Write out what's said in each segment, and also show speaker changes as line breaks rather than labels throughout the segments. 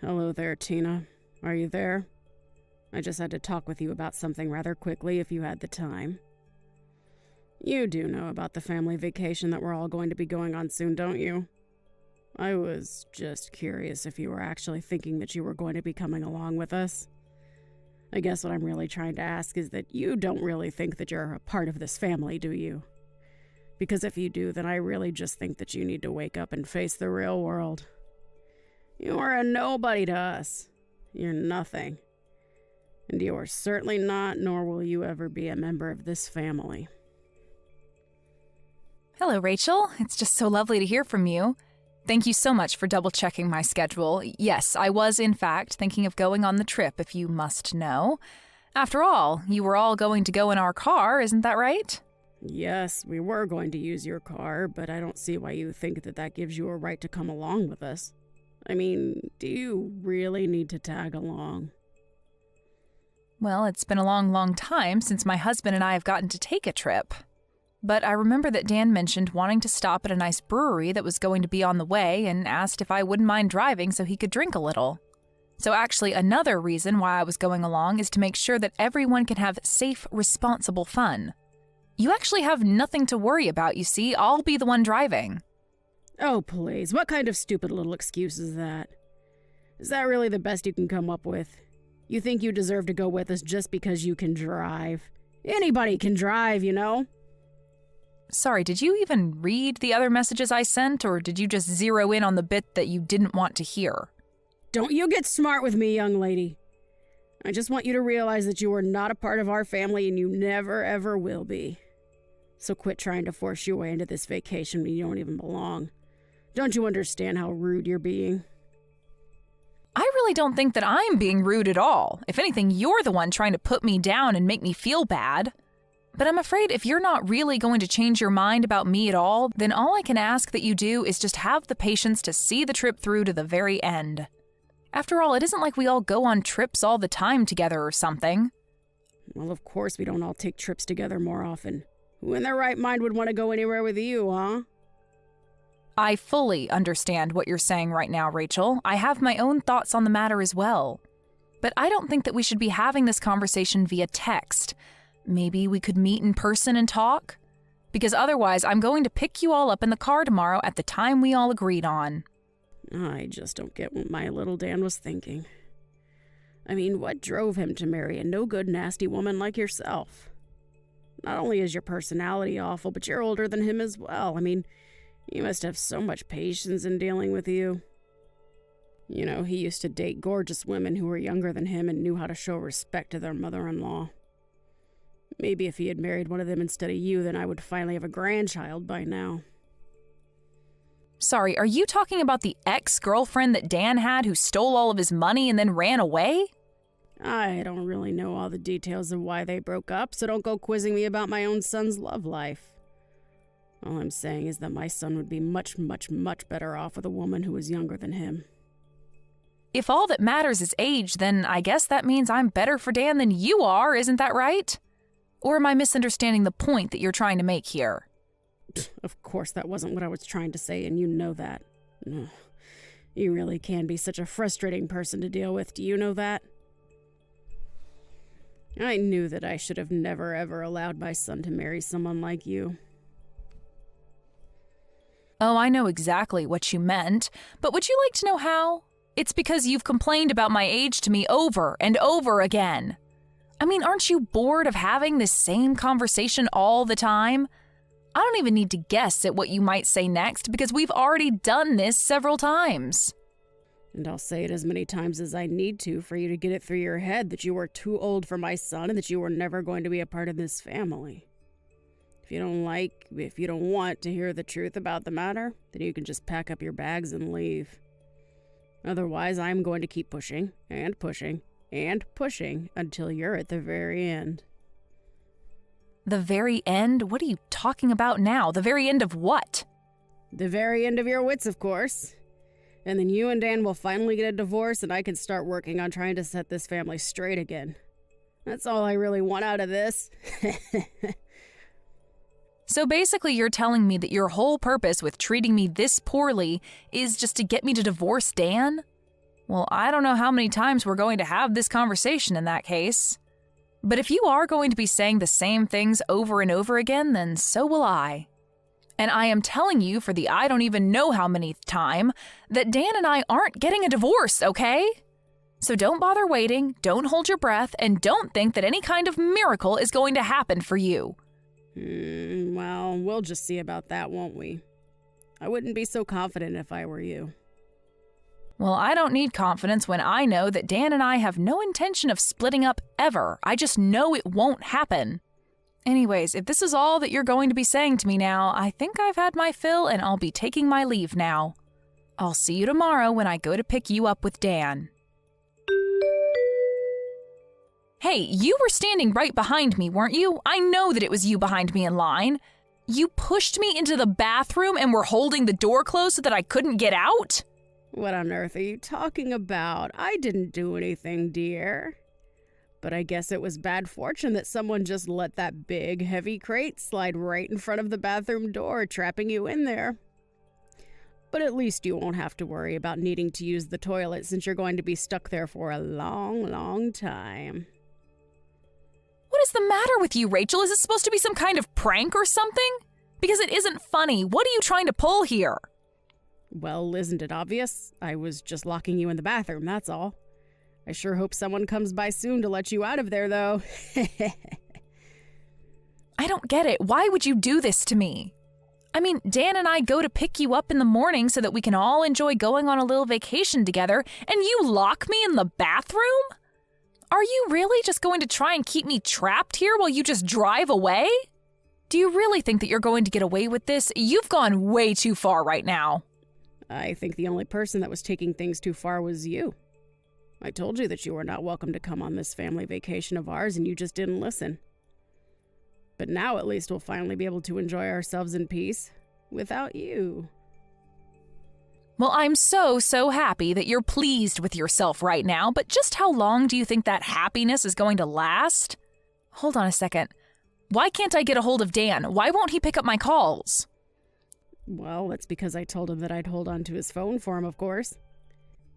Hello there, Tina. Are you there? I just had to talk with you about something rather quickly if you had the time. You do know about the family vacation that we're all going to be going on soon, don't you? I was just curious if you were actually thinking that you were going to be coming along with us. I guess what I'm really trying to ask is that you don't really think that you're a part of this family, do you? Because if you do, then I really just think that you need to wake up and face the real world. You are a nobody to us. You're nothing. And you are certainly not, nor will you ever be a member of this family.
Hello, Rachel. It's just so lovely to hear from you. Thank you so much for double-checking my schedule. Yes, I was, in fact, thinking of going on the trip, if you must know. After all, you were all going to go in our car, isn't that right?
Yes, we were going to use your car, but I don't see why you think that gives you a right to come along with us. I mean, do you really need to tag along?
Well, it's been a long, long time since my husband and I have gotten to take a trip. But I remember that Dan mentioned wanting to stop at a nice brewery that was going to be on the way and asked if I wouldn't mind driving so he could drink a little. So actually, another reason why I was going along is to make sure that everyone can have safe, responsible fun. You actually have nothing to worry about, you see. I'll be the one driving.
Oh, please. What kind of stupid little excuse is that? Is that really the best you can come up with? You think you deserve to go with us just because you can drive? Anybody can drive, you know?
Sorry, did you even read the other messages I sent, or did you just zero in on the bit that you didn't want to hear?
Don't you get smart with me, young lady. I just want you to realize that you are not a part of our family and you never, ever will be. So quit trying to force your way into this vacation when you don't even belong. Don't you understand how rude you're being?
I really don't think that I'm being rude at all. If anything, you're the one trying to put me down and make me feel bad. But I'm afraid if you're not really going to change your mind about me at all, then all I can ask that you do is just have the patience to see the trip through to the very end. After all, it isn't like we all go on trips all the time together or something.
Well, of course we don't all take trips together more often. Who in their right mind would want to go anywhere with you, huh?
I fully understand what you're saying right now, Rachel. I have my own thoughts on the matter as well. But I don't think that we should be having this conversation via text. Maybe we could meet in person and talk? Because otherwise, I'm going to pick you all up in the car tomorrow at the time we all agreed on.
I just don't get what my little Dan was thinking. I mean, what drove him to marry a no-good, nasty woman like yourself? Not only is your personality awful, but you're older than him as well. I mean, you must have so much patience in dealing with you. You know, he used to date gorgeous women who were younger than him and knew how to show respect to their mother-in-law. Maybe if he had married one of them instead of you, then I would finally have a grandchild by now.
Sorry, are you talking about the ex-girlfriend that Dan had who stole all of his money and then ran away?
I don't really know all the details of why they broke up, so don't go quizzing me about my own son's love life. All I'm saying is that my son would be much, much, much better off with a woman who was younger than him.
If all that matters is age, then I guess that means I'm better for Dan than you are, isn't that right? Or am I misunderstanding the point that you're trying to make here?
Of course that wasn't what I was trying to say, and you know that. Ugh. You really can be such a frustrating person to deal with, do you know that? I knew that I should have never ever allowed my son to marry someone like you.
Oh, I know exactly what you meant, but would you like to know how? It's because you've complained about my age to me over and over again. I mean, aren't you bored of having this same conversation all the time? I don't even need to guess at what you might say next because we've already done this several times.
And I'll say it as many times as I need to for you to get it through your head that you were too old for my son and that you were never going to be a part of this family. If you don't want to hear the truth about the matter, then you can just pack up your bags and leave. Otherwise, I'm going to keep pushing and pushing and pushing until you're at the very end.
The very end? What are you talking about now? The very end of what?
The very end of your wits, of course. And then you and Dan will finally get a divorce and I can start working on trying to set this family straight again. That's all I really want out of this.
So basically you're telling me that your whole purpose with treating me this poorly is just to get me to divorce Dan? Well, I don't know how many times we're going to have this conversation in that case. But if you are going to be saying the same things over and over again, then so will I. And I am telling you for the I don't even know how many time that Dan and I aren't getting a divorce, okay? So don't bother waiting, don't hold your breath, and don't think that any kind of miracle is going to happen for you.
Well, we'll just see about that, won't we? I wouldn't be so confident if I were you.
Well, I don't need confidence when I know that Dan and I have no intention of splitting up ever. I just know it won't happen. Anyways, if this is all that you're going to be saying to me now, I think I've had my fill and I'll be taking my leave now. I'll see you tomorrow when I go to pick you up with Dan. Hey, you were standing right behind me, weren't you? I know that it was you behind me in line. You pushed me into the bathroom and were holding the door closed so that I couldn't get out?
What on earth are you talking about? I didn't do anything, dear. But I guess it was bad fortune that someone just let that big, heavy crate slide right in front of the bathroom door, trapping you in there. But at least you won't have to worry about needing to use the toilet since you're going to be stuck there for a long, long time.
What is the matter with you, Rachel? Is it supposed to be some kind of prank or something? Because it isn't funny. What are you trying to pull here?
Well, isn't it obvious? I was just locking you in the bathroom, that's all. I sure hope someone comes by soon to let you out of there, though.
I don't get it. Why would you do this to me? I mean, Dan and I go to pick you up in the morning so that we can all enjoy going on a little vacation together, and you lock me in the bathroom? Are you really just going to try and keep me trapped here while you just drive away? Do you really think that you're going to get away with this? You've gone way too far right now.
I think the only person that was taking things too far was you. I told you that you were not welcome to come on this family vacation of ours, and you just didn't listen. But now at least we'll finally be able to enjoy ourselves in peace without you.
Well, I'm so happy that you're pleased with yourself right now, but just how long do you think that happiness is going to last? Hold on a second. Why can't I get a hold of Dan? Why won't he pick up my calls?
Well, that's because I told him that I'd hold on to his phone for him, of course.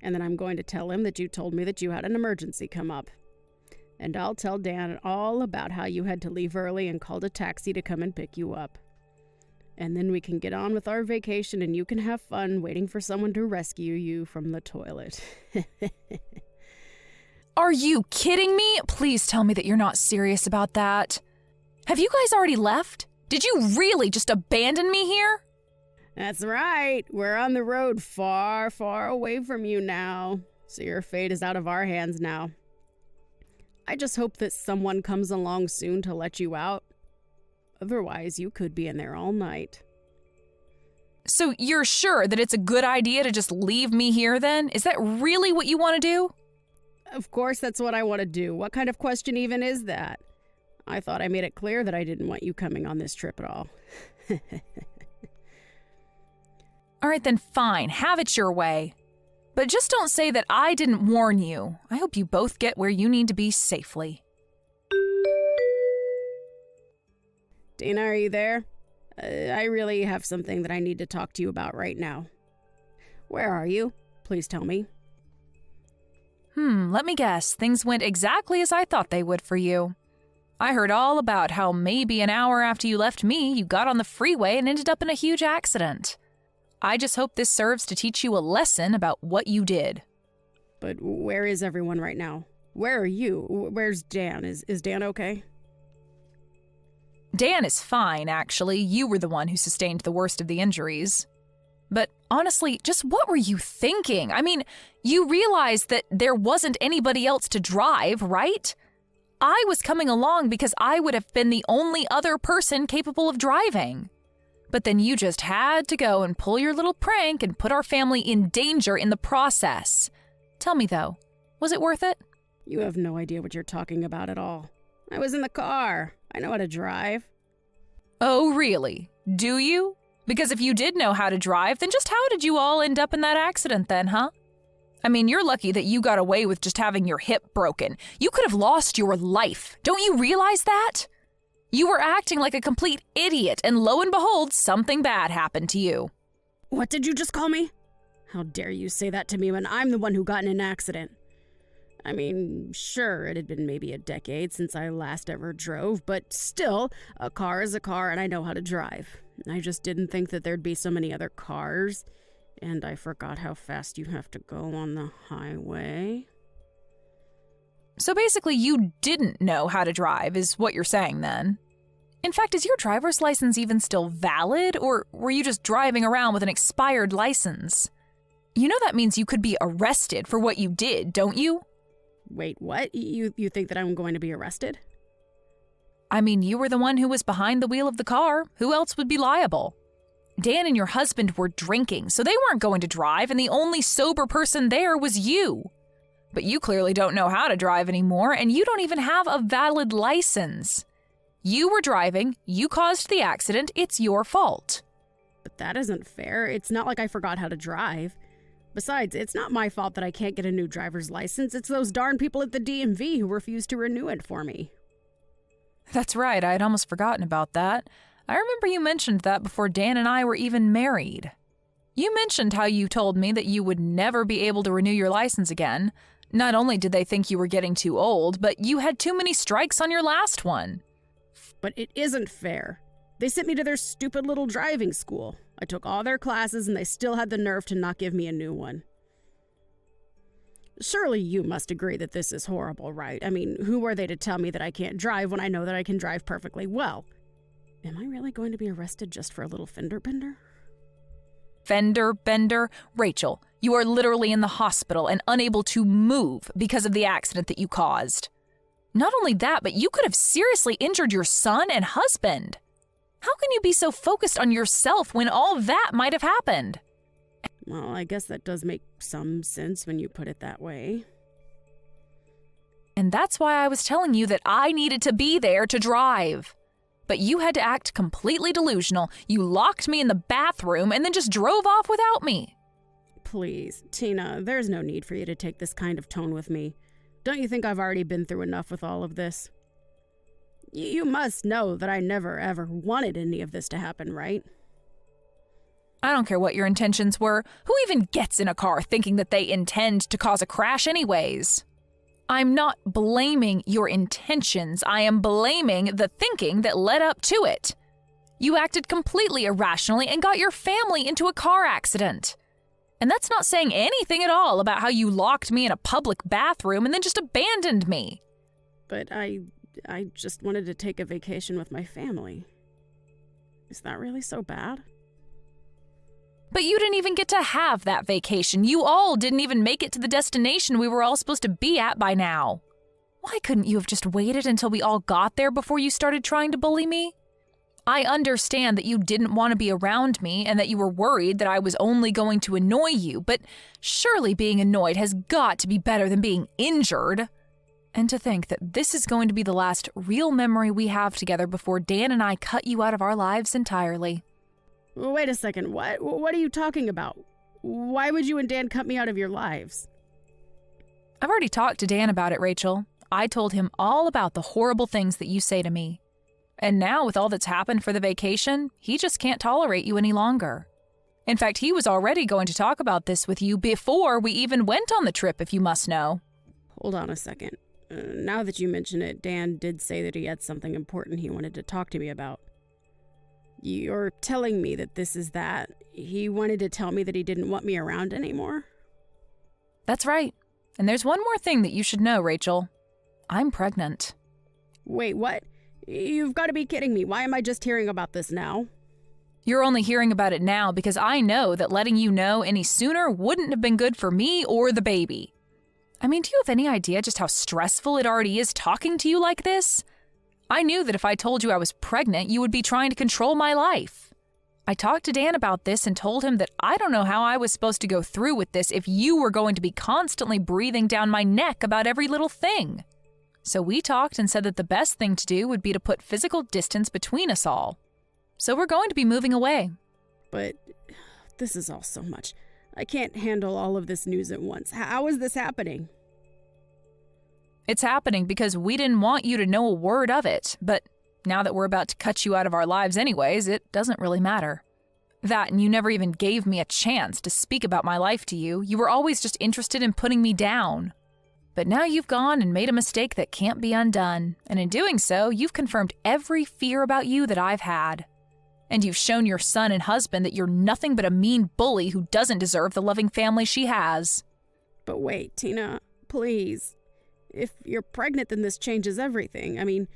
And then I'm going to tell him that you told me that you had an emergency come up. And I'll tell Dan all about how you had to leave early and called a taxi to come and pick you up. And then we can get on with our vacation and you can have fun waiting for someone to rescue you from the toilet.
Are you kidding me? Please tell me that you're not serious about that. Have you guys already left? Did you really just abandon me here?
That's right. We're on the road far, far away from you now. So your fate is out of our hands now. I just hope that someone comes along soon to let you out. Otherwise, you could be in there all night.
So you're sure that it's a good idea to just leave me here then? Is that really what you want to do?
Of course, that's what I want to do. What kind of question even is that? I thought I made it clear that I didn't want you coming on this trip at all.
All right, then fine. Have it your way. But just don't say that I didn't warn you. I hope you both get where you need to be safely.
Dana, are you there? I really have something that I need to talk to you about right now. Where are you? Please tell me.
Let me guess. Things went exactly as I thought they would for you. I heard all about how maybe an hour after you left me, you got on the freeway and ended up in a huge accident. I just hope this serves to teach you a lesson about what you did.
But where is everyone right now? Where are you? Where's Dan? Is Dan okay?
Dan is fine, actually. You were the one who sustained the worst of the injuries. But honestly, just what were you thinking? I mean, you realized that there wasn't anybody else to drive, right? I was coming along because I would have been the only other person capable of driving. But then you just had to go and pull your little prank and put our family in danger in the process. Tell me, though, was it worth it?
You have no idea what you're talking about at all. I was in the car. I know how to drive.
Oh, really? Do you? Because if you did know how to drive, then just how did you all end up in that accident then, huh? I mean, you're lucky that you got away with just having your hip broken. You could have lost your life. Don't you realize that? You were acting like a complete idiot, and lo and behold, something bad happened to you.
What did you just call me? How dare you say that to me when I'm the one who got in an accident? I mean, sure, it had been maybe a decade since I last ever drove, but still, a car is a car and I know how to drive. I just didn't think that there'd be so many other cars, and I forgot how fast you have to go on the highway.
So basically, you didn't know how to drive, is what you're saying then. In fact, is your driver's license even still valid, or were you just driving around with an expired license? You know that means you could be arrested for what you did, don't you?
Wait, what? You think that I'm going to be arrested?
I mean, you were the one who was behind the wheel of the car. Who else would be liable? Dan and your husband were drinking, so they weren't going to drive, and the only sober person there was you. But you clearly don't know how to drive anymore, and you don't even have a valid license. You were driving, you caused the accident, it's your fault.
But that isn't fair. It's not like I forgot how to drive. Besides, it's not my fault that I can't get a new driver's license. It's those darn people at the DMV who refuse to renew it for me.
That's right, I had almost forgotten about that. I remember you mentioned that before Dan and I were even married. You mentioned how you told me that you would never be able to renew your license again. Not only did they think you were getting too old, but you had too many strikes on your last one.
But it isn't fair. They sent me to their stupid little driving school. I took all their classes and they still had the nerve to not give me a new one. Surely you must agree that this is horrible, right? I mean, who are they to tell me that I can't drive when I know that I can drive perfectly well? Am I really going to be arrested just for a little fender bender?
Fender bender? Rachel, you are literally in the hospital and unable to move because of the accident that you caused. Not only that, but you could have seriously injured your son and husband. How can you be so focused on yourself when all that might have happened?
Well, I guess that does make some sense when you put it that way.
And that's why I was telling you that I needed to be there to drive. But you had to act completely delusional. You locked me in the bathroom and then just drove off without me.
Please, Tina, there's no need for you to take this kind of tone with me. Don't you think I've already been through enough with all of this? You must know that I never ever wanted any of this to happen, right?
I don't care what your intentions were. Who even gets in a car thinking that they intend to cause a crash anyways? I'm not blaming your intentions. I am blaming the thinking that led up to it. You acted completely irrationally and got your family into a car accident. And that's not saying anything at all about how you locked me in a public bathroom and then just abandoned me.
But I just wanted to take a vacation with my family. Is that really so bad?
But you didn't even get to have that vacation. You all didn't even make it to the destination we were all supposed to be at by now. Why couldn't you have just waited until we all got there before you started trying to bully me? I understand that you didn't want to be around me and that you were worried that I was only going to annoy you, but surely being annoyed has got to be better than being injured. And to think that this is going to be the last real memory we have together before Dan and I cut you out of our lives entirely.
Wait a second, what are you talking about? Why would you and Dan cut me out of your lives?
I've already talked to Dan about it, Rachel. I told him all about the horrible things that you say to me. And now, with all that's happened for the vacation, he just can't tolerate you any longer. In fact, he was already going to talk about this with you before we even went on the trip, if you must know.
Hold on a second. Now that you mention it, Dan did say that he had something important he wanted to talk to me about. You're telling me that this is that? He wanted to tell me that he didn't want me around anymore?
That's right. And there's one more thing that you should know, Rachel. I'm pregnant.
Wait, what? You've got to be kidding me. Why am I just hearing about this now?
You're only hearing about it now because I know that letting you know any sooner wouldn't have been good for me or the baby. I mean, do you have any idea just how stressful it already is talking to you like this? I knew that if I told you I was pregnant, you would be trying to control my life. I talked to Dan about this and told him that I don't know how I was supposed to go through with this if you were going to be constantly breathing down my neck about every little thing. So we talked and said that the best thing to do would be to put physical distance between us all. So we're going to be moving away.
But this is all so much. I can't handle all of this news at once. How is this happening?
It's happening because we didn't want you to know a word of it, but now that we're about to cut you out of our lives anyways, it doesn't really matter. That, and you never even gave me a chance to speak about my life to you. You were always just interested in putting me down. But now you've gone and made a mistake that can't be undone, and in doing so, you've confirmed every fear about you that I've had. And you've shown your son and husband that you're nothing but a mean bully who doesn't deserve the loving family she has.
But wait, Tina, please. If you're pregnant, then this changes everything. I mean,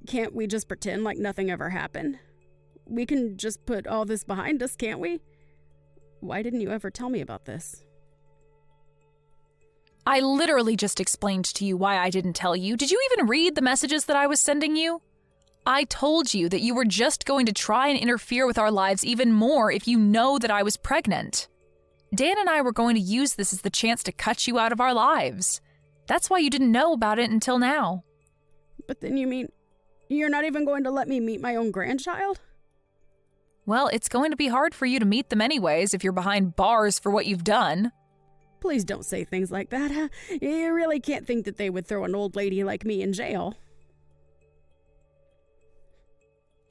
can't we just pretend like nothing ever happened? We can just put all this behind us, can't we? Why didn't you ever tell me about this?
I literally just explained to you why I didn't tell you. Did you even read the messages that I was sending you? I told you that you were just going to try and interfere with our lives even more if you know that I was pregnant. Dan and I were going to use this as the chance to cut you out of our lives. That's why you didn't know about it until now.
But then you mean you're not even going to let me meet my own grandchild?
Well, it's going to be hard for you to meet them anyways if you're behind bars for what you've done.
Please don't say things like that. Huh? You really can't think that they would throw an old lady like me in jail.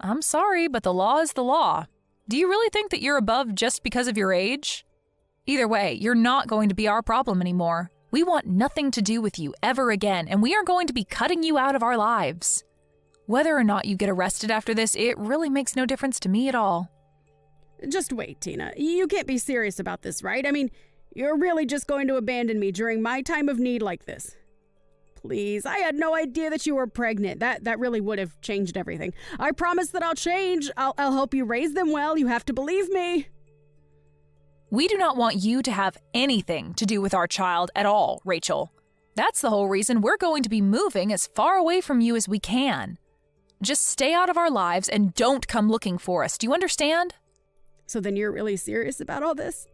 I'm sorry, but the law is the law. Do you really think that you're above just because of your age? Either way, you're not going to be our problem anymore. We want nothing to do with you ever again, and we are going to be cutting you out of our lives. Whether or not you get arrested after this, it really makes no difference to me at all.
Just wait, Tina. You can't be serious about this, right? I mean, you're really just going to abandon me during my time of need like this. Please, I had no idea that you were pregnant. That really would have changed everything. I promise that I'll change. I'll help you raise them well. You have to believe me.
We do not want you to have anything to do with our child at all, Rachel. That's the whole reason we're going to be moving as far away from you as we can. Just stay out of our lives and don't come looking for us. Do you understand?
So then you're really serious about all this?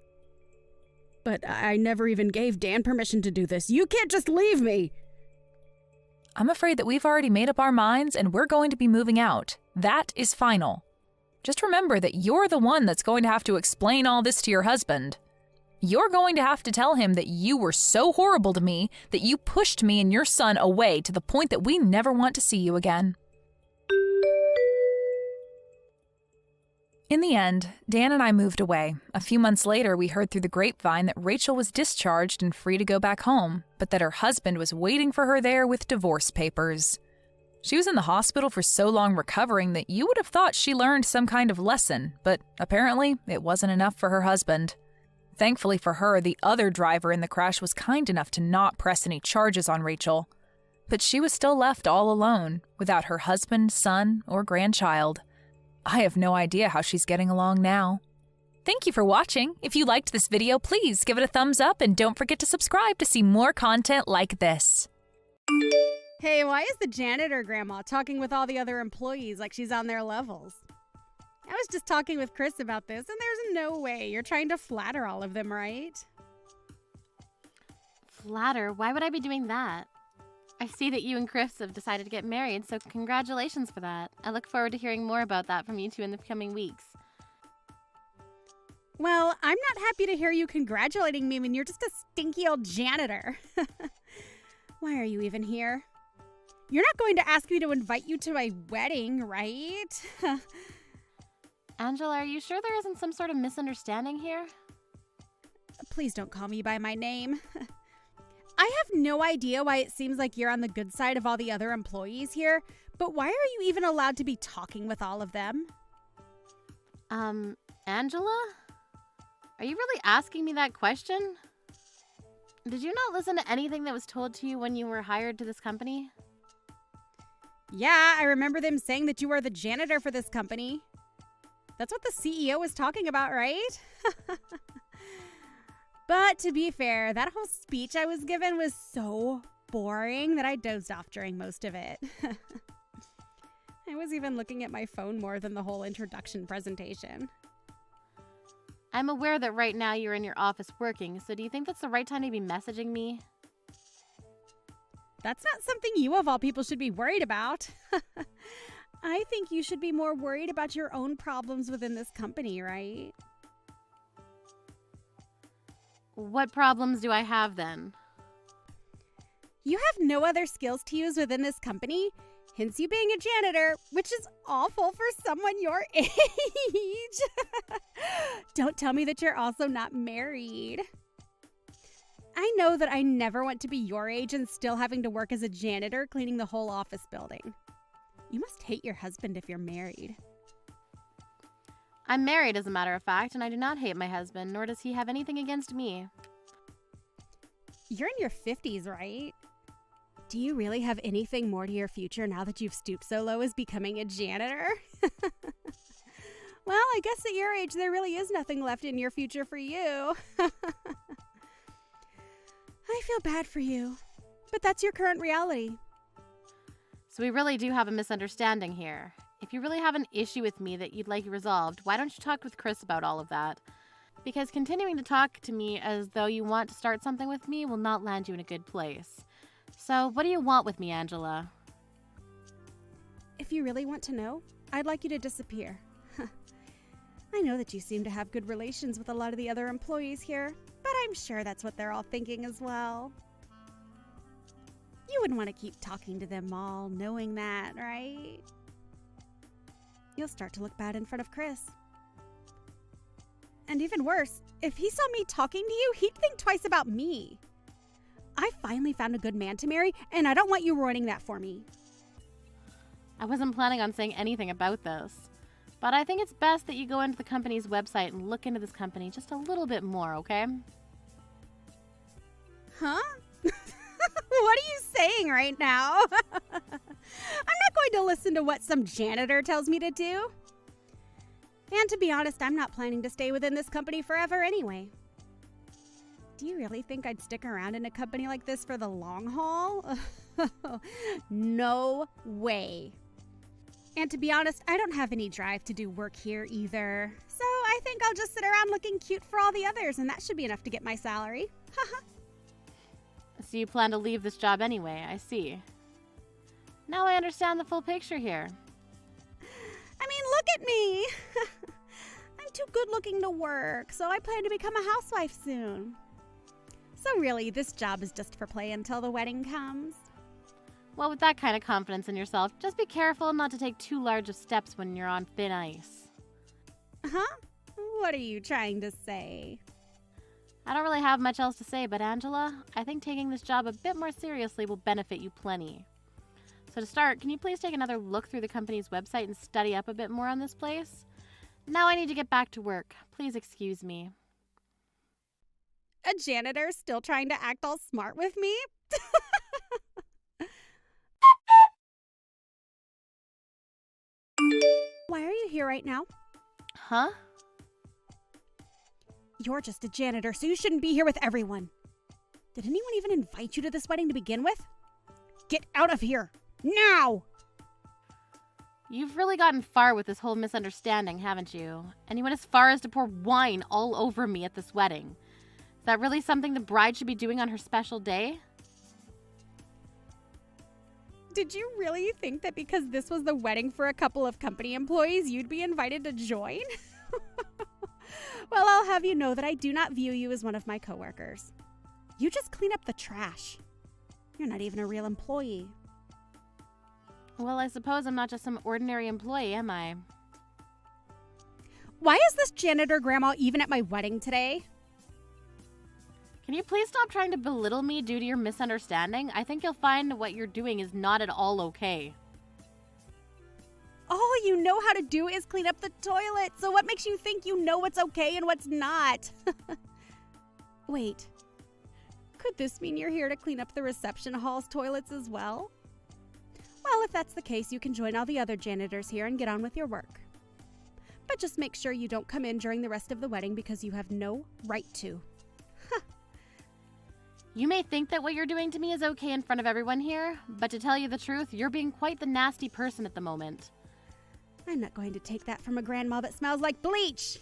But I never even gave Dan permission to do this. You can't just leave me.
I'm afraid that we've already made up our minds and we're going to be moving out. That is final. Just remember that you're the one that's going to have to explain all this to your husband. You're going to have to tell him that you were so horrible to me that you pushed me and your son away to the point that we never want to see you again. In the end, Dan and I moved away. A few months later, we heard through the grapevine that Rachel was discharged and free to go back home, but that her husband was waiting for her there with divorce papers. She was in the hospital for so long recovering that you would have thought she learned some kind of lesson, but apparently it wasn't enough for her husband. Thankfully for her, the other driver in the crash was kind enough to not press any charges on Rachel. But she was still left all alone, without her husband, son, or grandchild. I have no idea how she's getting along now. Thank you for watching. If you liked this video, please give it a thumbs up and don't forget to subscribe to see more content like this.
Hey, why is the janitor grandma talking with all the other employees like she's on their levels? I was just talking with Chris about this, and there's no way you're trying to flatter all of them, right?
Flatter? Why would I be doing that? I see that you and Chris have decided to get married, so congratulations for that. I look forward to hearing more about that from you two in the coming weeks.
Well, I'm not happy to hear you congratulating me when you're just a stinky old janitor. Why are you even here? You're not going to ask me to invite you to my wedding, right?
Angela, are you sure there isn't some sort of misunderstanding here?
Please don't call me by my name. I have no idea why it seems like you're on the good side of all the other employees here, but why are you even allowed to be talking with all of them?
Angela? Are you really asking me that question? Did you not listen to anything that was told to you when you were hired to this company?
Yeah, I remember them saying that you are the janitor for this company. That's what the CEO was talking about, right? But to be fair, that whole speech I was given was so boring that I dozed off during most of it. I was even looking at my phone more than the whole introduction presentation.
I'm aware that right now you're in your office working, so do you think that's the right time to be messaging me?
That's not something you of all people should be worried about. I think you should be more worried about your own problems within this company, right?
What problems do I have then?
You have no other skills to use within this company,
hence you being a janitor, which is awful for someone your age. Don't tell me that you're also not married. I know that I never want to be your age and still having to work as a janitor cleaning the whole office building. You must hate your husband if you're married.
I'm married, as a matter of fact, and I do not hate my husband, nor does he have anything against me.
You're in your 50s, right? Do you really have anything more to your future now that you've stooped so low as becoming a janitor? Well, I guess at your age, there really is nothing left in your future for you. I feel bad for you, but that's your current reality.
So we really do have a misunderstanding here. If you really have an issue with me that you'd like resolved, why don't you talk with Chris about all of that? Because continuing to talk to me as though you want to start something with me will not land you in a good place. So what do you want with me, Angela?
If you really want to know, I'd like you to disappear. I know that you seem to have good relations with a lot of the other employees here, but I'm sure that's what they're all thinking as well. You wouldn't want to keep talking to them all, knowing that, right? You'll start to look bad in front of Chris. And even worse, if he saw me talking to you, he'd think twice about me. I finally found a good man to marry, and I don't want you ruining that for me.
I wasn't planning on saying anything about this, but I think it's best that you go into the company's website and look into this company just a little bit more, okay?
Huh? What are you saying right now? I'm not going to listen to what some janitor tells me to do. And to be honest, I'm not planning to stay within this company forever anyway. Do you really think I'd stick around in a company like this for the long haul? No way. And to be honest, I don't have any drive to do work here either. So I think I'll just sit around looking cute for all the others, and that should be enough to get my salary.
So you plan to leave this job anyway, I see. Now I understand the full picture here.
I mean, look at me. I'm too good looking to work, so I plan to become a housewife soon. So really, this job is just for play until the wedding comes.
Well, with that kind of confidence in yourself, just be careful not to take too large of steps when you're on thin ice.
Huh? What are you trying to say?
I don't really have much else to say, but Angela, I think taking this job a bit more seriously will benefit you plenty. So to start, can you please take another look through the company's website and study up a bit more on this place? Now I need to get back to work. Please excuse me.
A janitor still trying to act all smart with me? Why are you here right now?
Huh?
You're just a janitor, so you shouldn't be here with everyone. Did anyone even invite you to this wedding to begin with? Get out of here! Now!
You've really gotten far with this whole misunderstanding, haven't you? And you went as far as to pour wine all over me at this wedding. Is that really something the bride should be doing on her special day?
Did you really think that because this was the wedding for a couple of company employees, you'd be invited to join? Well, I'll have you know that I do not view you as one of my coworkers. You just clean up the trash. You're not even a real employee.
Well, I suppose I'm not just some ordinary employee, am I?
Why is this janitor grandma even at my wedding today?
Can you please stop trying to belittle me due to your misunderstanding? I think you'll find what you're doing is not at all okay.
All you know how to do is clean up the toilet, so what makes you think you know what's okay and what's not? Wait, could this mean you're here to clean up the reception hall's toilets as well? Well, if that's the case, you can join all the other janitors here and get on with your work. But just make sure you don't come in during the rest of the wedding because you have no right to.
You may think that what you're doing to me is okay in front of everyone here, but to tell you the truth, you're being quite the nasty person at the moment.
I'm not going to take that from a grandma that smells like bleach.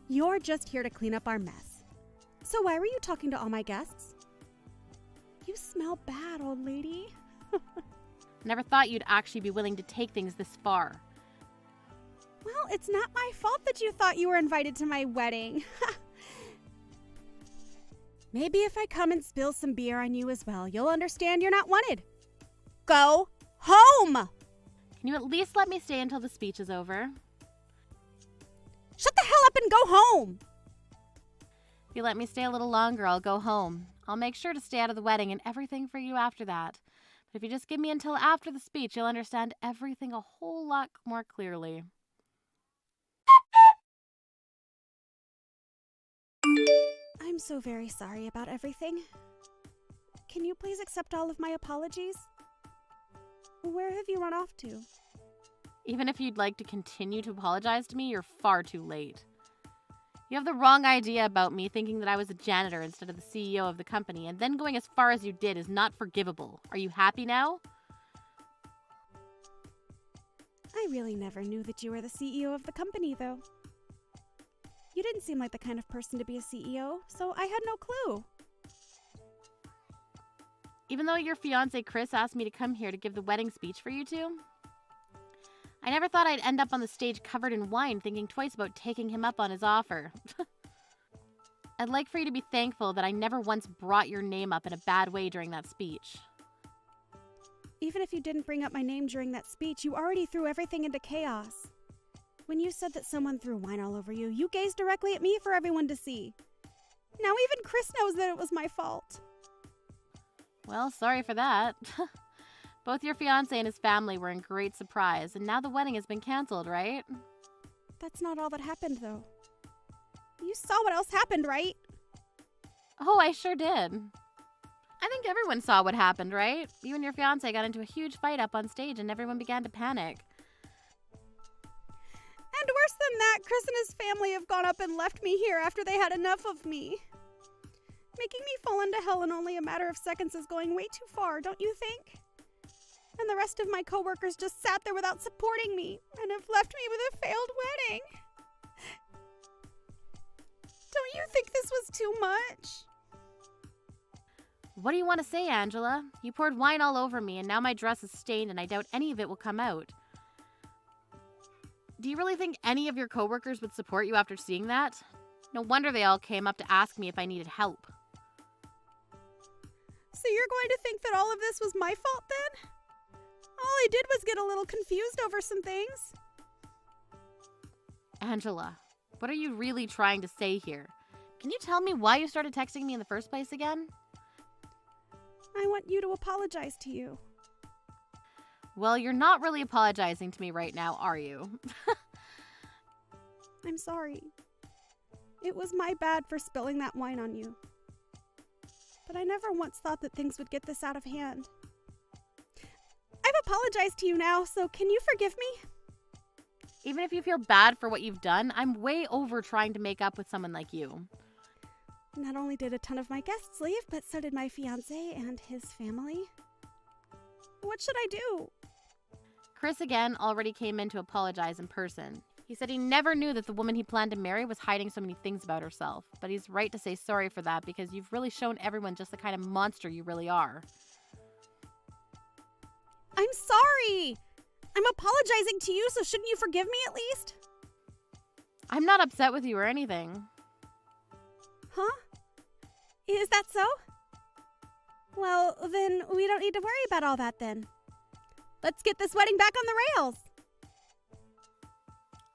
You're just here to clean up our mess. So why were you talking to all my guests? You smell bad, old lady.
Never thought you'd actually be willing to take things this far.
Well, it's not my fault that you thought you were invited to my wedding. Maybe if I come and spill some beer on you as well, you'll understand you're not wanted. go home!
Can you at least let me stay until the speech is over?
Shut the hell up and go home!
If you let me stay a little longer, I'll go home. I'll make sure to stay out of the wedding and everything for you after that. But if you just give me until after the speech, you'll understand everything a whole lot more clearly.
I'm so very sorry about everything. Can you please accept all of my apologies? Where have you run off to?
Even if you'd like to continue to apologize to me, you're far too late. You have the wrong idea about me, thinking that I was a janitor instead of the CEO of the company, and then going as far as you did is not forgivable. Are you happy now?
I really never knew that you were the CEO of the company, though. You didn't seem like the kind of person to be a CEO, so I had no clue.
Even though your fiancé Chris asked me to come here to give the wedding speech for you two, I never thought I'd end up on the stage covered in wine, thinking twice about taking him up on his offer. I'd like for you to be thankful that I never once brought your name up in a bad way during that speech.
Even if you didn't bring up my name during that speech, you already threw everything into chaos. When you said that someone threw wine all over you, you gazed directly at me for everyone to see. Now even Chris knows that it was my fault.
Well, sorry for that. Both your fiancé and his family were in great surprise, and now the wedding has been canceled, right?
That's not all that happened, though. You saw what else happened, right?
Oh, I sure did. I think everyone saw what happened, right? You and your fiancé got into a huge fight up on stage, and everyone began to panic.
And worse than that, Chris and his family have gone up and left me here after they had enough of me. Making me fall into hell in only a matter of seconds is going way too far, don't you think? And the rest of my coworkers just sat there without supporting me and have left me with a failed wedding. Don't you think this was too much?
What do you want to say, Angela? You poured wine all over me, and now my dress is stained, and I doubt any of it will come out. Do you really think any of your coworkers would support you after seeing that? No wonder they all came up to ask me if I needed help.
So you're going to think that all of this was my fault then? All I did was get a little confused over some things.
Angela, what are you really trying to say here? Can you tell me why you started texting me in the first place again?
I want you to apologize to you.
Well, you're not really apologizing to me right now, are you?
I'm sorry. It was my bad for spilling that wine on you. But I never once thought that things would get this out of hand. I've apologized to you now, so can you forgive me?
Even if you feel bad for what you've done, I'm way over trying to make up with someone like you.
Not only did a ton of my guests leave, but so did my fiancé and his family. What should I do?
Chris again already came in to apologize in person. He said he never knew that the woman he planned to marry was hiding so many things about herself, but he's right to say sorry for that because you've really shown everyone just the kind of monster you really are.
I'm sorry! I'm apologizing to you, so shouldn't you forgive me at least?
I'm not upset with you or anything.
Huh? Is that so? Well, then we don't need to worry about all that then. Let's get this wedding back on the rails.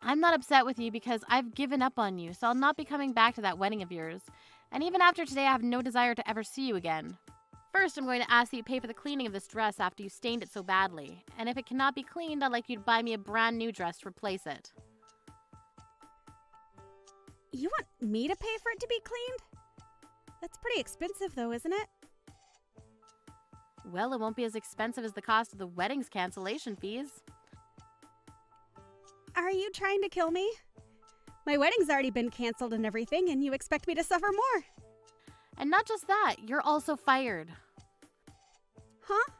I'm not upset with you because I've given up on you, so I'll not be coming back to that wedding of yours. And even after today, I have no desire to ever see you again. First, I'm going to ask that you pay for the cleaning of this dress after you stained it so badly. And if it cannot be cleaned, I'd like you to buy me a brand new dress to replace it.
You want me to pay for it to be cleaned? That's pretty expensive though, isn't it?
Well, it won't be as expensive as the cost of the wedding's cancellation fees.
Are you trying to kill me? My wedding's already been canceled and everything, and you expect me to suffer more.
And not just that, you're also fired.
Huh?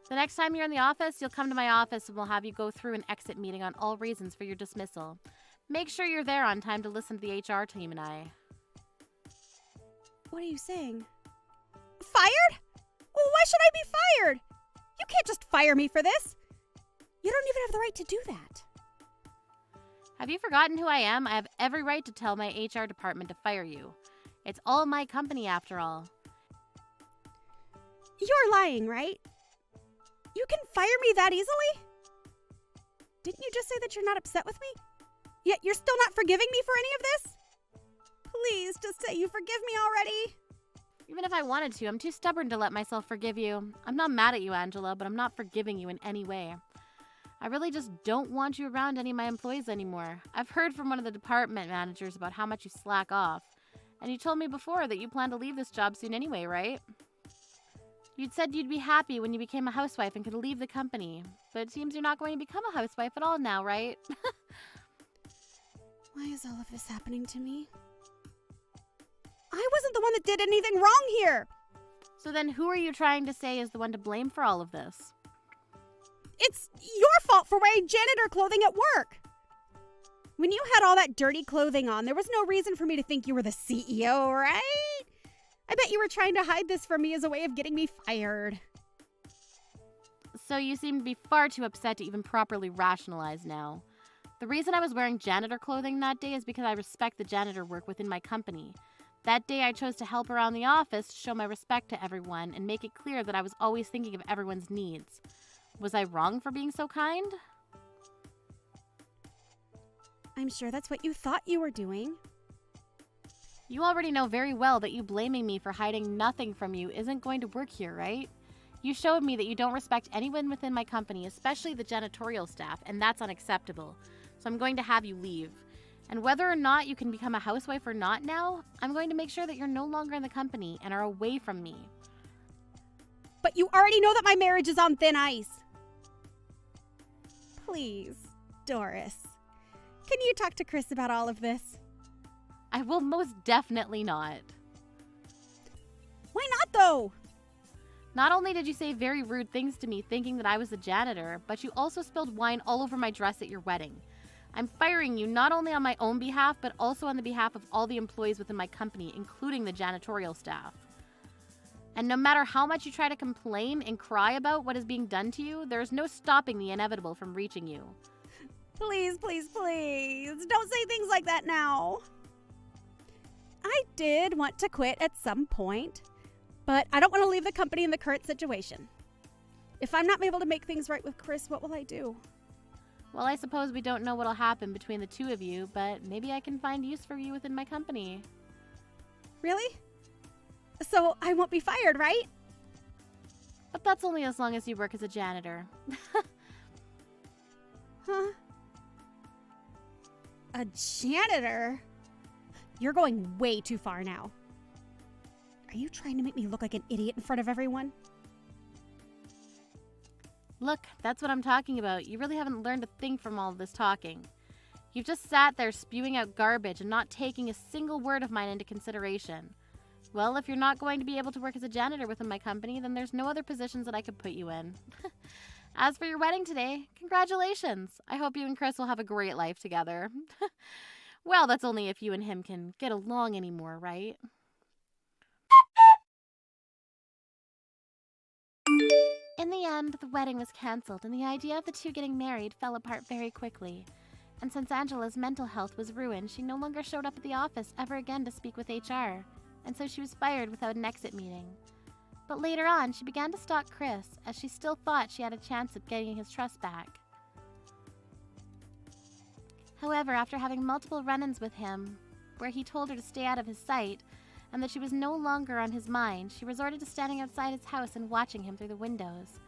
The next time you're in the office, you'll come to my office and we'll have you go through an exit meeting on all reasons for your dismissal. Make sure you're there on time to listen to the HR team and I.
What are you saying? Fired? Well, why should I be fired? You can't just fire me for this. You don't even have the right to do that.
Have you forgotten who I am? I have every right to tell my HR department to fire you. It's all my company after all.
You're lying, right? You can fire me that easily? Didn't you just say that you're not upset with me? Yet you're still not forgiving me for any of this? Please, just say you forgive me already.
Even if I wanted to, I'm too stubborn to let myself forgive you. I'm not mad at you, Angela, but I'm not forgiving you in any way. I really just don't want you around any of my employees anymore. I've heard from one of the department managers about how much you slack off. And you told me before that you plan to leave this job soon anyway, right? You'd said you'd be happy when you became a housewife and could leave the company. But it seems you're not going to become a housewife at all now, right?
Why is all of this happening to me? I wasn't the one that did anything wrong here.
So then who are you trying to say is the one to blame for all of this?
It's your fault for wearing janitor clothing at work. When you had all that dirty clothing on, there was no reason for me to think you were the CEO, right? I bet you were trying to hide this from me as a way of getting me fired.
So you seem to be far too upset to even properly rationalize now. The reason I was wearing janitor clothing that day is because I respect the janitor work within my company. That day I chose to help around the office to show my respect to everyone and make it clear that I was always thinking of everyone's needs. Was I wrong for being so kind?
I'm sure that's what you thought you were doing.
You already know very well that you blaming me for hiding nothing from you isn't going to work here, right? You showed me that you don't respect anyone within my company, especially the janitorial staff, and that's unacceptable. So I'm going to have you leave. And whether or not you can become a housewife or not now, I'm going to make sure that you're no longer in the company and are away from me.
But you already know that my marriage is on thin ice. Please, Doris, can you talk to Chris about all of this?
I will most definitely not.
Why not, though?
Not only did you say very rude things to me thinking that I was the janitor, but you also spilled wine all over my dress at your wedding. I'm firing you not only on my own behalf, but also on the behalf of all the employees within my company, including the janitorial staff. And no matter how much you try to complain and cry about what is being done to you, there is no stopping the inevitable from reaching you.
Please, please, please, don't say things like that now. I did want to quit at some point, but I don't want to leave the company in the current situation. If I'm not able to make things right with Chris, what will I do?
Well, I suppose we don't know what'll happen between the two of you, but maybe I can find use for you within my company.
Really? So I won't be fired, right?
But that's only as long as you work as a janitor.
Huh? A janitor? You're going way too far now. Are you trying to make me look like an idiot in front of everyone?
Look, that's what I'm talking about. You really haven't learned a thing from all of this talking. You've just sat there spewing out garbage and not taking a single word of mine into consideration. Well, if you're not going to be able to work as a janitor within my company, then there's no other positions that I could put you in. As for your wedding today, congratulations. I hope you and Chris will have a great life together. Well, that's only if you and him can get along anymore, right? In the end, the wedding was cancelled, and the idea of the two getting married fell apart very quickly. And since Angela's mental health was ruined, she no longer showed up at the office ever again to speak with HR, and so she was fired without an exit meeting. But later on, she began to stalk Chris, as she still thought she had a chance of getting his trust back. However, after having multiple run-ins with him, where he told her to stay out of his sight, and that she was no longer on his mind, she resorted to standing outside his house and watching him through the windows.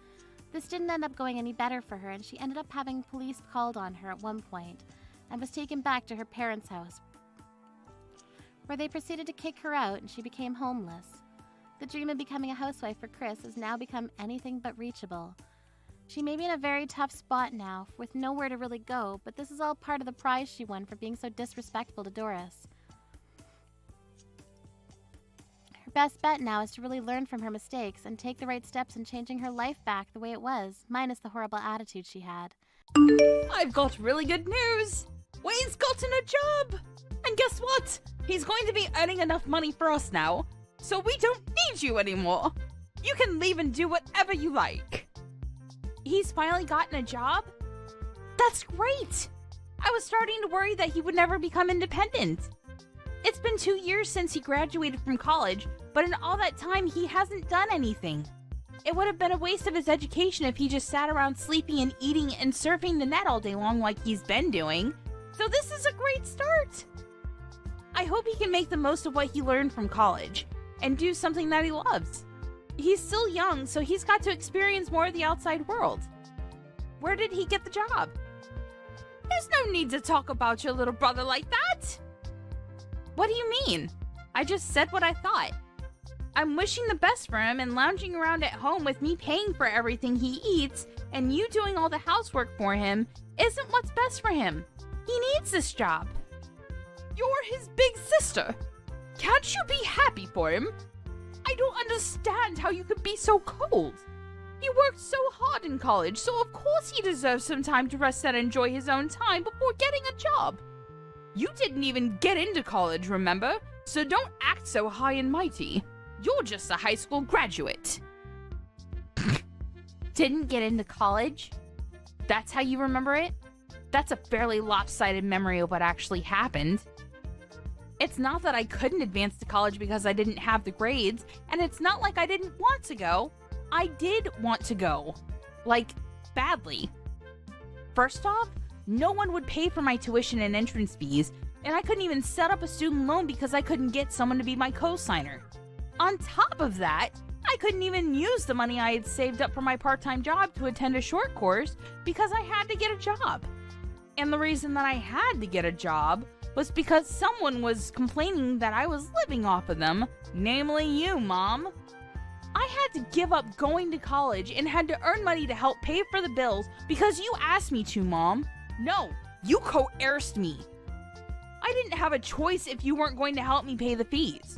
This didn't end up going any better for her, and she ended up having police called on her at one point, and was taken back to her parents' house, where they proceeded to kick her out and she became homeless. The dream of becoming a housewife for Chris has now become anything but reachable. She may be in a very tough spot now, with nowhere to really go, but this is all part of the prize she won for being so disrespectful to Doris. Her best bet now is to really learn from her mistakes and take the right steps in changing her life back the way it was, minus the horrible attitude she had.
I've got really good news! Wayne's gotten a job! And guess what? He's going to be earning enough money for us now, so we don't need you anymore! You can leave and do whatever you like! He's finally gotten a job? That's great! I was starting to worry that he would never become independent. It's been 2 years since he graduated from college, but in all that time he hasn't done anything. It would have been a waste of his education if he just sat around sleeping and eating and surfing the net all day long like he's been doing. So this is a great start. I hope he can make the most of what he learned from college and do something that he loves. He's still young, so he's got to experience more of the outside world. Where did he get the job? There's no need to talk about your little brother like that. What do you mean? I just said what I thought. I'm wishing the best for him, and lounging around at home with me paying for everything he eats and you doing all the housework for him isn't what's best for him. He needs this job. You're his big sister. Can't you be happy for him? I don't understand how you could be so cold. He worked so hard in college, so of course he deserves some time to rest and enjoy his own time before getting a job. You didn't even get into college, remember? So don't act so high and mighty. You're just a high school graduate. Didn't get into college? That's how you remember it? That's a fairly lopsided memory of what actually happened. It's not that I couldn't advance to college because I didn't have the grades, and it's not like I didn't want to go. I did want to go. Like, badly. First off, no one would pay for my tuition and entrance fees, and I couldn't even set up a student loan because I couldn't get someone to be my co-signer. On top of that, I couldn't even use the money I had saved up for my part-time job to attend a short course because I had to get a job. And the reason that I had to get a job was because someone was complaining that I was living off of them, namely you, Mom. I had to give up going to college and had to earn money to help pay for the bills because you asked me to, Mom. No, you coerced me. I didn't have a choice if you weren't going to help me pay the fees.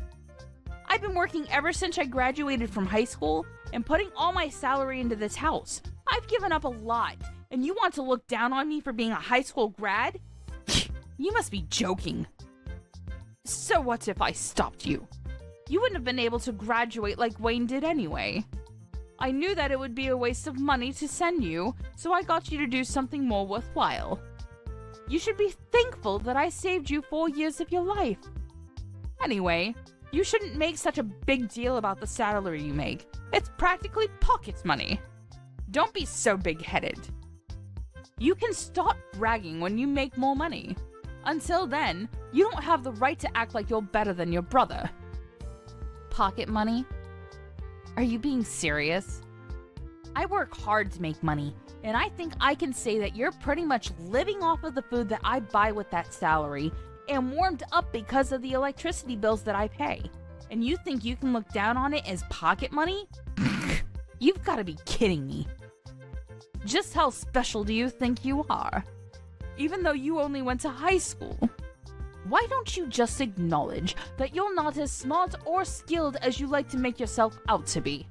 I've been working ever since I graduated from high school and putting all my salary into this house. I've given up a lot, and you want to look down on me for being a high school grad? You must be joking. So what if I stopped you? You wouldn't have been able to graduate like Wayne did anyway. I knew that it would be a waste of money to send you, so I got you to do something more worthwhile. You should be thankful that I saved you 4 years of your life. Anyway, you shouldn't make such a big deal about the salary you make. It's practically pocket money. Don't be so big-headed. You can stop bragging when you make more money. Until then, you don't have the right to act like you're better than your brother. Pocket money? Are you being serious? I work hard to make money, and I think I can say that you're pretty much living off of the food that I buy with that salary and warmed up because of the electricity bills that I pay. And you think you can look down on it as pocket money? You've got to be kidding me. Just how special do you think you are? Even though you only went to high school. Why don't you just acknowledge that you're not as smart or skilled as you like to make yourself out to be?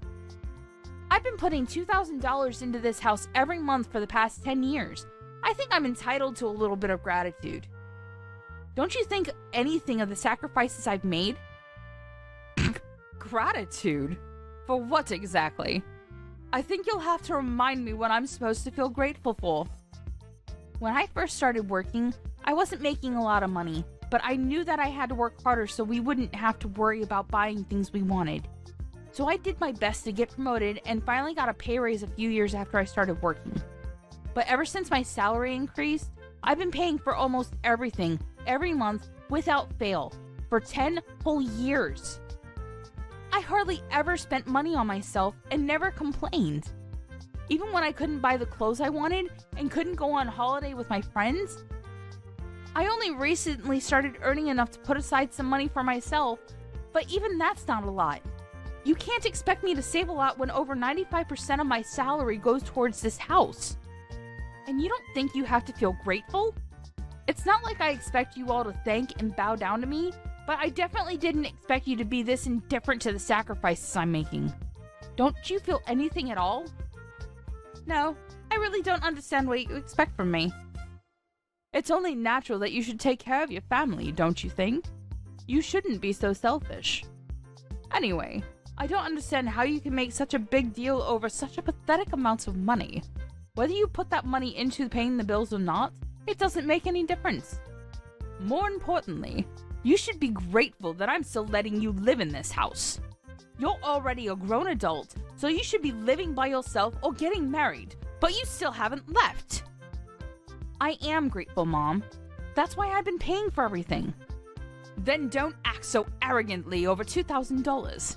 I've been putting $2,000 into this house every month for the past 10 years. I think I'm entitled to a little bit of gratitude. Don't you think anything of the sacrifices I've made? Gratitude? For what exactly? I think you'll have to remind me what I'm supposed to feel grateful for. When I first started working, I wasn't making a lot of money, but I knew that I had to work harder so we wouldn't have to worry about buying things we wanted. So I did my best to get promoted and finally got a pay raise a few years after I started working. But ever since my salary increased, I've been paying for almost everything every month without fail for 10 whole years. I hardly ever spent money on myself and never complained. Even when I couldn't buy the clothes I wanted and couldn't go on holiday with my friends. I only recently started earning enough to put aside some money for myself, but even that's not a lot. You can't expect me to save a lot when over 95% of my salary goes towards this house. And you don't think you have to feel grateful? It's not like I expect you all to thank and bow down to me, but I definitely didn't expect you to be this indifferent to the sacrifices I'm making. Don't you feel anything at all? No, I really don't understand what you expect from me. It's only natural that you should take care of your family, don't you think? You shouldn't be so selfish. Anyway, I don't understand how you can make such a big deal over such a pathetic amount of money. Whether you put that money into paying the bills or not, it doesn't make any difference. More importantly, you should be grateful that I'm still letting you live in this house. You're already a grown adult, so you should be living by yourself or getting married, but you still haven't left. I am grateful, Mom. That's why I've been paying for everything. Then don't act so arrogantly over $2,000.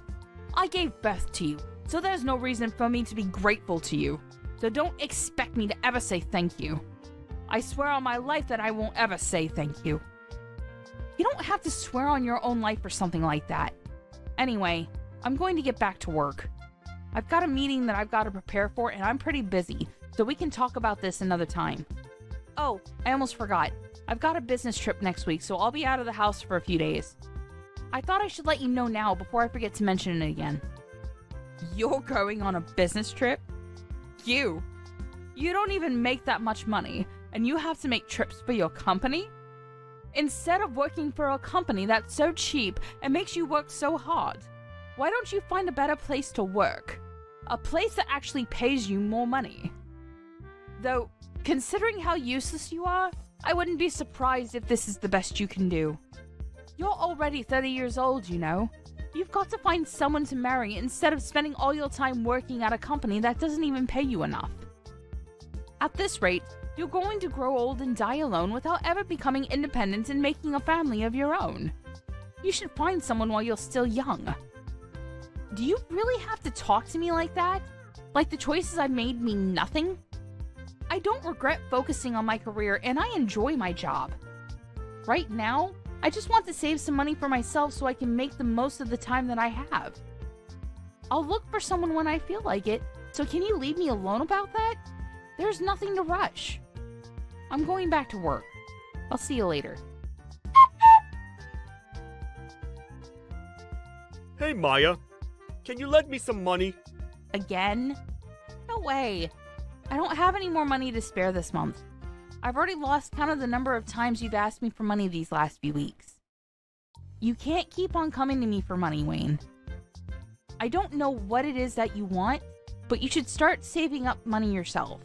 I gave birth to you, so there's no reason for me to be grateful to you. So don't expect me to ever say thank you. I swear on my life that I won't ever say thank you. You don't have to swear on your own life or something like that. Anyway, I'm going to get back to work. I've got a meeting that I've got to prepare for, and I'm pretty busy, so we can talk about this another time. Oh, I almost forgot. I've got a business trip next week, so I'll be out of the house for a few days. I thought I should let you know now before I forget to mention it again. You're going on a business trip? You don't even make that much money, and you have to make trips for your company? Instead of working for a company that's so cheap and makes you work so hard, why don't you find a better place to work? A place that actually pays you more money. Though, considering how useless you are, I wouldn't be surprised if this is the best you can do. You're already 30 years old, you know. You've got to find someone to marry instead of spending all your time working at a company that doesn't even pay you enough. At this rate, you're going to grow old and die alone without ever becoming independent and making a family of your own. You should find someone while you're still young. Do you really have to talk to me like that? Like the choices I made mean nothing? I don't regret focusing on my career, and I enjoy my job. Right now, I just want to save some money for myself so I can make the most of the time that I have. I'll look for someone when I feel like it, so can you leave me alone about that? There's nothing to rush. I'm going back to work. I'll see you later.
Hey, Maya. Can you lend me some money?
Again? No way. I don't have any more money to spare this month. I've already lost count of the number of times you've asked me for money these last few weeks. You can't keep on coming to me for money, Wayne. I don't know what it is that you want, but you should start saving up money yourself.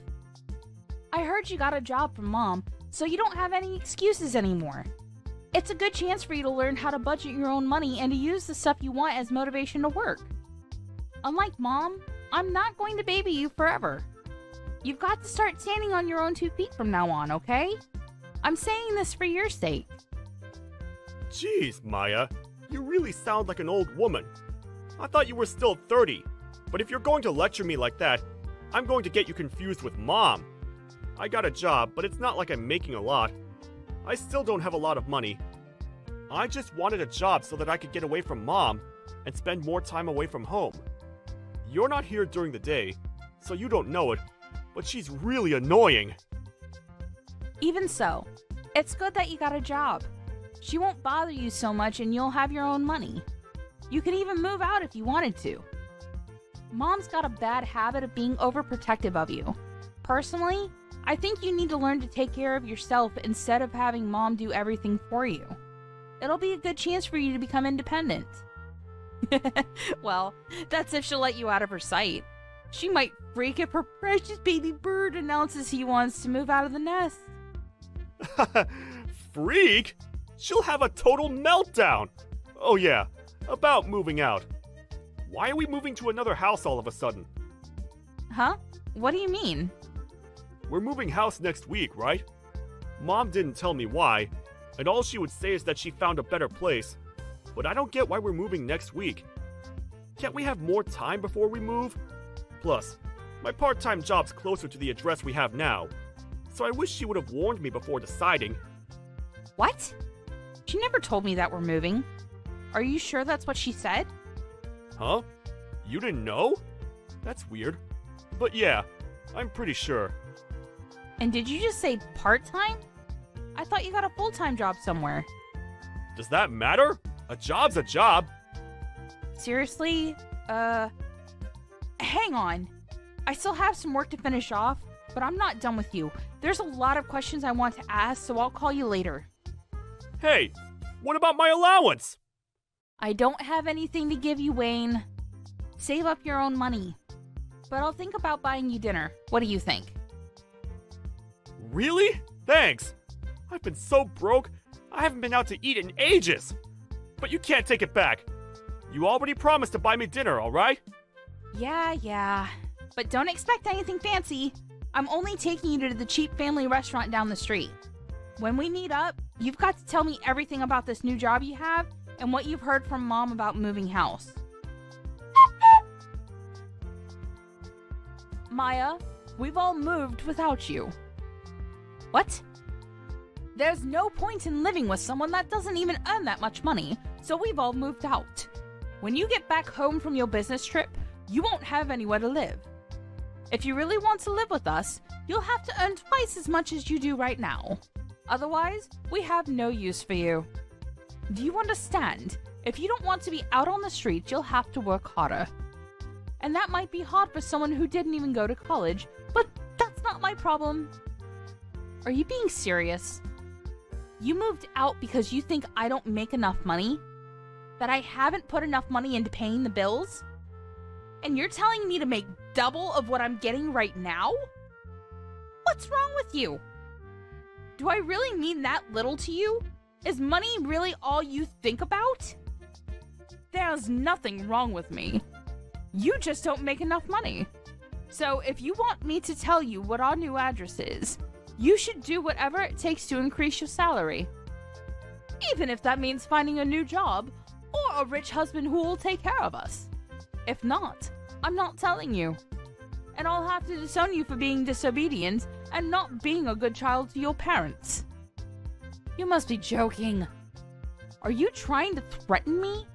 I heard you got a job from Mom, so you don't have any excuses anymore. It's a good chance for you to learn how to budget your own money and to use the stuff you want as motivation to work. Unlike Mom, I'm not going to baby you forever. You've got to start standing on your own 2 feet from now on, okay? I'm saying this for your sake.
Jeez, Maya. You really sound like an old woman. I thought you were still 30. But if you're going to lecture me like that, I'm going to get you confused with Mom. I got a job, but it's not like I'm making a lot. I still don't have a lot of money. I just wanted a job so that I could get away from Mom and spend more time away from home. You're not here during the day, so you don't know it, but she's really annoying.
Even so, it's good that you got a job. She won't bother you so much and you'll have your own money. You can even move out if you wanted to. Mom's got a bad habit of being overprotective of you. Personally, I think you need to learn to take care of yourself instead of having Mom do everything for you. It'll be a good chance for you to become independent. Well, that's if she'll let you out of her sight. She might freak if her precious baby bird announces he wants to move out of the nest.
Freak? She'll have a total meltdown. Oh yeah, about moving out. Why are we moving to another house all of a sudden?
Huh? What do you mean?
We're moving house next week, right? Mom didn't tell me why, and all she would say is that she found a better place. But I don't get why we're moving next week. Can't we have more time before we move? Plus, my part-time job's closer to the address we have now, so I wish she would have warned me before deciding.
What? She never told me that we're moving. Are you sure that's what she said?
Huh? You didn't know? That's weird. But yeah, I'm pretty sure.
And did you just say part-time? I thought you got a full-time job somewhere.
Does that matter? A job's a job.
Seriously? Hang on. I still have some work to finish off, but I'm not done with you. There's a lot of questions I want to ask, so I'll call you later.
Hey, what about my allowance?
I don't have anything to give you, Wayne. Save up your own money. But I'll think about buying you dinner. What do you think?
Really? Thanks. I've been so broke, I haven't been out to eat in ages. But you can't take it back. You already promised to buy me dinner, alright?
Yeah. But don't expect anything fancy. I'm only taking you to the cheap family restaurant down the street. When we meet up, you've got to tell me everything about this new job you have and what you've heard from Mom about moving house. Maya, we've all moved without you. What? There's no point in living with someone that doesn't even earn that much money, so we've all moved out. When you get back home from your business trip, you won't have anywhere to live. If you really want to live with us, you'll have to earn twice as much as you do right now. Otherwise, we have no use for you. Do you understand? If you don't want to be out on the street, you'll have to work harder. And that might be hard for someone who didn't even go to college, but that's not my problem. Are you being serious? You moved out because you think I don't make enough money? That I haven't put enough money into paying the bills? And you're telling me to make double of what I'm getting right now? What's wrong with you? Do I really mean that little to you? Is money really all you think about? There's nothing wrong with me. You just don't make enough money. So if you want me to tell you what our new address is, you should do whatever it takes to increase your salary. Even if that means finding a new job or a rich husband who will take care of us. If not, I'm not telling you. And I'll have to disown you for being disobedient and not being a good child to your parents. You must be joking. Are you trying to threaten me?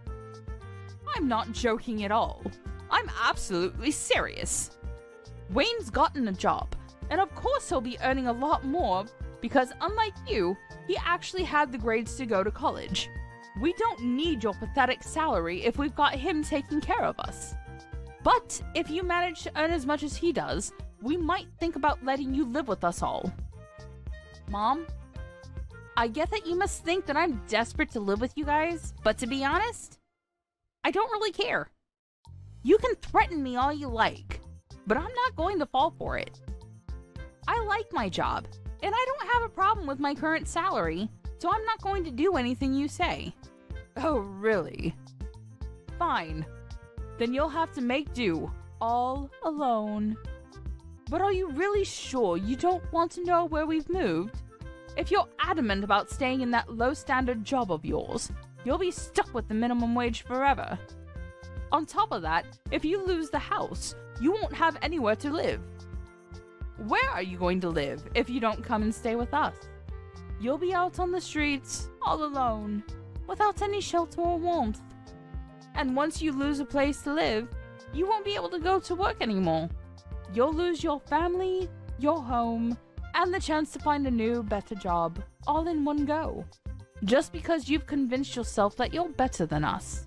I'm not joking at all. I'm absolutely serious. Wayne's gotten a job, and of course he'll be earning a lot more because unlike you, he actually had the grades to go to college. We don't need your pathetic salary if we've got him taking care of us. But if you manage to earn as much as he does, we might think about letting you live with us all. Mom, I get that you must think that I'm desperate to live with you guys, but to be honest, I don't really care. You can threaten me all you like, but I'm not going to fall for it. I like my job, and I don't have a problem with my current salary, so I'm not going to do anything you say. Oh, really? Fine. Then you'll have to make do, all alone. But are you really sure you don't want to know where we've moved? If you're adamant about staying in that low-standard job of yours, you'll be stuck with the minimum wage forever. On top of that, if you lose the house, you won't have anywhere to live. Where are you going to live if you don't come and stay with us? You'll be out on the streets, all alone, without any shelter or warmth. And once you lose a place to live, you won't be able to go to work anymore. You'll lose your family, your home, and the chance to find a new, better job, all in one go. Just because you've convinced yourself that you're better than us.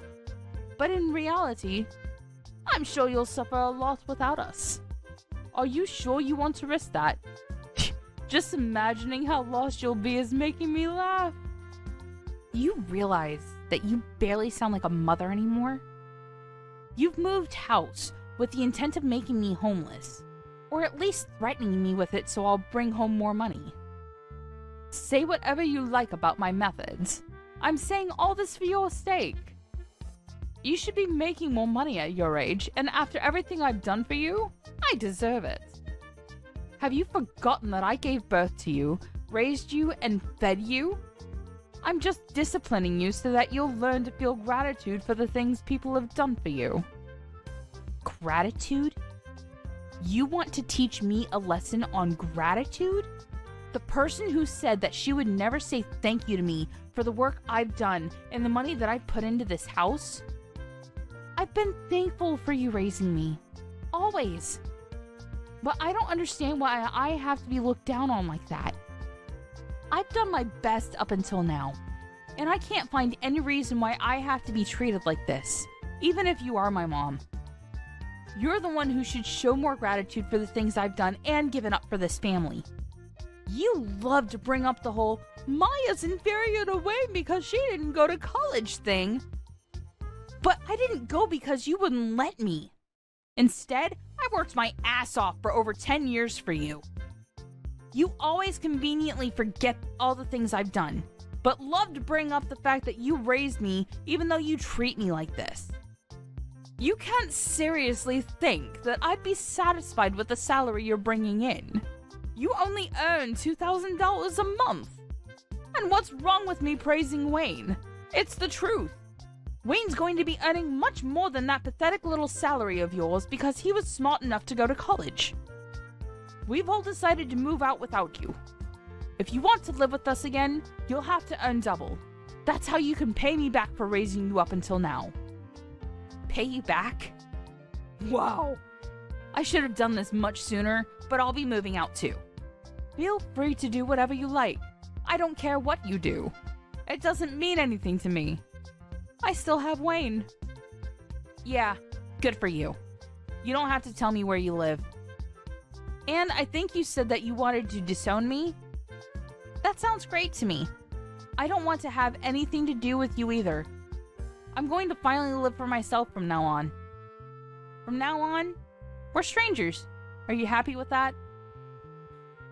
But in reality, I'm sure you'll suffer a lot without us. Are you sure you want to risk that? Just imagining how lost you'll be is making me laugh. Do you realize that you barely sound like a mother anymore? You've moved house with the intent of making me homeless, or at least threatening me with it so I'll bring home more money. Say whatever you like about my methods. I'm saying all this for your sake. You should be making more money at your age, and after everything I've done for you, I deserve it. Have you forgotten that I gave birth to you, raised you, and fed you? I'm just disciplining you so that you'll learn to feel gratitude for the things people have done for you. Gratitude? You want to teach me a lesson on gratitude? The person who said that she would never say thank you to me for the work I've done and the money that I've put into this house? I've been thankful for you raising me. Always. But I don't understand why I have to be looked down on like that. I've done my best up until now, and I can't find any reason why I have to be treated like this, even if you are my mom. You're the one who should show more gratitude for the things I've done and given up for this family. You love to bring up the whole Maya's inferior to Wayne because she didn't go to college thing. But I didn't go because you wouldn't let me. Instead, I worked my ass off for over 10 years for you. You always conveniently forget all the things I've done, but love to bring up the fact that you raised me even though you treat me like this. You can't seriously think that I'd be satisfied with the salary you're bringing in. You only earn $2,000 a month. And what's wrong with me praising Wayne? It's the truth. Wayne's going to be earning much more than that pathetic little salary of yours because he was smart enough to go to college. We've all decided to move out without you. If you want to live with us again, you'll have to earn double. That's how you can pay me back for raising you up until now. Pay you back? Wow. I should have done this much sooner, but I'll be moving out too. Feel free to do whatever you like. I don't care what you do. It doesn't mean anything to me. I still have Wayne. Yeah, good for you. You don't have to tell me where you live. And I think you said that you wanted to disown me? That sounds great to me. I don't want to have anything to do with you either. I'm going to finally live for myself from now on. From now on, we're strangers. Are you happy with that?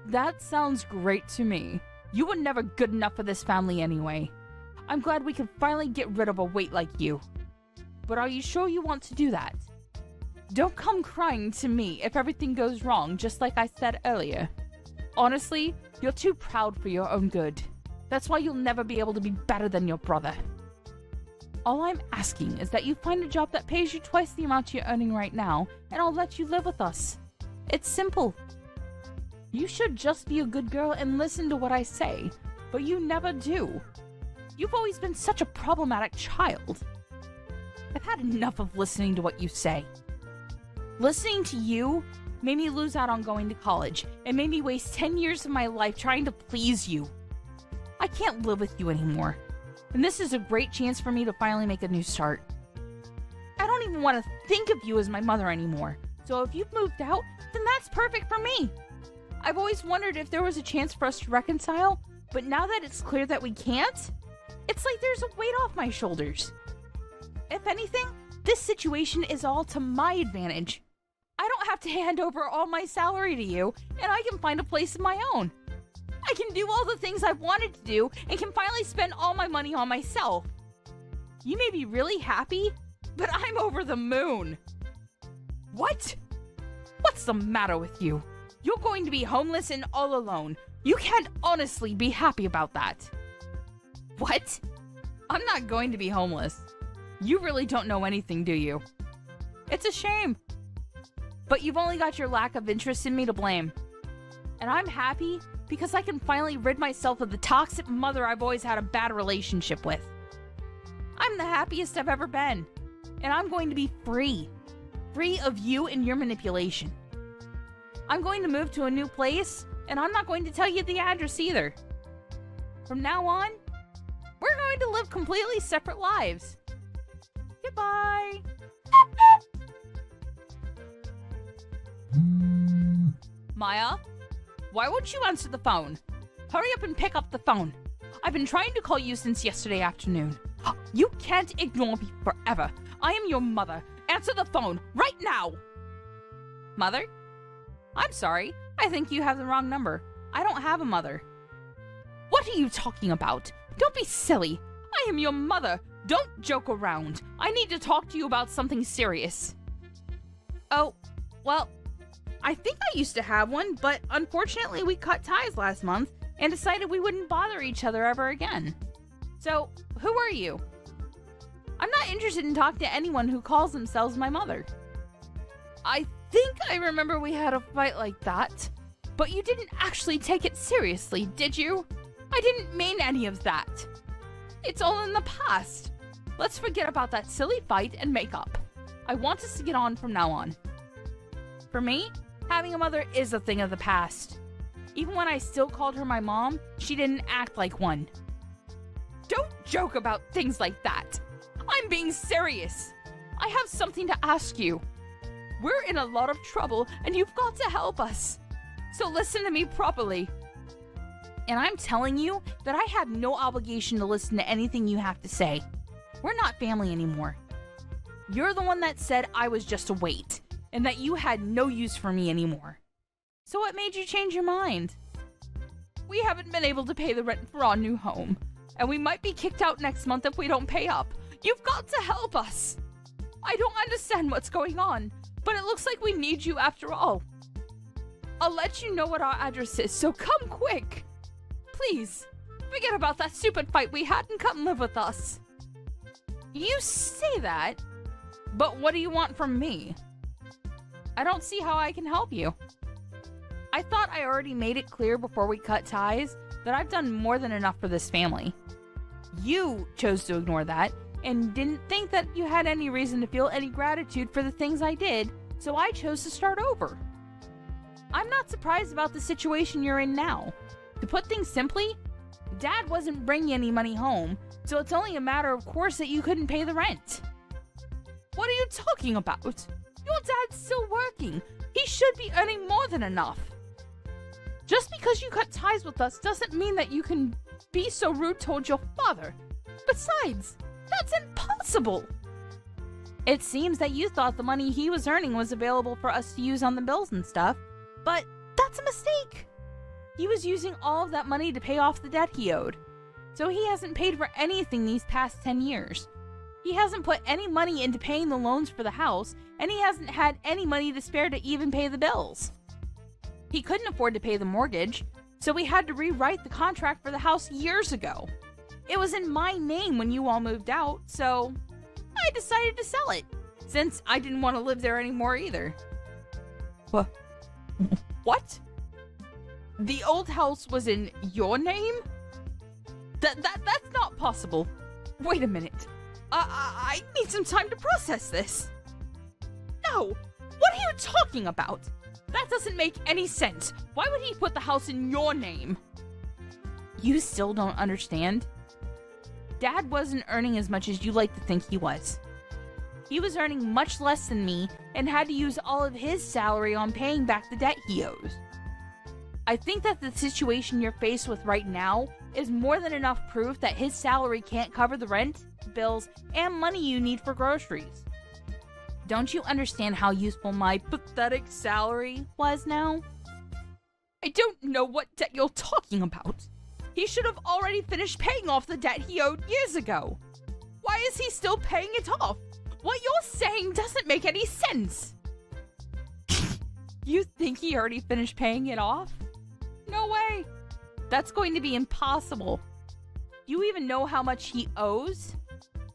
That sounds great to me. You were never good enough for this family anyway. I'm glad we can finally get rid of a weight like you. But are you sure you want to do that? Don't come crying to me if everything goes wrong, just like I said earlier. Honestly, you're too proud for your own good. That's why you'll never be able to be better than your brother. All I'm asking is that you find a job that pays you twice the amount you're earning right now, and I'll let you live with us. It's simple. You should just be a good girl and listen to what I say, but you never do. You've always been such a problematic child. I've had enough of listening to what you say. Listening to you made me lose out on going to college and made me waste 10 years of my life trying to please you. I can't live with you anymore, and this is a great chance for me to finally make a new start. I don't even want to think of you as my mother anymore, so if you've moved out, then that's perfect for me. I've always wondered if there was a chance for us to reconcile, but now that it's clear that we can't, it's like there's a weight off my shoulders. If anything, this situation is all to my advantage. I don't have to hand over all my salary to you, and I can find a place of my own. I can do all the things I've wanted to do and can finally spend all my money on myself. You may be really happy, but I'm over the moon. What? What's the matter with you? You're going to be homeless and all alone. You can't honestly be happy about that. What? I'm not going to be homeless. You really don't know anything, do you? It's a shame. But you've only got your lack of interest in me to blame. And I'm happy because I can finally rid myself of the toxic mother I've always had a bad relationship with. I'm the happiest I've ever been. And I'm going to be free. Free of you and your manipulation. I'm going to move to a new place, and I'm not going to tell you the address either. From now on, we're going to live completely separate lives. Goodbye. Maya, why won't you answer the phone? Hurry up and pick up the phone. I've been trying to call you since yesterday afternoon. You can't ignore me forever. I am your mother. Answer the phone right now. Mother? I'm sorry. I think you have the wrong number. I don't have a mother. What are you talking about? Don't be silly. I am your mother. Don't joke around. I need to talk to you about something serious. Oh, well, I think I used to have one, but unfortunately we cut ties last month and decided we wouldn't bother each other ever again. So, who are you? I'm not interested in talking to anyone who calls themselves my mother. I think I remember we had a fight like that, but you didn't actually take it seriously, did you? I didn't mean any of that. It's all in the past. Let's forget about that silly fight and make up. I want us to get on from now on. For me, having a mother is a thing of the past. Even when I still called her my mom, she didn't act like one. Don't joke about things like that. I'm being serious. I have something to ask you. We're in a lot of trouble, and you've got to help us. So listen to me properly. And I'm telling you that I have no obligation to listen to anything you have to say. We're not family anymore. You're the one that said I was just a weight, and that you had no use for me anymore. So what made you change your mind? We haven't been able to pay the rent for our new home. and we might be kicked out next month if we don't pay up. You've got to help us. I don't understand what's going on, but it looks like we need you after all. I'll let you know what our address is, so come quick. Please, forget about that stupid fight we had and come live with us. You say that, but what do you want from me? I don't see how I can help you. I thought I already made it clear before we cut ties that I've done more than enough for this family. You chose to ignore that and didn't think that you had any reason to feel any gratitude for the things I did, so I chose to start over. I'm not surprised about the situation you're in now. To put things simply, Dad wasn't bringing any money home, so it's only a matter of course that you couldn't pay the rent. What are you talking about? Your dad's still working. He should be earning more than enough. Just because you cut ties with us doesn't mean that you can be so rude towards your father. Besides, that's impossible. It seems that you thought the money he was earning was available for us to use on the bills and stuff, but that's a mistake. He was using all of that money to pay off the debt he owed, so he hasn't paid for anything these past 10 years. He hasn't put any money into paying the loans for the house, and he hasn't had any money to spare to even pay the bills. He couldn't afford to pay the mortgage, so we had to rewrite the contract for the house years ago. It was in my name when you all moved out, so I decided to sell it, since I didn't want to live there anymore either. What? The old house was in your name? That's not possible. Wait a minute. I need some time to process this. No! What are you talking about? That doesn't make any sense. Why would he put the house in your name? You still don't understand? Dad wasn't earning as much as you like to think he was. He was earning much less than me and had to use all of his salary on paying back the debt he owes. I think that the situation you're faced with right now is more than enough proof that his salary can't cover the rent, bills, and money you need for groceries. Don't you understand how useful my pathetic salary was now? I don't know what debt you're talking about. He should have already finished paying off the debt he owed years ago. Why is he still paying it off? What you're saying doesn't make any sense. You think he already finished paying it off? No way. That's going to be impossible. You even know how much he owes?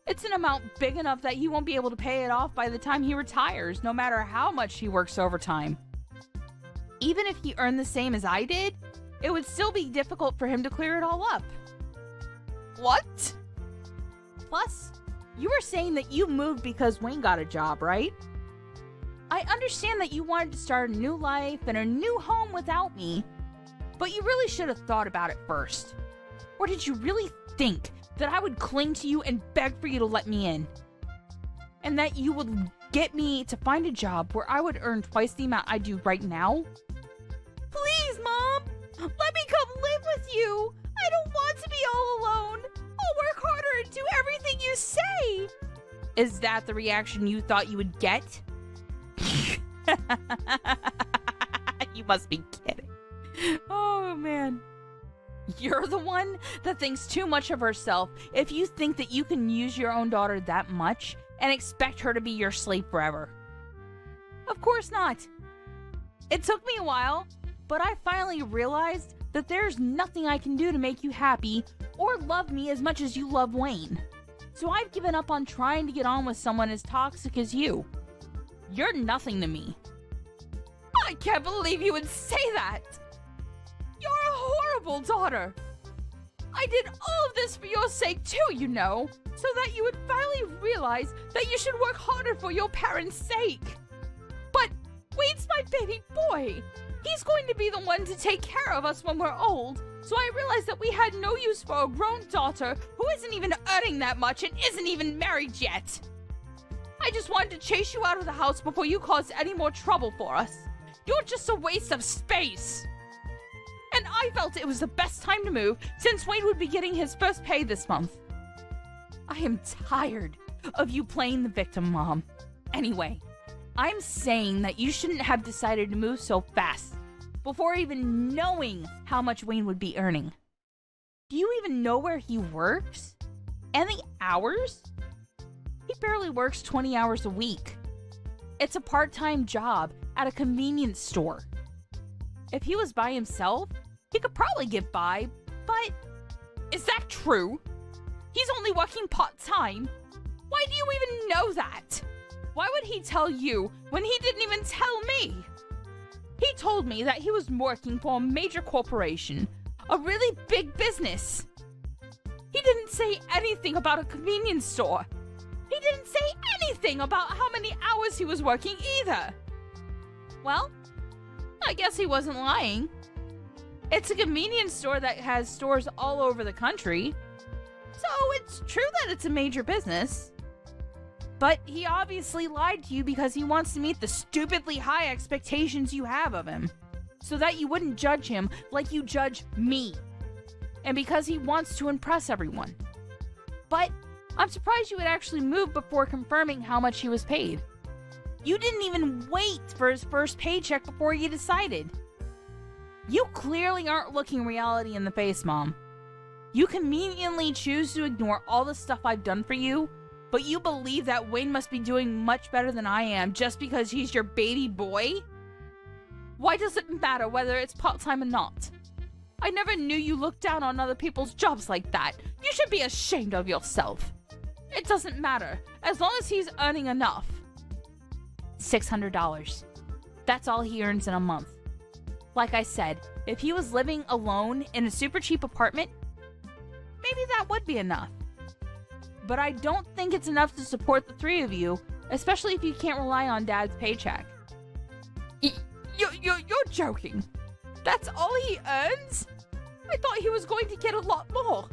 It's an amount big enough that he won't be able to pay it off by the time he retires, no matter how much he works overtime. Even if he earned the same as I did, it would still be difficult for him to clear it all up. What? Plus, you were saying that you moved because Wayne got a job, right? I understand that you wanted to start a new life and a new home without me, but you really should have thought about it first. Or did you really think that I would cling to you and beg for you to let me in? And that you would get me to find a job where I would earn twice the amount I do right now? Please, Mom! Let me come live with you! I don't want to be all alone! I'll work harder and do everything you say! Is that the reaction you thought you would get? You must be kidding. Oh, man. You're the one that thinks too much of herself if you think that you can use your own daughter that much and expect her to be your slave forever. Of course not. It took me a while, but I finally realized that there's nothing I can do to make you happy or love me as much as you love Wayne. So I've given up on trying to get on with someone as toxic as you. You're nothing to me. I can't believe you would say that! You're a horrible daughter! I did all of this for your sake too, you know, so that you would finally realize that you should work harder for your parents' sake. But Wayne's my baby boy! He's going to be the one to take care of us when we're old, so I realized that we had no use for a grown daughter who isn't even earning that much and isn't even married yet. I just wanted to chase you out of the house before you caused any more trouble for us. You're just a waste of space. And I felt it was the best time to move since Wayne would be getting his first pay this month. I am tired of you playing the victim, Mom. Anyway, I'm saying that you shouldn't have decided to move so fast before even knowing how much Wayne would be earning. Do you even know where he works? And the hours? He barely works 20 hours a week. It's a part-time job at a convenience store. If he was by himself, he could probably get by, but is that true? He's only working part-time. Why do you even know that? Why would he tell you when he didn't even tell me? He told me that he was working for a major corporation, a really big business. He didn't say anything about a convenience store. He didn't say anything about how many hours he was working either. Well, I guess he wasn't lying. It's a convenience store that has stores all over the country, so it's true that it's a major business. But he obviously lied to you because he wants to meet the stupidly high expectations you have of him, so that you wouldn't judge him like you judge me, and because he wants to impress everyone. But I'm surprised you would actually move before confirming how much he was paid. You didn't even wait for his first paycheck before you decided. You clearly aren't looking reality in the face, Mom. You conveniently choose to ignore all the stuff I've done for you, but you believe that Wayne must be doing much better than I am just because he's your baby boy? Why does it matter whether it's part-time or not? I never knew you looked down on other people's jobs like that. You should be ashamed of yourself. It doesn't matter, as long as he's earning enough. $600. That's all he earns in a month. Like I said, if he was living alone in a super cheap apartment, maybe that would be enough. But I don't think it's enough to support the three of you, especially if you can't rely on Dad's paycheck. You're joking. That's all he earns? I thought he was going to get a lot more.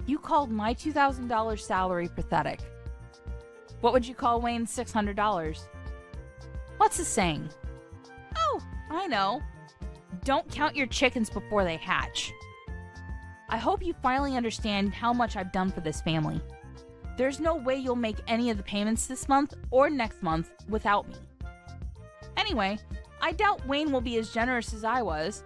You called my $2,000 salary pathetic. What would you call Wayne's $600? What's the saying? Oh, I know. Don't count your chickens before they hatch. I hope you finally understand how much I've done for this family. There's no way you'll make any of the payments this month or next month without me. Anyway, I doubt Wayne will be as generous as I was.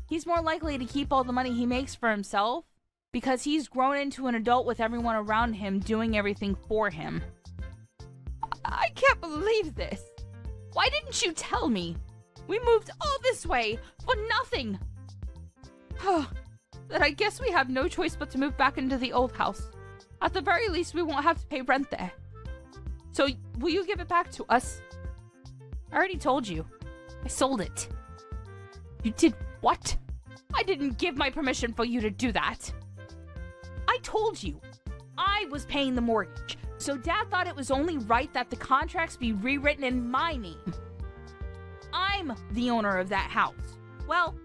He's more likely to keep all the money he makes for himself because he's grown into an adult with everyone around him doing everything for him. I can't believe this. Why didn't you tell me? We moved all this way for nothing. Then I guess we have no choice but to move back into the old house. At the very least, we won't have to pay rent there. So, will you give it back to us? I already told you. I sold it. You did what? I didn't give my permission for you to do that. I told you. I was paying the mortgage, so Dad thought it was only right that the contracts be rewritten in my name. I'm the owner of that house. Well,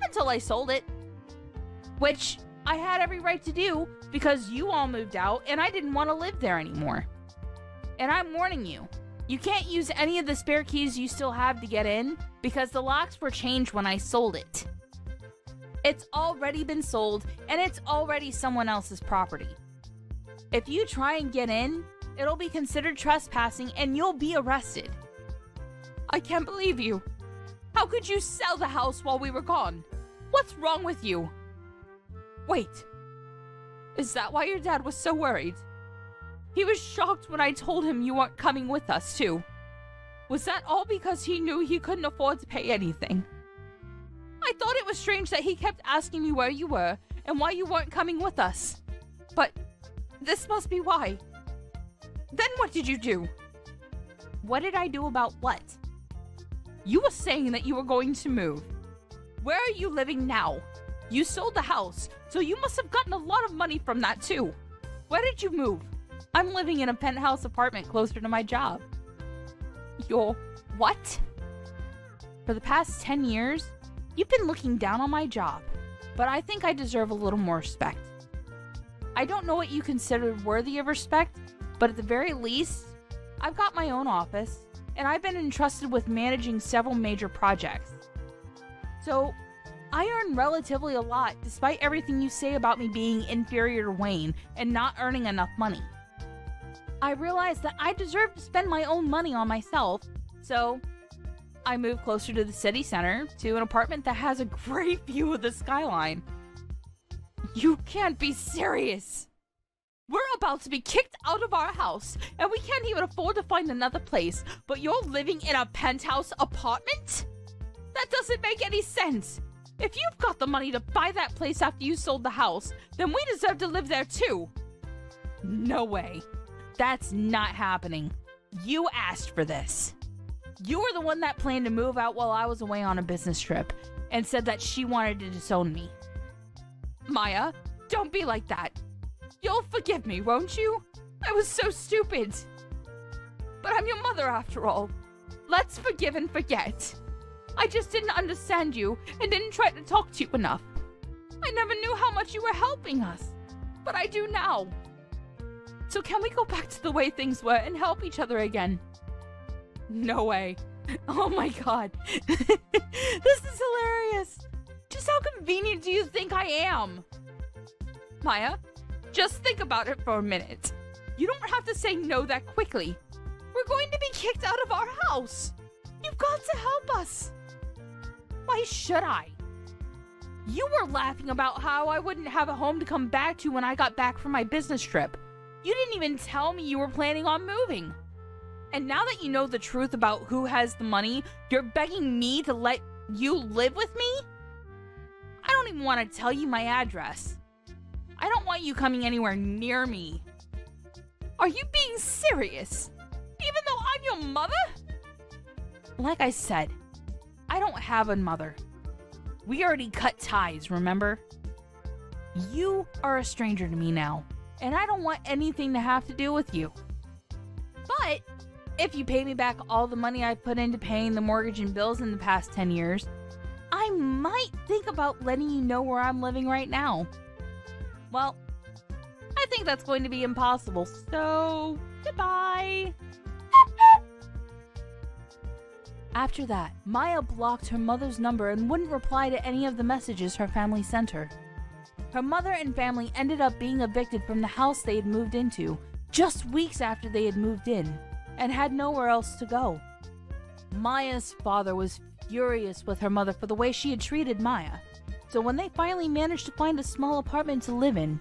until I sold it. Which I had every right to do because you all moved out and I didn't want to live there anymore. And I'm warning you, you can't use any of the spare keys you still have to get in because the locks were changed when I sold it. It's already been sold and it's already someone else's property. If you try and get in, it'll be considered trespassing and you'll be arrested. I can't believe you. How could you sell the house while we were gone? What's wrong with you? Wait, is that why your dad was so worried? He was shocked when I told him you weren't coming with us, too. Was that all because he knew he couldn't afford to pay anything? I thought it was strange that he kept asking me where you were and why you weren't coming with us. But this must be why. Then what did you do? What did I do about what? You were saying that you were going to move. Where are you living now? You sold the house, so you must have gotten a lot of money from that too. Where did you move? I'm living in a penthouse apartment closer to my job. You're what? For the past 10 years, you've been looking down on my job, but I think I deserve a little more respect. I don't know what you considered worthy of respect, but at the very least, I've got my own office, and I've been entrusted with managing several major projects. So, I earn relatively a lot despite everything you say about me being inferior to Wayne and not earning enough money. I realize that I deserve to spend my own money on myself, so I moved closer to the city center to an apartment that has a great view of the skyline. You can't be serious. We're about to be kicked out of our house, and we can't even afford to find another place, but you're living in a penthouse apartment? That doesn't make any sense. If you've got the money to buy that place after you sold the house, then we deserve to live there too. No way. That's not happening. You asked for this. You were the one that planned to move out while I was away on a business trip and said that she wanted to disown me. Maya, don't be like that. You'll forgive me, won't you? I was so stupid. But I'm your mother after all. Let's forgive and forget. I just didn't understand you and didn't try to talk to you enough. I never knew how much you were helping us, but I do now. So can we go back to the way things were and help each other again? No way. Oh my god. This is hilarious. Just how convenient do you think I am? Maya, just think about it for a minute. You don't have to say no that quickly. We're going to be kicked out of our house. You've got to help us. Why should I? You were laughing about how I wouldn't have a home to come back to when I got back from my business trip. You didn't even tell me you were planning on moving. And now that you know the truth about who has the money, you're begging me to let you live with me? I don't even want to tell you my address. I don't want you coming anywhere near me. Are you being serious? Even though I'm your mother? Like I said, I don't have a mother. We already cut ties, remember? You are a stranger to me now, and I don't want anything to have to do with you. But if you pay me back all the money I've put into paying the mortgage and bills in the past 10 years, I might think about letting you know where I'm living right now. Well, I think that's going to be impossible, so goodbye. After that, Maya blocked her mother's number and wouldn't reply to any of the messages her family sent her. Her mother and family ended up being evicted from the house they had moved into just weeks after they had moved in and had nowhere else to go. Maya's father was furious with her mother for the way she had treated Maya, so when they finally managed to find a small apartment to live in,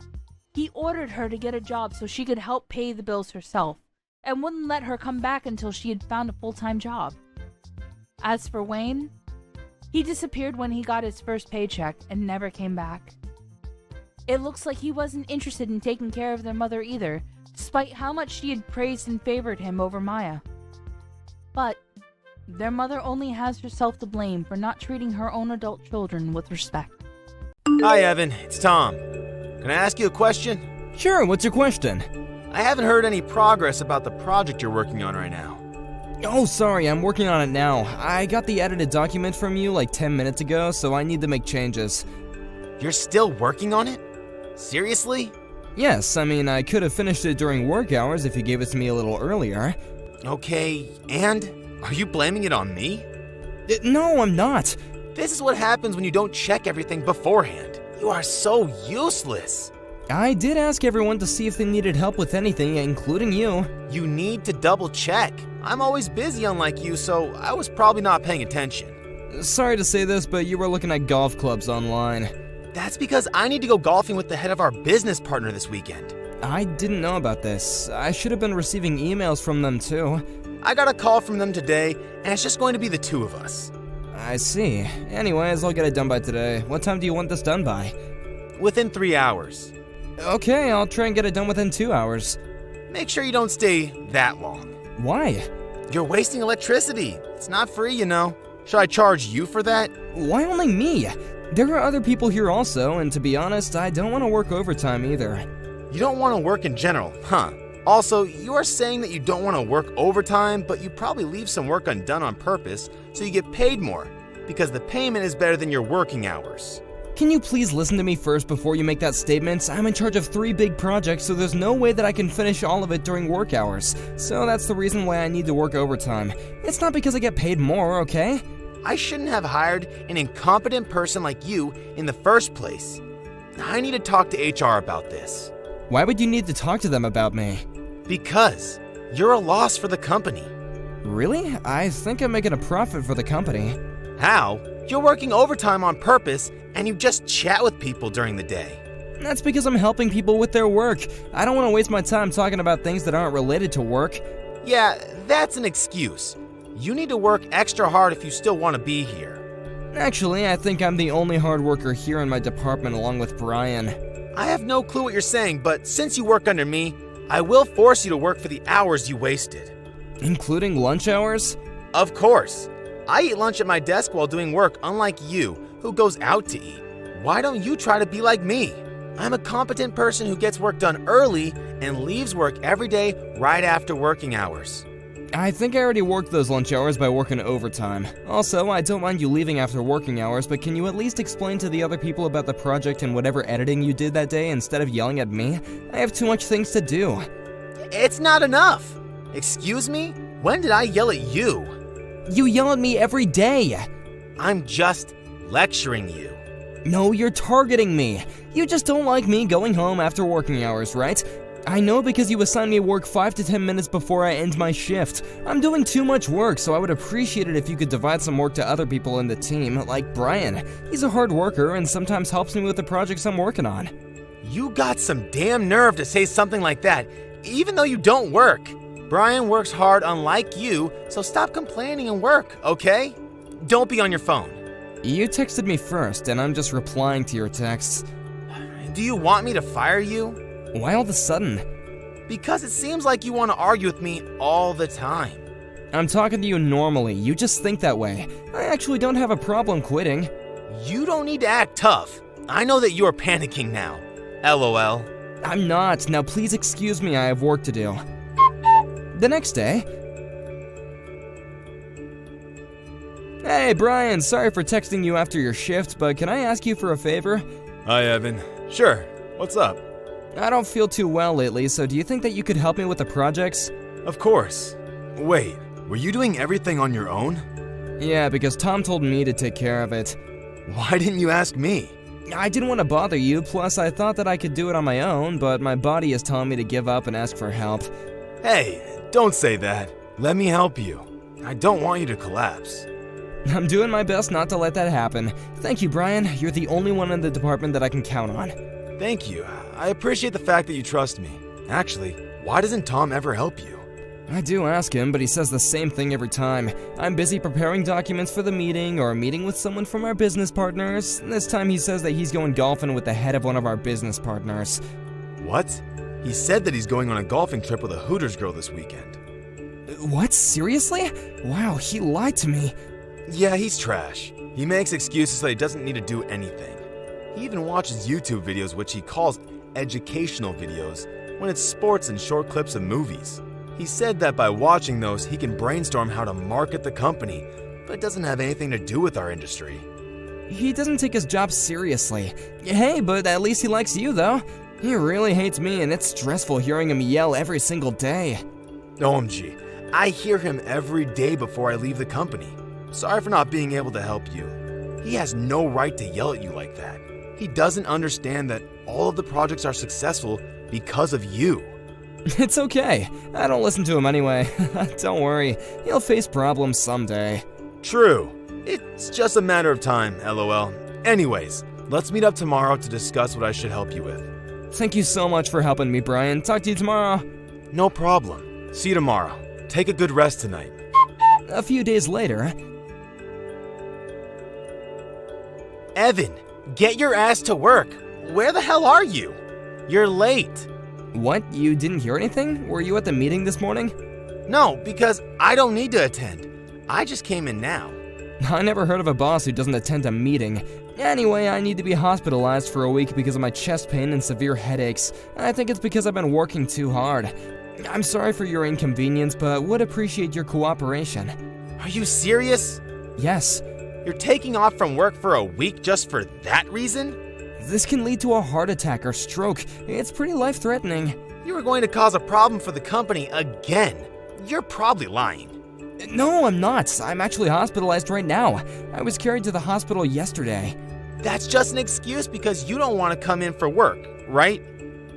he ordered her to get a job so she could help pay the bills herself and wouldn't let her come back until she had found a full-time job. As for Wayne, he disappeared when he got his first paycheck and never came back. It looks like he wasn't interested in taking care of their mother either, despite how much she had praised and favored him over Maya. But their mother only has herself to blame for not treating her own adult children with respect.
Hi, Evan. It's Tom. Can I ask you a question?
Sure, what's your question?
I haven't heard any progress about the project you're working on right now.
Oh, sorry, I'm working on it now. I got the edited document from you like 10 minutes ago, so I need to make changes.
You're still working on it? Seriously?
Yes, I mean, I could have finished it during work hours if you gave it to me a little earlier.
Okay, and? Are you blaming it on me?
No, I'm not.
This is what happens when you don't check everything beforehand. You are so useless.
I did ask everyone to see if they needed help with anything, including you.
You need to double check. I'm always busy unlike you, so I was probably not paying attention.
Sorry to say this, but you were looking at golf clubs online.
That's because I need to go golfing with the head of our business partner this weekend.
I didn't know about this. I should have been receiving emails from them too.
I got a call from them today, and it's just going to be the two of us.
I see. Anyways, I'll get it done by today. What time do you want this done by?
Within 3 hours.
Okay, I'll try and get it done within 2 hours.
Make sure you don't stay that long.
Why?
You're wasting electricity. It's not free, you know. Should I charge you for that?
Why only me? There are other people here also, and to be honest, I don't want to work overtime either.
You don't want to work in general, huh? Also, you are saying that you don't want to work overtime, but you probably leave some work undone on purpose so you get paid more, because the payment is better than your working hours.
Can you please listen to me first before you make that statement? I'm in charge of 3 big projects, so there's no way that I can finish all of it during work hours. So that's the reason why I need to work overtime. It's not because I get paid more, okay?
I shouldn't have hired an incompetent person like you in the first place. I need to talk to HR about this.
Why would you need to talk to them about me?
Because you're a loss for the company.
Really? I think I'm making a profit for the company.
How? You're working overtime on purpose, and you just chat with people during the day.
That's because I'm helping people with their work. I don't want to waste my time talking about things that aren't related to work.
Yeah, that's an excuse. You need to work extra hard if you still want to be here.
Actually, I think I'm the only hard worker here in my department along with Brian.
I have no clue what you're saying, but since you work under me, I will force you to work for the hours you wasted.
Including lunch hours?
Of course. I eat lunch at my desk while doing work, unlike you, who goes out to eat. Why don't you try to be like me? I'm a competent person who gets work done early and leaves work every day right after working hours.
I think I already worked those lunch hours by working overtime. Also, I don't mind you leaving after working hours, but can you at least explain to the other people about the project and whatever editing you did that day instead of yelling at me? I have too much things to do.
It's not enough. Excuse me? When did I yell at you?
You yell at me every day.
I'm just lecturing you.
No, you're targeting me. You just don't like me going home after working hours, right? I know because you assign me work 5 to 10 minutes before I end my shift. I'm doing too much work, so I would appreciate it if you could divide some work to other people in the team, like Brian. He's a hard worker and sometimes helps me with the projects I'm working on.
You got some damn nerve to say something like that, even though you don't work. Brian works hard unlike you, so stop complaining and work, okay? Don't be on your phone.
You texted me first, and I'm just replying to your texts.
Do you want me to fire you?
Why all of a sudden?
Because it seems like you want to argue with me all the time.
I'm talking to you normally, you just think that way. I actually don't have a problem quitting.
You don't need to act tough. I know that you're panicking now. LOL.
I'm not. Now please excuse me, I have work to do. The next day... Hey Brian, sorry for texting you after your shift, but can I ask you for a favor?
Hi, Evan. Sure. What's up?
I don't feel too well lately, so do you think that you could help me with the projects?
Of course. Wait, were you doing everything on your own?
Yeah, because Tom told me to take care of it.
Why didn't you ask me?
I didn't want to bother you, plus I thought that I could do it on my own, but my body is telling me to give up and ask for help.
Hey, don't say that. Let me help you. I don't want you to collapse.
I'm doing my best not to let that happen. Thank you, Brian. You're the only one in the department that I can count on.
Thank you. I appreciate the fact that you trust me. Actually, why doesn't Tom ever help you?
I do ask him, but he says the same thing every time. I'm busy preparing documents for the meeting or meeting with someone from our business partners. This time he says that he's going golfing with the head of one of our business partners.
What? He said that he's going on a golfing trip with a Hooters girl this weekend.
What? Seriously? Wow, he lied to me.
Yeah, he's trash. He makes excuses that he doesn't need to do anything. He even watches YouTube videos which he calls educational videos when it's sports and short clips of movies. He said that by watching those, he can brainstorm how to market the company, but it doesn't have anything to do with our industry.
He doesn't take his job seriously. Hey, but at least he likes you, though. He really hates me, and it's stressful hearing him yell every single day.
OMG, I hear him every day before I leave the company. Sorry for not being able to help you. He has no right to yell at you like that. He doesn't understand that all of the projects are successful because of you.
It's okay. I don't listen to him anyway. Don't worry. He'll face problems someday.
True. It's just a matter of time, LOL. Anyways, let's meet up tomorrow to discuss what I should help you with.
Thank you so much for helping me, Brian. Talk to you tomorrow.
No problem. See you tomorrow. Take a good rest tonight.
A few days later...
Evan, get your ass to work. Where the hell are you? You're late.
What? You didn't hear anything? Were you at the meeting this morning?
No, because I don't need to attend. I just came in now.
I never heard of a boss who doesn't attend a meeting. Anyway, I need to be hospitalized for a week because of my chest pain and severe headaches. I think it's because I've been working too hard. I'm sorry for your inconvenience, but would appreciate your cooperation.
Are you serious?
Yes.
You're taking off from work for a week just for that reason?
This can lead to a heart attack or stroke. It's pretty life-threatening.
You are going to cause a problem for the company again. You're probably lying.
No, I'm not. I'm actually hospitalized right now. I was carried to the hospital yesterday.
That's just an excuse because you don't want to come in for work, right?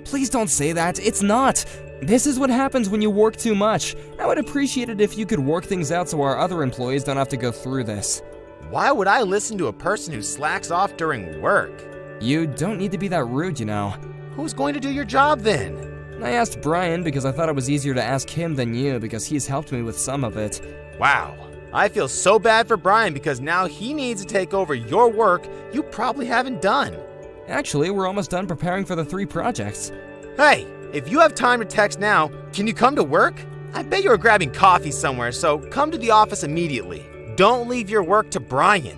Please don't say that. It's not. This is what happens when you work too much. I would appreciate it if you could work things out so our other employees don't have to go through this.
Why would I listen to a person who slacks off during work?
You don't need to be that rude, you know.
Who's going to do your job then?
I asked Brian because I thought it was easier to ask him than you because he's helped me with some of it.
Wow. I feel so bad for Brian because now he needs to take over your work you probably haven't done.
Actually, we're almost done preparing for the 3 projects.
Hey, if you have time to text now, can you come to work? I bet you are grabbing coffee somewhere, so come to the office immediately. Don't leave your work to Brian.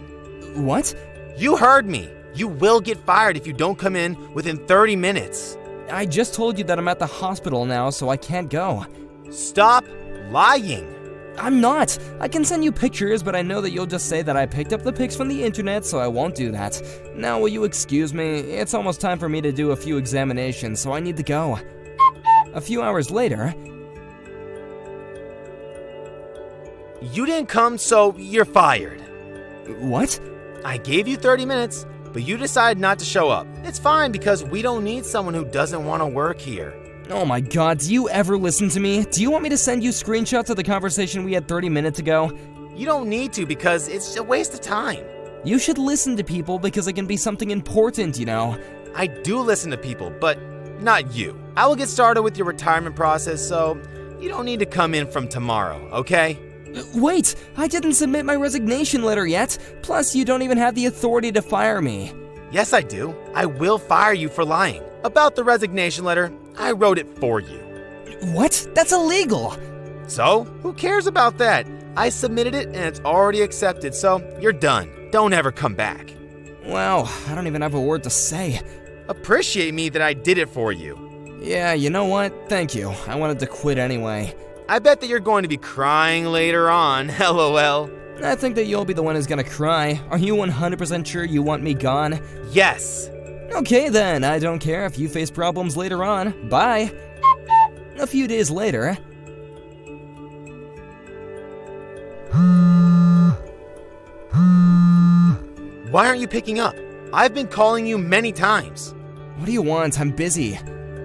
What?
You heard me. You will get fired if you don't come in within 30 minutes.
I just told you that I'm at the hospital now, so I can't go.
Stop lying.
I'm not. I can send you pictures, but I know that you'll just say that I picked up the pics from the internet, so I won't do that. Now, will you excuse me? It's almost time for me to do a few examinations, so I need to go. A few hours later...
You didn't come, so you're fired.
What?
I gave you 30 minutes, but you decided not to show up. It's fine because we don't need someone who doesn't want to work here.
Oh my god, do you ever listen to me? Do you want me to send you screenshots of the conversation we had 30 minutes ago?
You don't need to because it's a waste of time.
You should listen to people because it can be something important, you know?
I do listen to people, but not you. I will get started with your retirement process, so you don't need to come in from tomorrow, okay?
Wait, I didn't submit my resignation letter yet. Plus, you don't even have the authority to fire me.
Yes, I do. I will fire you for lying. About the resignation letter, I wrote it for you.
What? That's illegal.
So, who cares about that? I submitted it and it's already accepted, so you're done. Don't ever come back.
Wow, I don't even have a word to say.
Appreciate me that I did it for you.
Yeah, you know what? Thank you. I wanted to quit anyway.
I bet that you're going to be crying later on, lol.
I think that you'll be the one who's gonna cry. Are you 100% sure you want me gone?
Yes.
Okay then, I don't care if you face problems later on. Bye. A few days later...
Why aren't you picking up? I've been calling you many times.
What do you want? I'm busy.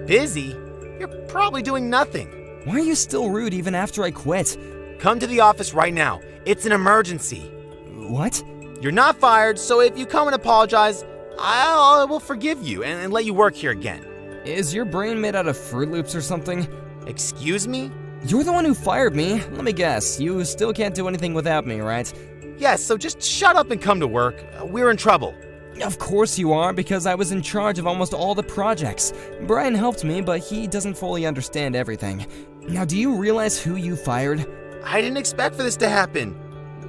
Busy? You're probably doing nothing.
Why are you still rude even after I quit?
Come to the office right now. It's an emergency.
What?
You're not fired, so if you come and apologize, I will forgive you and let you work here again.
Is your brain made out of Fruit Loops or something?
Excuse me?
You're the one who fired me. Let me guess, you still can't do anything without me, right?
Yes, so just shut up and come to work. We're in trouble.
Of course you are, because I was in charge of almost all the projects. Brian helped me, but he doesn't fully understand everything. Now, do you realize who you fired?
I didn't expect for this to happen.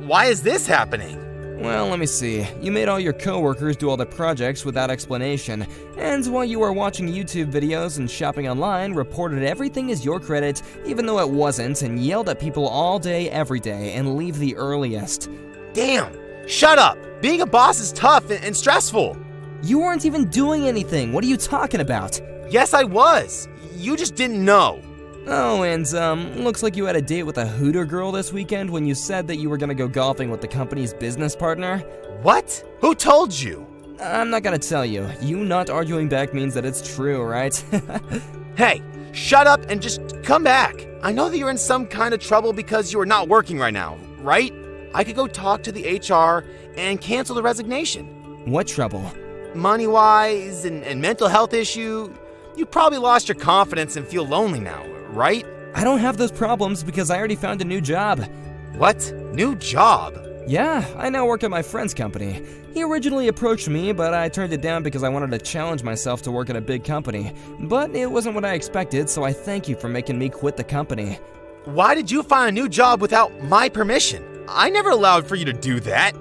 Why is this happening?
Well, let me see. You made all your coworkers do all the projects without explanation, and while you were watching YouTube videos and shopping online, reported everything as your credit, even though it wasn't, and yelled at people all day, every day, and leave the earliest.
Damn! Shut up! Being a boss is tough and stressful.
You weren't even doing anything. What are you talking about?
Yes, I was. You just didn't know.
Oh, and looks like you had a date with a Hooter girl this weekend when you said that you were gonna go golfing with the company's business partner.
What? Who told you?
I'm not gonna tell you. You not arguing back means that it's true, right?
Hey, shut up and just come back. I know that you're in some kind of trouble because you are not working right now, right? I could go talk to the HR and cancel the resignation.
What trouble?
Money-wise and mental health issue. You probably lost your confidence and feel lonely now, right?
I don't have those problems because I already found a new job.
What? New job?
Yeah, I now work at my friend's company. He originally approached me, but I turned it down because I wanted to challenge myself to work at a big company. But it wasn't what I expected, so I thank you for making me quit the company.
Why did you find a new job without my permission? I never allowed for you to do that.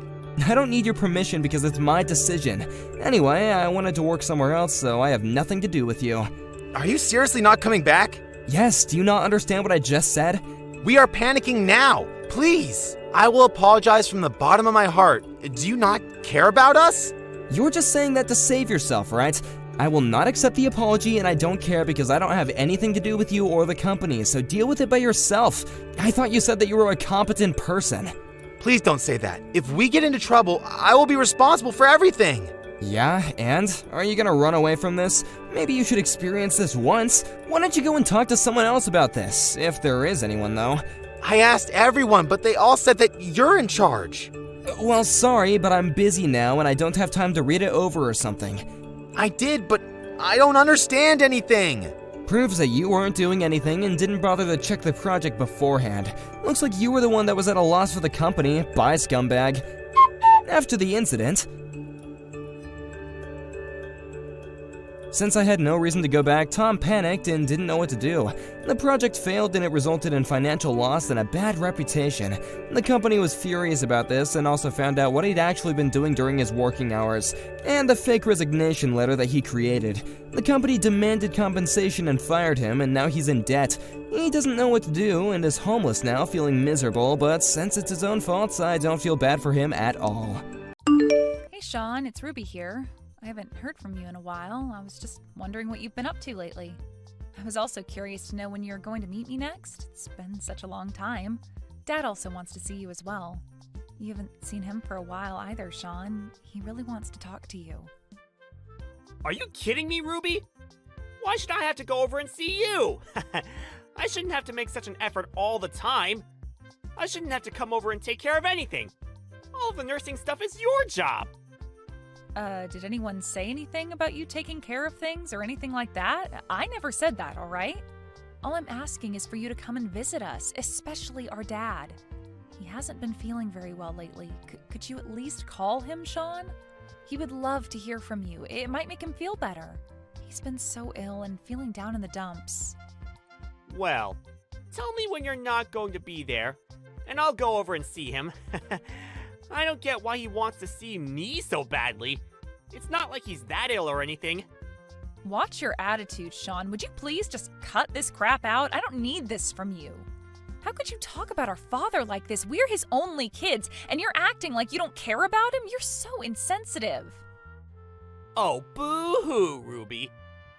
I don't need your permission because it's my decision. Anyway, I wanted to work somewhere else, so I have nothing to do with you.
Are you seriously not coming back?
Yes, do you not understand what I just said?
We are panicking now. Please. I will apologize from the bottom of my heart. Do you not care about us?
You're just saying that to save yourself, right? I will not accept the apology, and I don't care because I don't have anything to do with you or the company, so deal with it by yourself. I thought you said that you were a competent person.
Please don't say that. If we get into trouble, I will be responsible for everything.
Yeah, and? Are you gonna run away from this? Maybe you should experience this once. Why don't you go and talk to someone else about this? If there is anyone, though.
I asked everyone, but they all said that you're in charge.
Well, sorry, but I'm busy now and I don't have time to read it over or something.
I did, but I don't understand anything.
Proves that you weren't doing anything and didn't bother to check the project beforehand. Looks like you were the one that was at a loss for the company. Bye, scumbag. After the incident, since I had no reason to go back, Tom panicked and didn't know what to do. The project failed and it resulted in financial loss and a bad reputation. The company was furious about this and also found out what he'd actually been doing during his working hours, and the fake resignation letter that he created. The company demanded compensation and fired him, and now he's in debt. He doesn't know what to do and is homeless now, feeling miserable, but since it's his own fault, I don't feel bad for him at all.
Hey Sean, it's Ruby here. I haven't heard from you in a while. I was just wondering what you've been up to lately. I was also curious to know when you're going to meet me next. It's been such a long time. Dad also wants to see you as well. You haven't seen him for a while either, Sean. He really wants to talk to you.
Are you kidding me, Ruby? Why should I have to go over and see you? I shouldn't have to make such an effort all the time. I shouldn't have to come over and take care of anything. All the nursing stuff is your job.
Did anyone say anything about you taking care of things or anything like that? I never said that, all right? All I'm asking is for you to come and visit us, especially our dad. He hasn't been feeling very well lately. Could you at least call him, Sean? He would love to hear from you. It might make him feel better. He's been so ill and feeling down in the dumps.
Well, tell me when you're not going to be there, and I'll go over and see him. I don't get why he wants to see me so badly. It's not like he's that ill or anything.
Watch your attitude, Sean. Would you please just cut this crap out? I don't need this from you. How could you talk about our father like this? We're his only kids, and you're acting like you don't care about him? You're so insensitive.
Oh, boo-hoo, Ruby.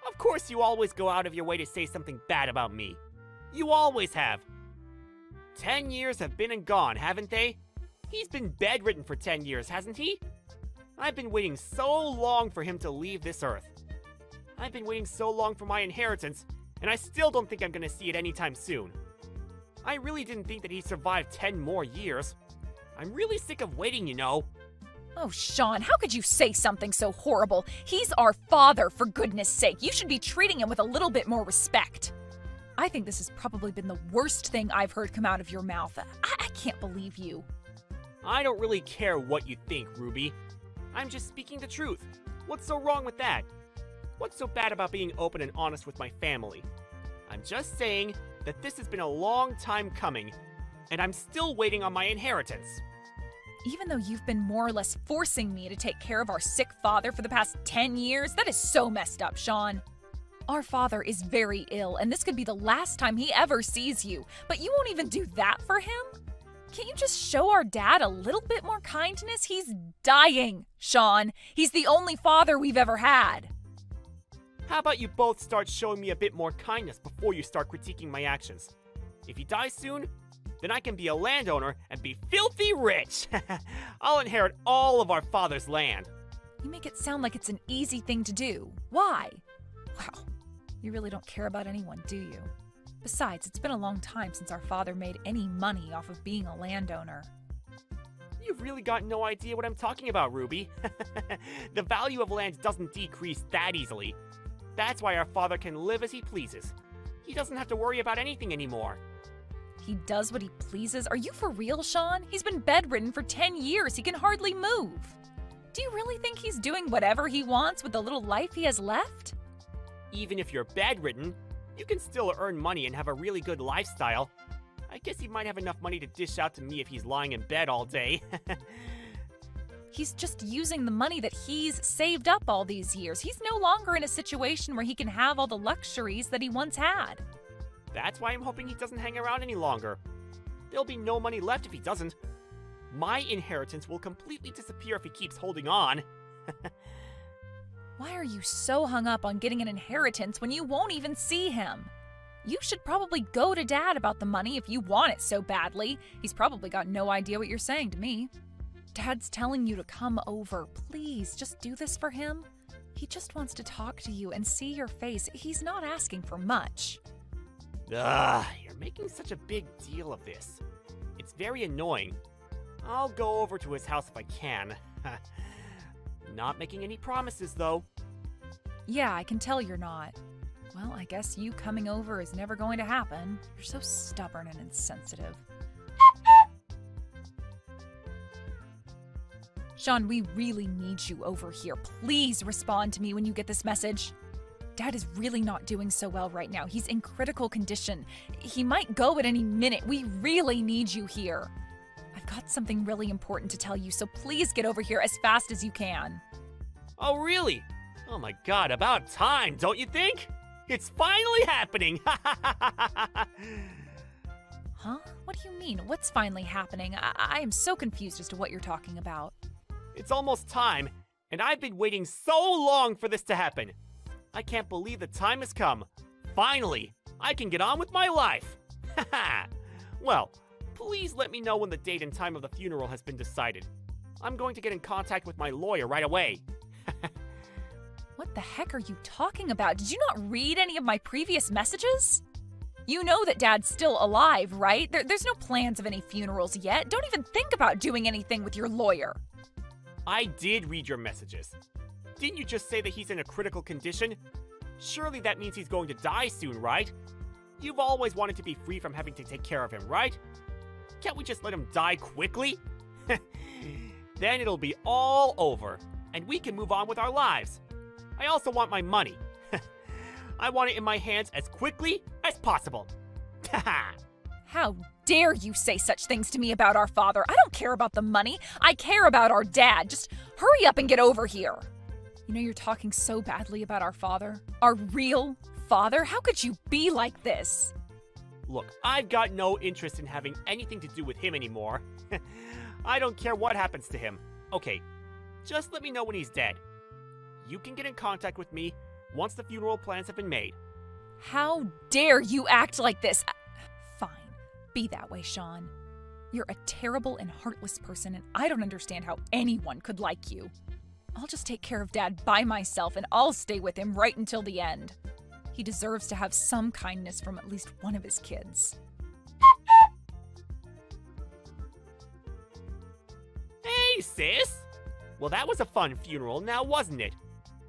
Of course you always go out of your way to say something bad about me. You always have. 10 years have been and gone, haven't they? He's been bedridden for 10 years, hasn't he? I've been waiting so long for him to leave this earth. I've been waiting so long for my inheritance, and I still don't think I'm gonna see it anytime soon. I really didn't think that he'd survive 10 more years. I'm really sick of waiting, you know.
Oh, Sean, how could you say something so horrible? He's our father, for goodness sake. You should be treating him with a little bit more respect. I think this has probably been the worst thing I've heard come out of your mouth. I can't believe you.
I don't really care what you think, Ruby. I'm just speaking the truth. What's so wrong with that? What's so bad about being open and honest with my family? I'm just saying that this has been a long time coming, and I'm still waiting on my inheritance.
Even though you've been more or less forcing me to take care of our sick father for the past 10 years, that is so messed up, Sean. Our father is very ill, and this could be the last time he ever sees you, but you won't even do that for him? Can't you just show our dad a little bit more kindness? He's dying, Sean. He's the only father we've ever had.
How about you both start showing me a bit more kindness before you start critiquing my actions? If he dies soon, then I can be a landowner and be filthy rich. I'll inherit all of our father's land.
You make it sound like it's an easy thing to do. Why? Wow, you really don't care about anyone, do you? Besides, it's been a long time since our father made any money off of being a landowner.
You've really got no idea what I'm talking about, Ruby. The value of land doesn't decrease that easily. That's why our father can live as he pleases. He doesn't have to worry about anything anymore.
He does what he pleases? Are you for real, Sean? He's been bedridden for 10 years. He can hardly move. Do you really think he's doing whatever he wants with the little life he has left?
Even if you're bedridden, you can still earn money and have a really good lifestyle. I guess he might have enough money to dish out to me if he's lying in bed all day.
He's just using the money that he's saved up all these years. He's no longer in a situation where he can have all the luxuries that he once had.
That's why I'm hoping he doesn't hang around any longer. There'll be no money left if he doesn't. My inheritance will completely disappear if he keeps holding on.
Why are you so hung up on getting an inheritance when you won't even see him? You should probably go to Dad about the money if you want it so badly. He's probably got no idea what you're saying to me. Dad's telling you to come over. Please, just do this for him. He just wants to talk to you and see your face. He's not asking for much.
You're making such a big deal of this. It's very annoying. I'll go over to his house if I can. Not making any promises, though.
Yeah, I can tell you're not. Well, I guess you coming over is never going to happen. You're so stubborn and insensitive. Sean, we really need you over here. Please respond to me when you get this message. Dad is really not doing so well right now. He's in critical condition. He might go at any minute. We really need you here. I've got something really important to tell you, so please get over here as fast as you can.
Oh, really? Oh my god, about time, don't you think? It's finally happening!
Huh? What do you mean? What's finally happening? I am so confused as to what you're talking about.
It's almost time, and I've been waiting so long for this to happen. I can't believe the time has come. Finally, I can get on with my life. Well, please let me know when the date and time of the funeral has been decided. I'm going to get in contact with my lawyer right away.
What the heck are you talking about? Did you not read any of my previous messages? You know that Dad's still alive, right? There's no plans of any funerals yet. Don't even think about doing anything with your lawyer.
I did read your messages. Didn't you just say that he's in a critical condition? Surely that means he's going to die soon, right? You've always wanted to be free from having to take care of him, right? Can't we just let him die quickly? Then it'll be all over, and we can move on with our lives. I also want my money. I want it in my hands as quickly as possible.
How dare you say such things to me about our father? I don't care about the money. I care about our dad. Just hurry up and get over here. You know, you're talking so badly about our father. Our real father? How could you be like this?
Look, I've got no interest in having anything to do with him anymore. I don't care what happens to him. Okay, just let me know when he's dead. You can get in contact with me once the funeral plans have been made.
How dare you act like this? Fine, be that way, Sean. You're a terrible and heartless person, and I don't understand how anyone could like you. I'll just take care of Dad by myself, and I'll stay with him right until the end. He deserves to have some kindness from at least one of his kids.
Hey, sis! Well, that was a fun funeral, now wasn't it?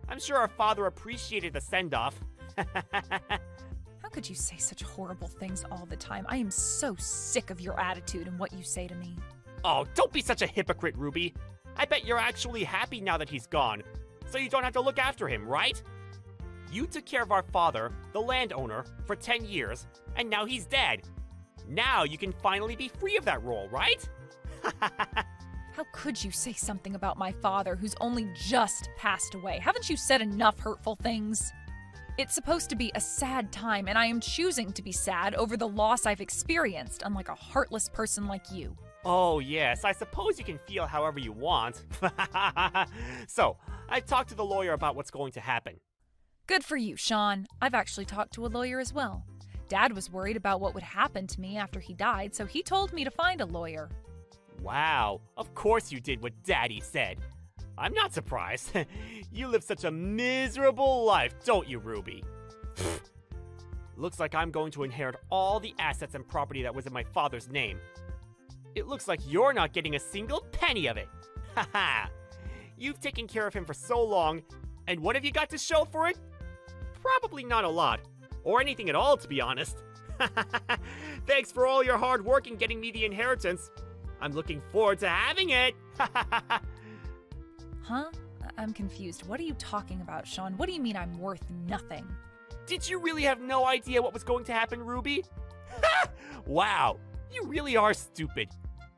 I'm sure our father appreciated the send-off.
How could you say such horrible things all the time? I am so sick of your attitude and what you say to me.
Oh, don't be such a hypocrite, Ruby. I bet you're actually happy now that he's gone, so you don't have to look after him, right? You took care of our father, the landowner, for 10 years, and now he's dead. Now you can finally be free of that role, right?
How could you say something about my father who's only just passed away? Haven't you said enough hurtful things? It's supposed to be a sad time, and I am choosing to be sad over the loss I've experienced, unlike a heartless person like you.
Oh, yes, I suppose you can feel however you want. So, I talked to the lawyer about what's going to happen.
Good for you, Sean. I've actually talked to a lawyer as well. Dad was worried about what would happen to me after he died, so he told me to find a lawyer.
Wow, of course you did what Daddy said. I'm not surprised. You live such a miserable life, don't you, Ruby? Looks like I'm going to inherit all the assets and property that was in my father's name. It looks like you're not getting a single penny of it. Haha. You've taken care of him for so long, and what have you got to show for it? Probably not a lot. Or anything at all, to be honest. Thanks for all your hard work in getting me the inheritance. I'm looking forward to having it.
Huh? I'm confused. What are you talking about, Sean? What do you mean I'm worth nothing?
Did you really have no idea what was going to happen, Ruby? Wow, you really are stupid.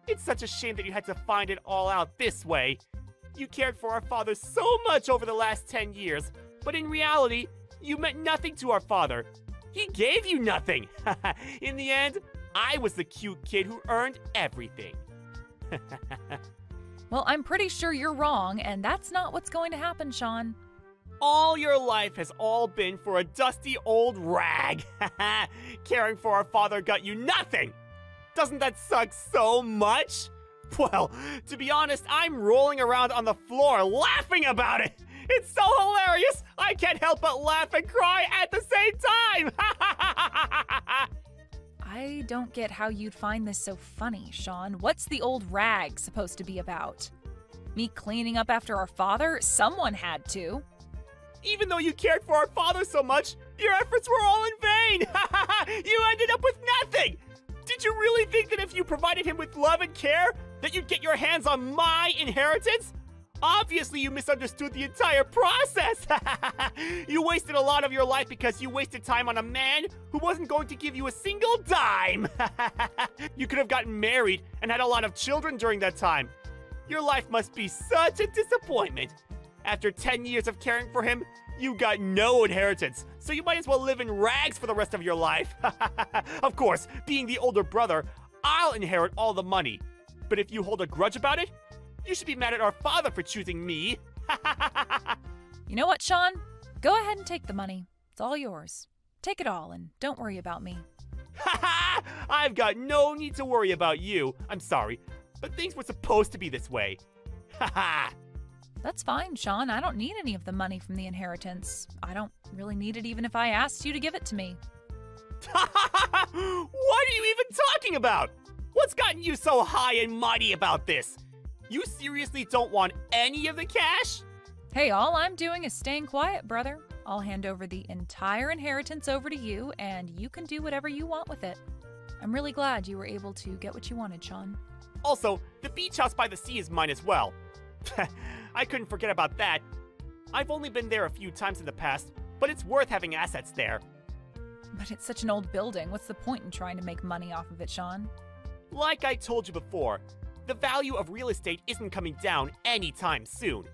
It's such a shame that you had to find it all out this way. You cared for our father so much over the last 10 years, but in reality, you meant nothing to our father. He gave you nothing. In the end, I was the cute kid who earned everything.
Well, I'm pretty sure you're wrong, and that's not what's going to happen, Sean.
All your life has all been for a dusty old rag. Caring for our father got you nothing. Doesn't that suck so much? Well, to be honest, I'm rolling around on the floor laughing about it. It's so hilarious. I can't help but laugh and cry at the same time.
I don't get how you'd find this so funny, Sean. What's the old rag supposed to be about? Me cleaning up after our father? Someone had to.
Even though you cared for our father so much, your efforts were all in vain! You ended up with nothing! Did you really think that if you provided him with love and care, that you'd get your hands on my inheritance? Obviously, you misunderstood the entire process! You wasted a lot of your life because you wasted time on a man who wasn't going to give you a single dime! You could have gotten married and had a lot of children during that time. Your life must be such a disappointment. After 10 years of caring for him, you got no inheritance, so you might as well live in rags for the rest of your life. Of course, being the older brother, I'll inherit all the money. But if you hold a grudge about it, you should be mad at our father for choosing me.
You know what, Sean? Go ahead and take the money. It's all yours. Take it all and don't worry about me.
I've got no need to worry about you. I'm sorry, but things were supposed to be this way.
That's fine, Sean. I don't need any of the money from the inheritance. I don't really need it even if I asked you to give it to me.
What are you even talking about? What's gotten you so high and mighty about this? You seriously don't want any of the cash?
Hey, all I'm doing is staying quiet, brother. I'll hand over the entire inheritance over to you, and you can do whatever you want with it. I'm really glad you were able to get what you wanted, Sean.
Also, the beach house by the sea is mine as well. I couldn't forget about that. I've only been there a few times in the past, but it's worth having assets there.
But it's such an old building. What's the point in trying to make money off of it, Sean?
Like I told you before, the value of real estate isn't coming down anytime soon.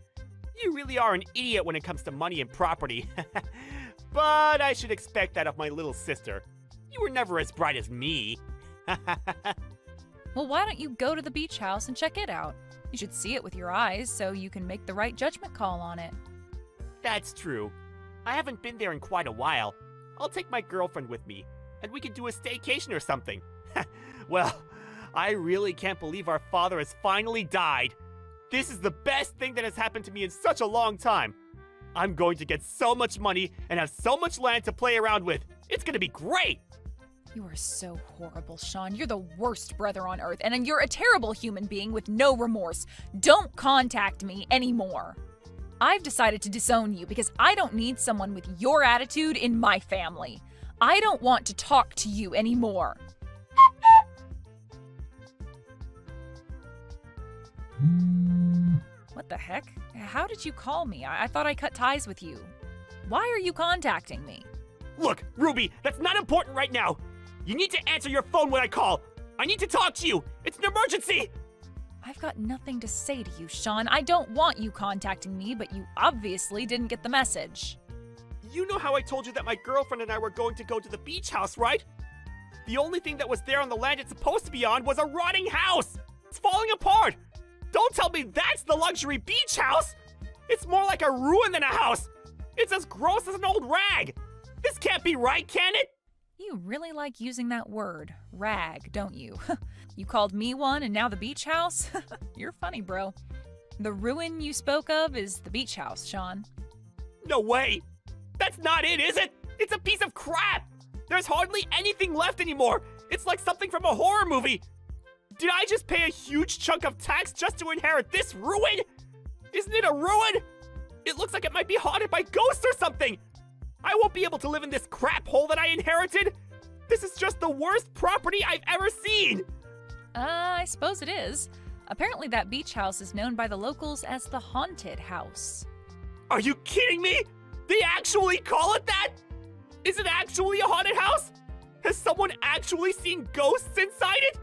You really are an idiot when it comes to money and property. But I should expect that of my little sister. You were never as bright as me.
Well, why don't you go to the beach house and check it out? You should see it with your eyes so you can make the right judgment call on it.
That's true. I haven't been there in quite a while. I'll take my girlfriend with me, and we can do a staycation or something. Well, I really can't believe our father has finally died. This is the best thing that has happened to me in such a long time. I'm going to get so much money and have so much land to play around with. It's going to be great!
You are so horrible, Sean. You're the worst brother on earth, and you're a terrible human being with no remorse. Don't contact me anymore. I've decided to disown you because I don't need someone with your attitude in my family. I don't want to talk to you anymore. What the heck? How did you call me? I thought I cut ties with you. Why are you contacting me?
Look, Ruby, that's not important right now. You need to answer your phone when I call. I need to talk to you. It's an emergency.
I've got nothing to say to you, Sean. I don't want you contacting me, but you obviously didn't get the message.
You know how I told you that my girlfriend and I were going to go to the beach house, right? The only thing that was there on the land it's supposed to be on was a rotting house. It's falling apart. Don't tell me that's the luxury beach house. It's more like a ruin than a house. It's as gross as an old rag. This can't be right, can it?
You really like using that word, rag, don't you? You called me one and now the beach house? You're funny, bro. The ruin you spoke of is the beach house, Sean.
No way. That's not it, is it? It's a piece of crap. There's hardly anything left anymore. It's like something from a horror movie. Did I just pay a huge chunk of tax just to inherit this ruin? Isn't it a ruin? It looks like it might be haunted by ghosts or something. I won't be able to live in this crap hole that I inherited. This is just the worst property I've ever seen.
I suppose it is. Apparently that beach house is known by the locals as the haunted house.
Are you kidding me? They actually call it that? Is it actually a haunted house? Has someone actually seen ghosts inside it?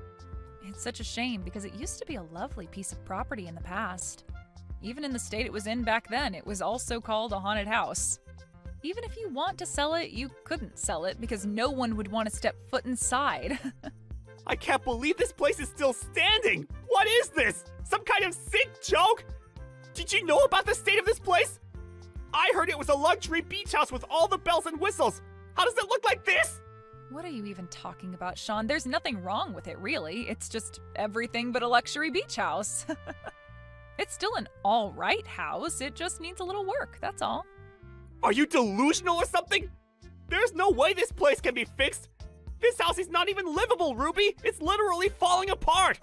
It's such a shame because it used to be a lovely piece of property in the past. Even in the state it was in back then, it was also called a haunted house. Even if you want to sell it, you couldn't sell it because no one would want to step foot inside.
I can't believe this place is still standing! What is this? Some kind of sick joke? Did you know about the state of this place? I heard it was a luxury beach house with all the bells and whistles. How does it look like this?
What are you even talking about, Sean? There's nothing wrong with it, really. It's just everything but a luxury beach house. It's still an all-right house. It just needs a little work, that's all.
Are you delusional or something? There's no way this place can be fixed. This house is not even livable, Ruby. It's literally falling apart.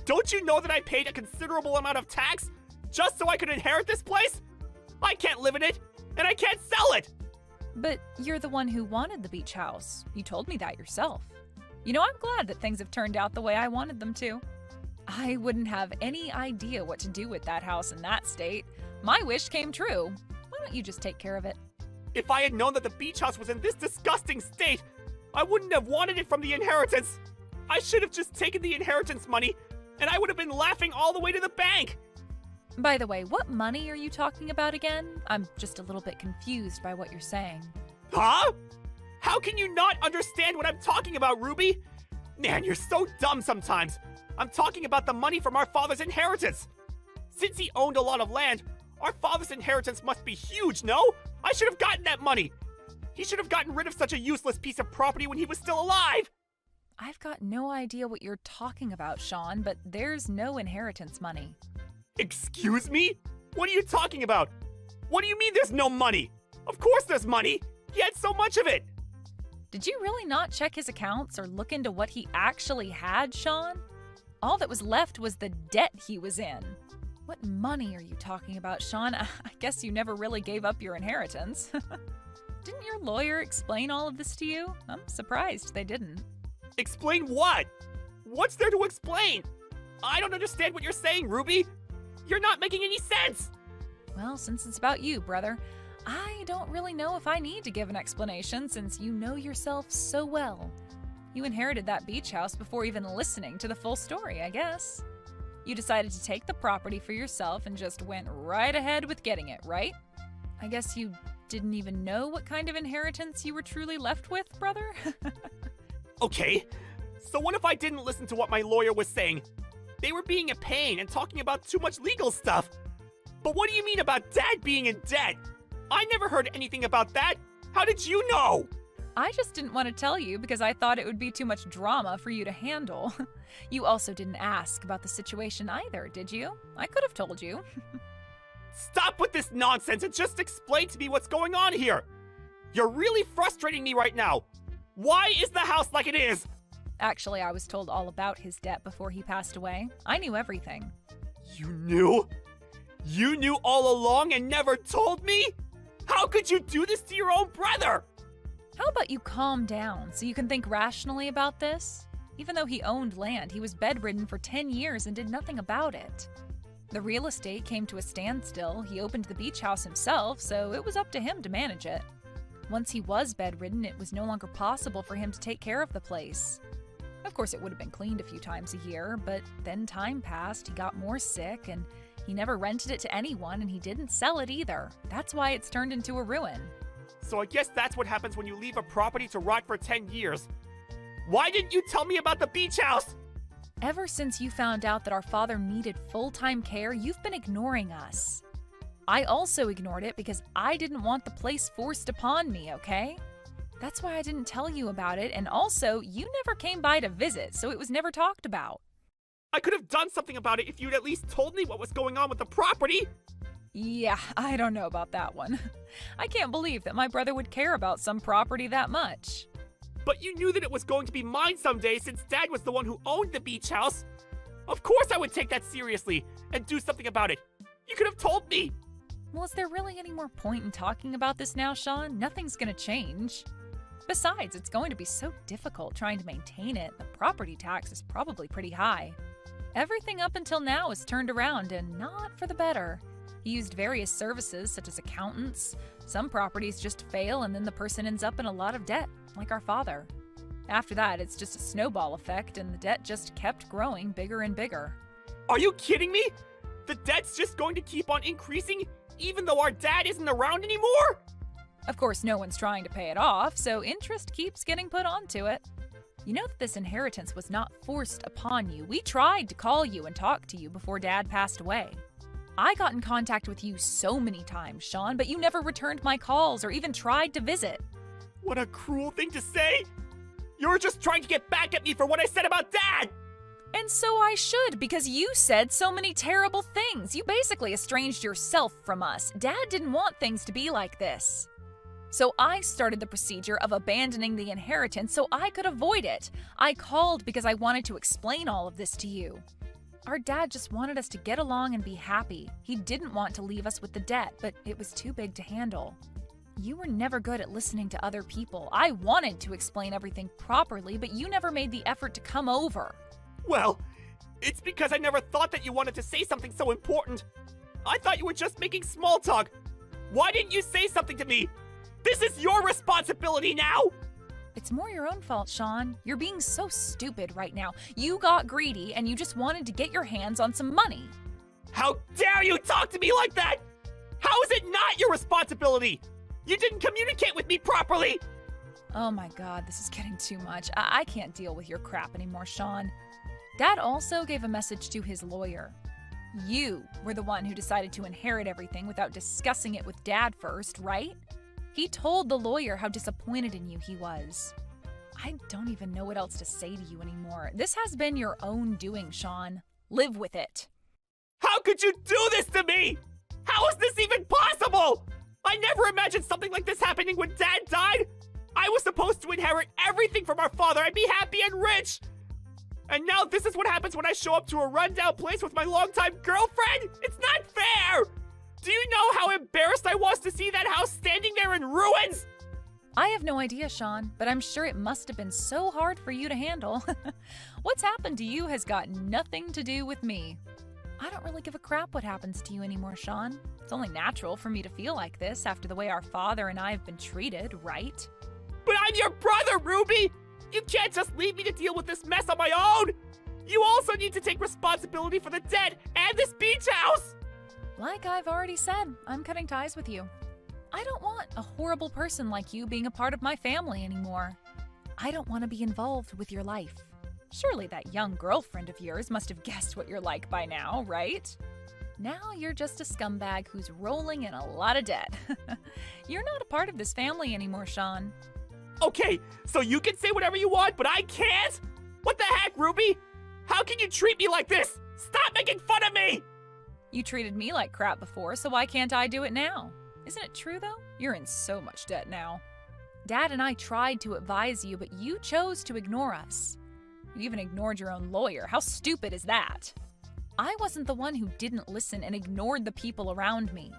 Don't you know that I paid a considerable amount of tax just so I could inherit this place? I can't live in it. and I can't sell it!
But you're the one who wanted the beach house. You told me that yourself. You know, I'm glad that things have turned out the way I wanted them to. I wouldn't have any idea what to do with that house in that state. My wish came true. Why don't you just take care of it?
If I had known that the beach house was in this disgusting state, I wouldn't have wanted it from the inheritance. I should have just taken the inheritance money, and I would have been laughing all the way to the bank.
By the way, what money are you talking about again? I'm just a little bit confused by what you're saying.
Huh? How can you not understand what I'm talking about, Ruby? Man, you're so dumb sometimes. I'm talking about the money from our father's inheritance. Since he owned a lot of land, our father's inheritance must be huge, no? I should have gotten that money. He should have gotten rid of such a useless piece of property when he was still alive.
I've got no idea what you're talking about, Sean, but there's no inheritance money.
Excuse me? What are you talking about? What do you mean there's no money? Of course there's money. He had so much of it.
Did you really not check his accounts or look into what he actually had, Sean? All that was left was the debt he was in. What money are you talking about, Sean? I guess you never really gave up your inheritance. Didn't your lawyer explain all of this to you? I'm surprised they didn't.
Explain what? What's there to explain? I don't understand what you're saying, Ruby. You're not making any sense.
Well, since it's about you, brother, I don't really know if I need to give an explanation since you know yourself so well. You inherited that beach house before even listening to the full story, I guess. You decided to take the property for yourself and just went right ahead with getting it, right? I guess you didn't even know what kind of inheritance you were truly left with, brother?
Okay, so what if I didn't listen to what my lawyer was saying? They were being a pain and talking about too much legal stuff. But what do you mean about Dad being in debt? I never heard anything about that. How did you know?
I just didn't want to tell you because I thought it would be too much drama for you to handle. You also didn't ask about the situation either, did you? I could have told you.
Stop with this nonsense and just explain to me what's going on here. You're really frustrating me right now. Why is the house like it is?
Actually, I was told all about his debt before he passed away. I knew everything.
You knew? You knew all along and never told me? How could you do this to your own brother?
How about you calm down so you can think rationally about this? Even though he owned land, he was bedridden for 10 years and did nothing about it. The real estate came to a standstill. He opened the beach house himself, so it was up to him to manage it. Once he was bedridden, it was no longer possible for him to take care of the place. Of course, it would have been cleaned a few times a year, but then time passed, he got more sick, and he never rented it to anyone, and he didn't sell it either. That's why it's turned into a ruin.
So I guess that's what happens when you leave a property to rot for 10 years. Why didn't you tell me about the beach house?
Ever since you found out that our father needed full-time care, you've been ignoring us. I also ignored it because I didn't want the place forced upon me, okay? That's why I didn't tell you about it, and also, you never came by to visit, so it was never talked about.
I could have done something about it if you'd at least told me what was going on with the property.
Yeah, I don't know about that one. I can't believe that my brother would care about some property that much.
But you knew that it was going to be mine someday since Dad was the one who owned the beach house. Of course I would take that seriously and do something about it. You could have told me.
Well, is there really any more point in talking about this now, Sean? Nothing's gonna change. Besides, it's going to be so difficult trying to maintain it. The property tax is probably pretty high. Everything up until now is turned around, and not for the better. He used various services, such as accountants. Some properties just fail, and then the person ends up in a lot of debt, like our father. After that, it's just a snowball effect, and the debt just kept growing bigger and bigger.
Are you kidding me? The debt's just going to keep on increasing, even though our dad isn't around anymore?
Of course, no one's trying to pay it off, so interest keeps getting put onto it. You know that this inheritance was not forced upon you. We tried to call you and talk to you before Dad passed away. I got in contact with you so many times, Sean, but you never returned my calls or even tried to visit.
What a cruel thing to say! You're just trying to get back at me for what I said about Dad!
And so I should, because you said so many terrible things. You basically estranged yourself from us. Dad didn't want things to be like this. So I started the procedure of abandoning the inheritance so I could avoid it. I called because I wanted to explain all of this to you. Our dad just wanted us to get along and be happy. He didn't want to leave us with the debt, but it was too big to handle. You were never good at listening to other people. I wanted to explain everything properly, but you never made the effort to come over.
Well, it's because I never thought that you wanted to say something so important. I thought you were just making small talk. Why didn't you say something to me? This is your responsibility now!
It's more your own fault, Sean. You're being so stupid right now. You got greedy and you just wanted to get your hands on some money.
How dare you talk to me like that? How is it not your responsibility? You didn't communicate with me properly!
Oh my god, this is getting too much. I can't deal with your crap anymore, Sean. Dad also gave a message to his lawyer. You were the one who decided to inherit everything without discussing it with Dad first, right? He told the lawyer how disappointed in you he was. I don't even know what else to say to you anymore. This has been your own doing, Sean. Live with it.
How could you do this to me? How is this even possible? I never imagined something like this happening when Dad died. I was supposed to inherit everything from our father and be happy and rich. And now this is what happens when I show up to a rundown place with my longtime girlfriend? It's not fair! Do you know how embarrassed I was to see that house standing there in ruins?
I have no idea, Sean, but I'm sure it must have been so hard for you to handle. What's happened to you has got nothing to do with me. I don't really give a crap what happens to you anymore, Sean. It's only natural for me to feel like this after the way our father and I have been treated, right?
But I'm your brother, Ruby! You can't just leave me to deal with this mess on my own! You also need to take responsibility for the debt and this beach house!
Like I've already said, I'm cutting ties with you. I don't want a horrible person like you being a part of my family anymore. I don't want to be involved with your life. Surely that young girlfriend of yours must have guessed what you're like by now, right? Now you're just a scumbag who's rolling in a lot of debt. You're not a part of this family anymore, Sean.
Okay, so you can say whatever you want, but I can't? What the heck, Ruby? How can you treat me like this? Stop making fun of me!
You treated me like crap before, so why can't I do it now? Isn't it true, though? You're in so much debt now. Dad and I tried to advise you, but you chose to ignore us. You even ignored your own lawyer. How stupid is that? I wasn't the one who didn't listen and ignored the people around me.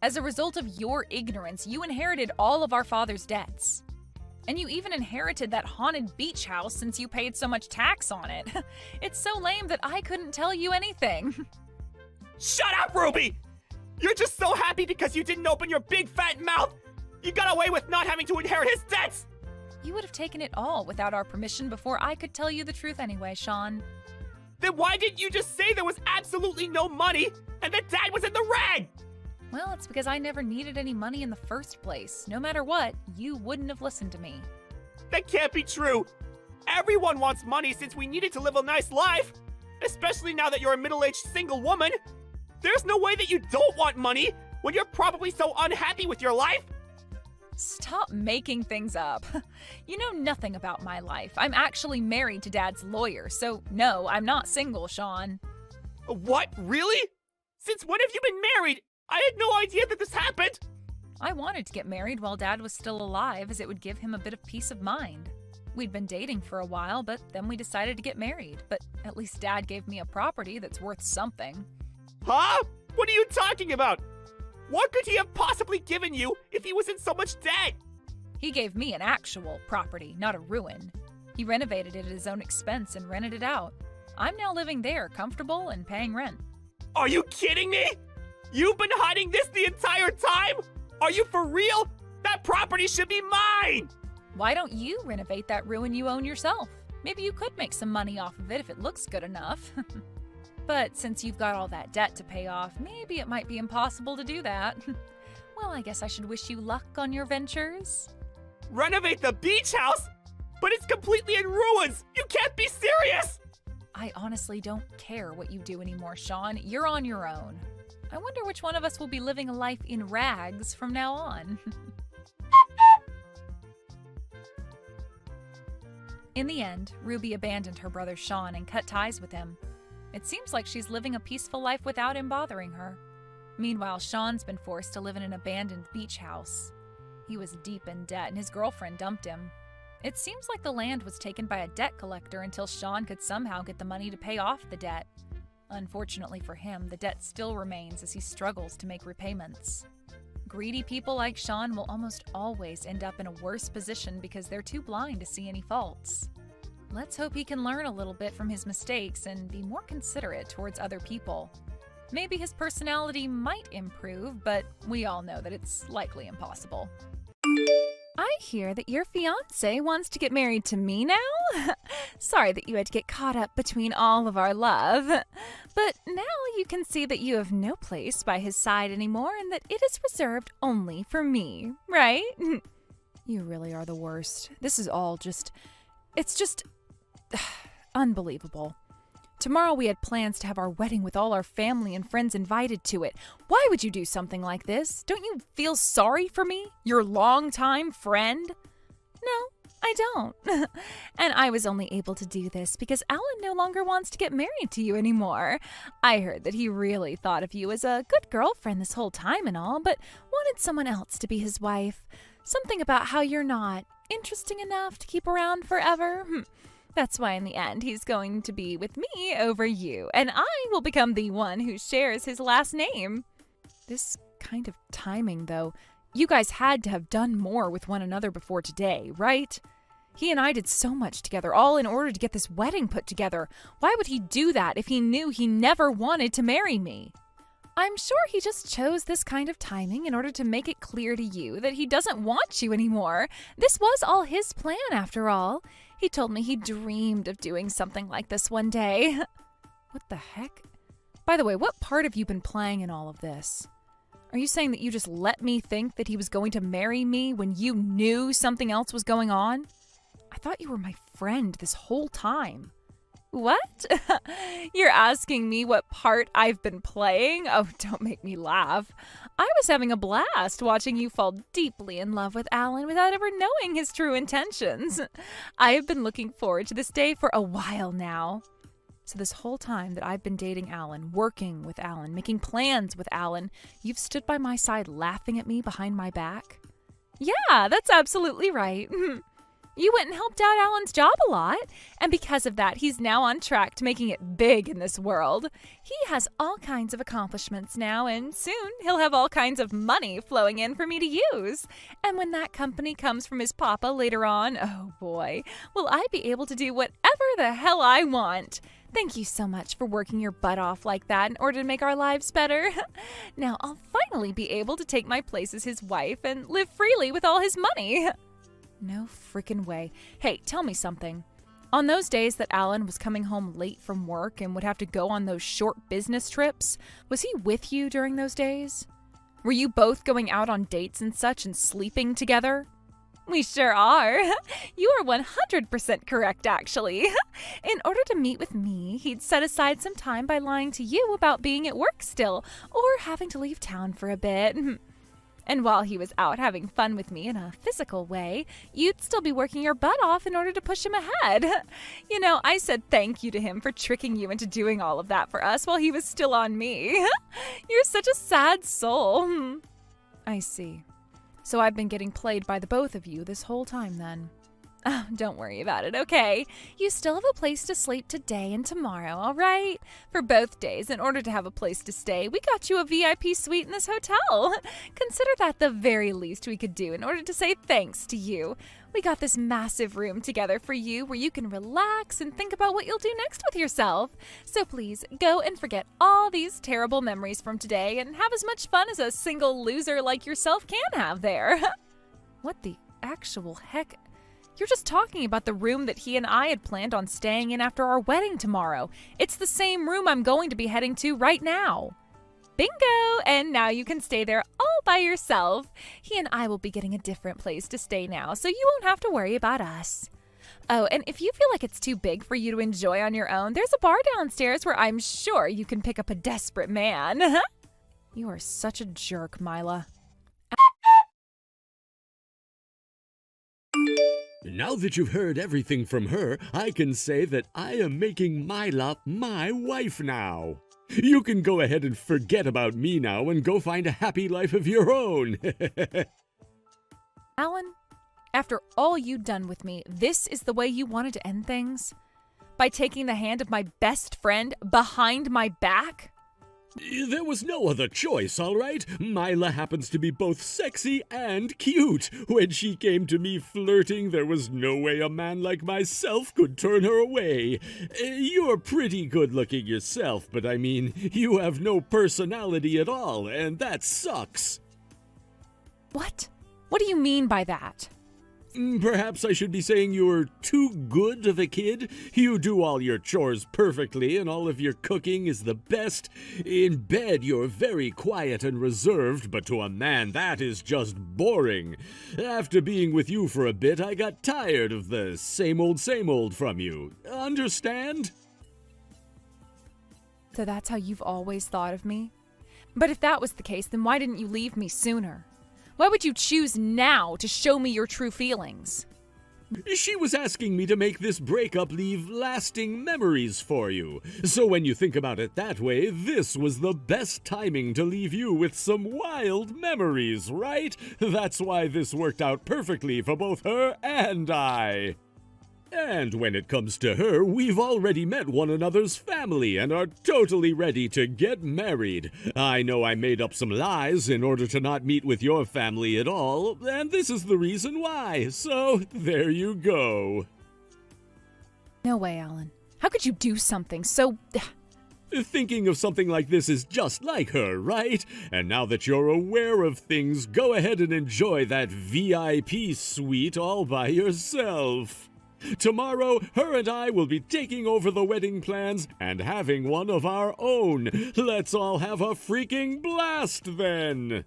As a result of your ignorance, you inherited all of our father's debts. And you even inherited that haunted beach house since you paid so much tax on it. It's so lame that I couldn't tell you anything.
Shut up, Ruby! You're just so happy because you didn't open your big fat mouth! You got away with not having to inherit his debts!
You would have taken it all without our permission before I could tell you the truth anyway, Sean.
Then why didn't you just say there was absolutely no money and that Dad was in the red?
Well, it's because I never needed any money in the first place. No matter what, you wouldn't have listened to me.
That can't be true! Everyone wants money since we need it to live a nice life! Especially now that you're a middle-aged single woman! There's no way that you don't want money when you're probably so unhappy with your life!
Stop making things up. You know nothing about my life. I'm actually married to Dad's lawyer, so no, I'm not single, Sean.
What? Really? Since when have you been married? I had no idea that this happened!
I wanted to get married while Dad was still alive, as it would give him a bit of peace of mind. We'd been dating for a while, but then we decided to get married. But at least Dad gave me a property that's worth something.
Huh? What are you talking about? What could he have possibly given you if he was in so much debt?
He gave me an actual property, not a ruin. He renovated it at his own expense and rented it out. I'm now living there, comfortable and paying rent.
Are you kidding me? You've been hiding this the entire time? Are you for real? That property should be mine!
Why don't you renovate that ruin you own yourself? Maybe you could make some money off of it if it looks good enough. But since you've got all that debt to pay off, maybe it might be impossible to do that. Well, I guess I should wish you luck on your ventures.
Renovate the beach house? But it's completely in ruins! You can't be serious!
I honestly don't care what you do anymore, Sean. You're on your own. I wonder which one of us will be living a life in rags from now on. In the end, Ruby abandoned her brother Sean and cut ties with him. It seems like she's living a peaceful life without him bothering her. Meanwhile, Sean's been forced to live in an abandoned beach house. He was deep in debt and his girlfriend dumped him. It seems like the land was taken by a debt collector until Sean could somehow get the money to pay off the debt. Unfortunately for him, the debt still remains as he struggles to make repayments. Greedy people like Sean will almost always end up in a worse position because they're too blind to see any faults. Let's hope he can learn a little bit from his mistakes and be more considerate towards other people. Maybe his personality might improve, but we all know that it's likely impossible. I hear that your fiancé wants to get married to me now? Sorry that you had to get caught up between all of our love. But now you can see that you have no place by his side anymore and that it is reserved only for me, right? You really are the worst. This is all it's just unbelievable. Tomorrow we had plans to have our wedding with all our family and friends invited to it. Why would you do something like this? Don't you feel sorry for me, your longtime friend? No, I don't. And I was only able to do this because Alan no longer wants to get married to you anymore. I heard that he really thought of you as a good girlfriend this whole time and all, but wanted someone else to be his wife. Something about how you're not interesting enough to keep around forever. That's why in the end he's going to be with me over you, and I will become the one who shares his last name. This kind of timing, though. You guys had to have done more with one another before today, right? He and I did so much together, all in order to get this wedding put together. Why would he do that if he knew he never wanted to marry me? I'm sure he just chose this kind of timing in order to make it clear to you that he doesn't want you anymore. This was all his plan, after all. He told me he dreamed of doing something like this one day. What the heck? By the way, what part have you been playing in all of this? Are you saying that you just let me think that he was going to marry me when you knew something else was going on? I thought you were my friend this whole time. What? You're asking me what part I've been playing? Oh, don't make me laugh. I was having a blast watching you fall deeply in love with Alan without ever knowing his true intentions. I have been looking forward to this day for a while now. So this whole time that I've been dating Alan, working with Alan, making plans with Alan, you've stood by my side laughing at me behind my back? Yeah, that's absolutely right. You went and helped out Alan's job a lot, and because of that, he's now on track to making it big in this world. He has all kinds of accomplishments now, and soon he'll have all kinds of money flowing in for me to use. And when that company comes from his papa later on, oh boy, will I be able to do whatever the hell I want. Thank you so much for working your butt off like that in order to make our lives better. Now I'll finally be able to take my place as his wife and live freely with all his money. No freaking way. Hey, tell me something. On those days that Alan was coming home late from work and would have to go on those short business trips, was he with you during those days? Were you both going out on dates and such and sleeping together? We sure are. You are 100% correct, actually. In order to meet with me, he'd set aside some time by lying to you about being at work still or having to leave town for a bit. And while he was out having fun with me in a physical way, you'd still be working your butt off in order to push him ahead. You know, I said thank you to him for tricking you into doing all of that for us while he was still on me. You're such a sad soul. I see. So I've been getting played by the both of you this whole time then. Oh, don't worry about it, okay? You still have a place to sleep today and tomorrow, all right? For both days, in order to have a place to stay, we got you a VIP suite in this hotel. Consider that the very least we could do in order to say thanks to you. We got this massive room together for you where you can relax and think about what you'll do next with yourself. So please, go and forget all these terrible memories from today and have as much fun as a single loser like yourself can have there. What the actual heck? You're just talking about the room that he and I had planned on staying in after our wedding tomorrow. It's the same room I'm going to be heading to right now. Bingo! And now you can stay there all by yourself. He and I will be getting a different place to stay now, so you won't have to worry about us. Oh, and if you feel like it's too big for you to enjoy on your own, there's a bar downstairs where I'm sure you can pick up a desperate man. You are such a jerk, Mila.
Now that you've heard everything from her, I can say that I am making Mila my wife now. You can go ahead and forget about me now and go find a happy life of your own.
Alan, after all you've done with me, this is the way you wanted to end things? by taking the hand of my best friend behind my back?
There was no other choice, all right? Mila happens to be both sexy and cute. When she came to me flirting, there was no way a man like myself could turn her away. You're pretty good looking yourself, but I mean, you have no personality at all, and that sucks.
What? What do you mean by that?
Perhaps I should be saying you're too good of a kid. You do all your chores perfectly, and all of your cooking is the best. In bed, you're very quiet and reserved, but to a man, that is just boring. After being with you for a bit, I got tired of the same old from you. Understand?
So that's how you've always thought of me? But if that was the case, then why didn't you leave me sooner? Why would you choose now to show me your true feelings?
She was asking me to make this breakup leave lasting memories for you. So when you think about it that way, this was the best timing to leave you with some wild memories, right? That's why this worked out perfectly for both her and I. And when it comes to her, we've already met one another's family and are totally ready to get married. I know I made up some lies in order to not meet with your family at all, and this is the reason why. So, there you go.
No way, Alan. How could you do something so...
Thinking of something like this is just like her, right? And now that you're aware of things, go ahead and enjoy that VIP suite all by yourself. Tomorrow, her and I will be taking over the wedding plans and having one of our own. Let's all have a freaking blast then!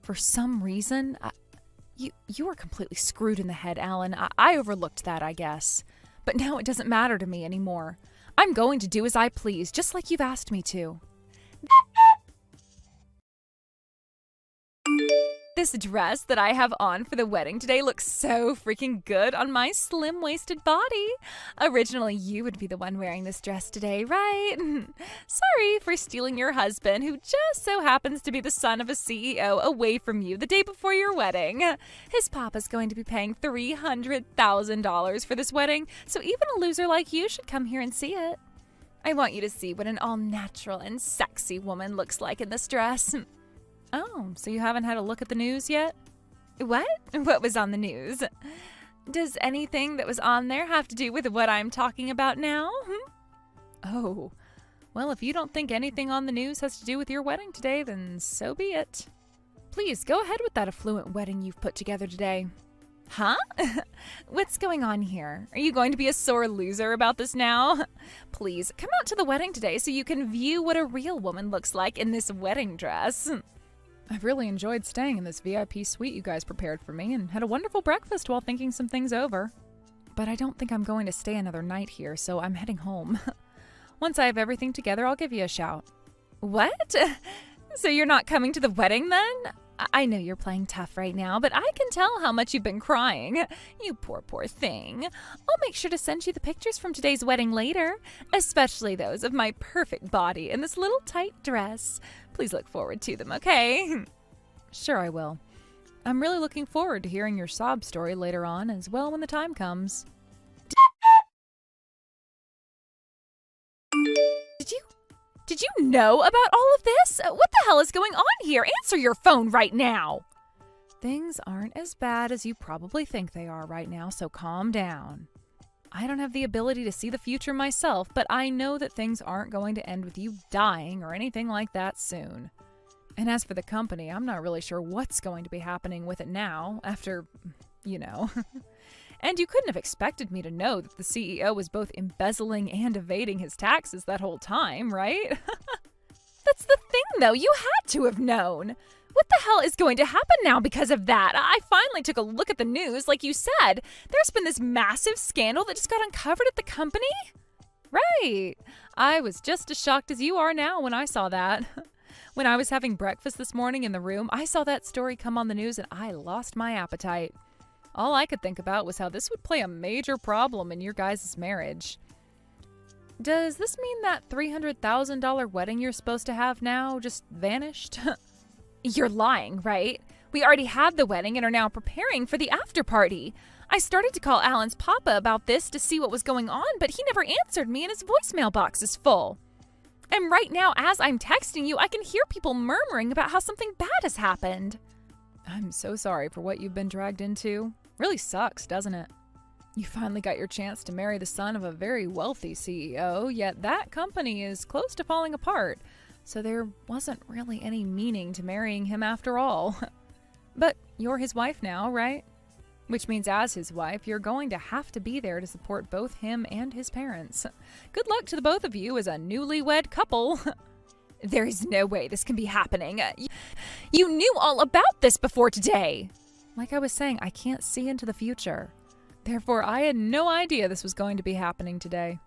For some reason, you were completely screwed in the head, Alan. I overlooked that, I guess. But now it doesn't matter to me anymore. I'm going to do as I please, just like you've asked me to. This dress that I have on for the wedding today looks so freaking good on my slim-waisted body. Originally, you would be the one wearing this dress today, right? Sorry for stealing your husband, who just so happens to be the son of a CEO, away from you the day before your wedding. His papa's going to be paying $300,000 for this wedding, so even a loser like you should come here and see it. I want you to see what an all-natural and sexy woman looks like in this dress. Oh, so you haven't had a look at the news yet? What? What was on the news? Does anything that was on there have to do with what I'm talking about now? Oh, well, if you don't think anything on the news has to do with your wedding today, then so be it. Please, go ahead with that affluent wedding you've put together today. Huh? What's going on here? Are you going to be a sore loser about this now? Please, come out to the wedding today so you can view what a real woman looks like in this wedding dress. I've really enjoyed staying in this VIP suite you guys prepared for me and had a wonderful breakfast while thinking some things over. But I don't think I'm going to stay another night here, so I'm heading home. Once I have everything together, I'll give you a shout. What? So you're not coming to the wedding then? I know you're playing tough right now, but I can tell how much you've been crying. You poor thing. I'll make sure to send you the pictures from today's wedding later, especially those of my perfect body in this little tight dress. Please look forward to them, okay? Sure I will. I'm really looking forward to hearing your sob story later on as well when the time comes. Did you know about all of this? What the hell is going on here? Answer your phone right now. Things aren't as bad as you probably think they are right now, so calm down. I don't have the ability to see the future myself, but I know that things aren't going to end with you dying or anything like that soon. And as for the company, I'm not really sure what's going to be happening with it now, after, you know. And you couldn't have expected me to know that the CEO was both embezzling and evading his taxes that whole time, right? That's the thing, though. You had to have known. What the hell is going to happen now because of that? I finally took a look at the news. Like you said, there's been this massive scandal that just got uncovered at the company. Right. I was just as shocked as you are now when I saw that. When I was having breakfast this morning in the room, I saw that story come on the news and I lost my appetite. All I could think about was how this would play a major problem in your guys' marriage. Does this mean that $300,000 wedding you're supposed to have now just vanished? You're lying, right? We already had the wedding and are now preparing for the after party. I started to call Alan's papa about this to see what was going on, but he never answered me and his voicemail box is full. And right now, as I'm texting you, I can hear people murmuring about how something bad has happened. I'm so sorry for what you've been dragged into. Really sucks, doesn't it? You finally got your chance to marry the son of a very wealthy CEO, yet that company is close to falling apart, so there wasn't really any meaning to marrying him after all. But you're his wife now, right? Which means as his wife, you're going to have to be there to support both him and his parents. Good luck to the both of you as a newlywed couple. There is no way this can be happening. You knew all about this before today. Like I was saying, I can't see into the future. Therefore, I had no idea this was going to be happening today.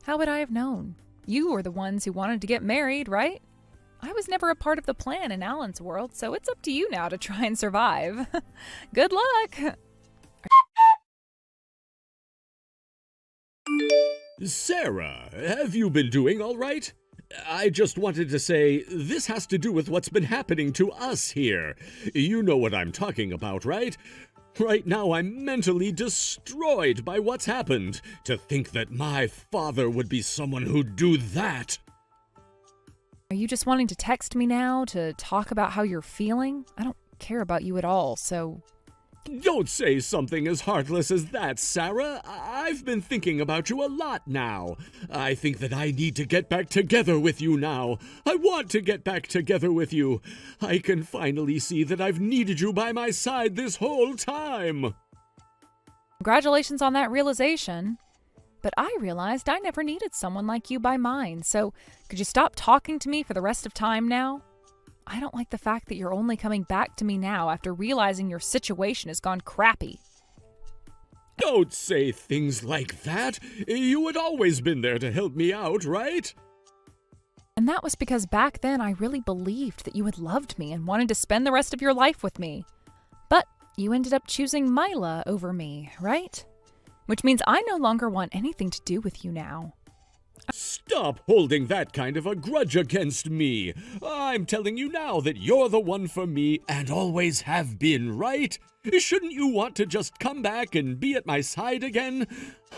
How would I have known? You were the ones who wanted to get married, right? I was never a part of the plan in Alan's world, so it's up to you now to try and survive. Good luck!
Sarah, have you been doing all right? I just wanted to say, this has to do with what's been happening to us here. You know what I'm talking about, right? Right now I'm mentally destroyed by what's happened. To think that my father would be someone who'd do that.
Are you just wanting to text me now to talk about how you're feeling? I don't care about you at all, so...
Don't say something as heartless as that, Sarah. I've been thinking about you a lot now. I think that I need to get back together with you now. I want to get back together with you. I can finally see that I've needed you by my side this whole time.
Congratulations on that realization. But I realized I never needed someone like you by mine, so could you stop talking to me for the rest of time now? I don't like the fact that you're only coming back to me now after realizing your situation has gone crappy.
Don't say things like that. You had always been there to help me out, right?
And that was because back then I really believed that you had loved me and wanted to spend the rest of your life with me. But you ended up choosing Mila over me, right? Which means I no longer want anything to do with you now.
Stop holding that kind of a grudge against me. I'm telling you now that you're the one for me and always have been, right? Shouldn't you want to just come back and be at my side again?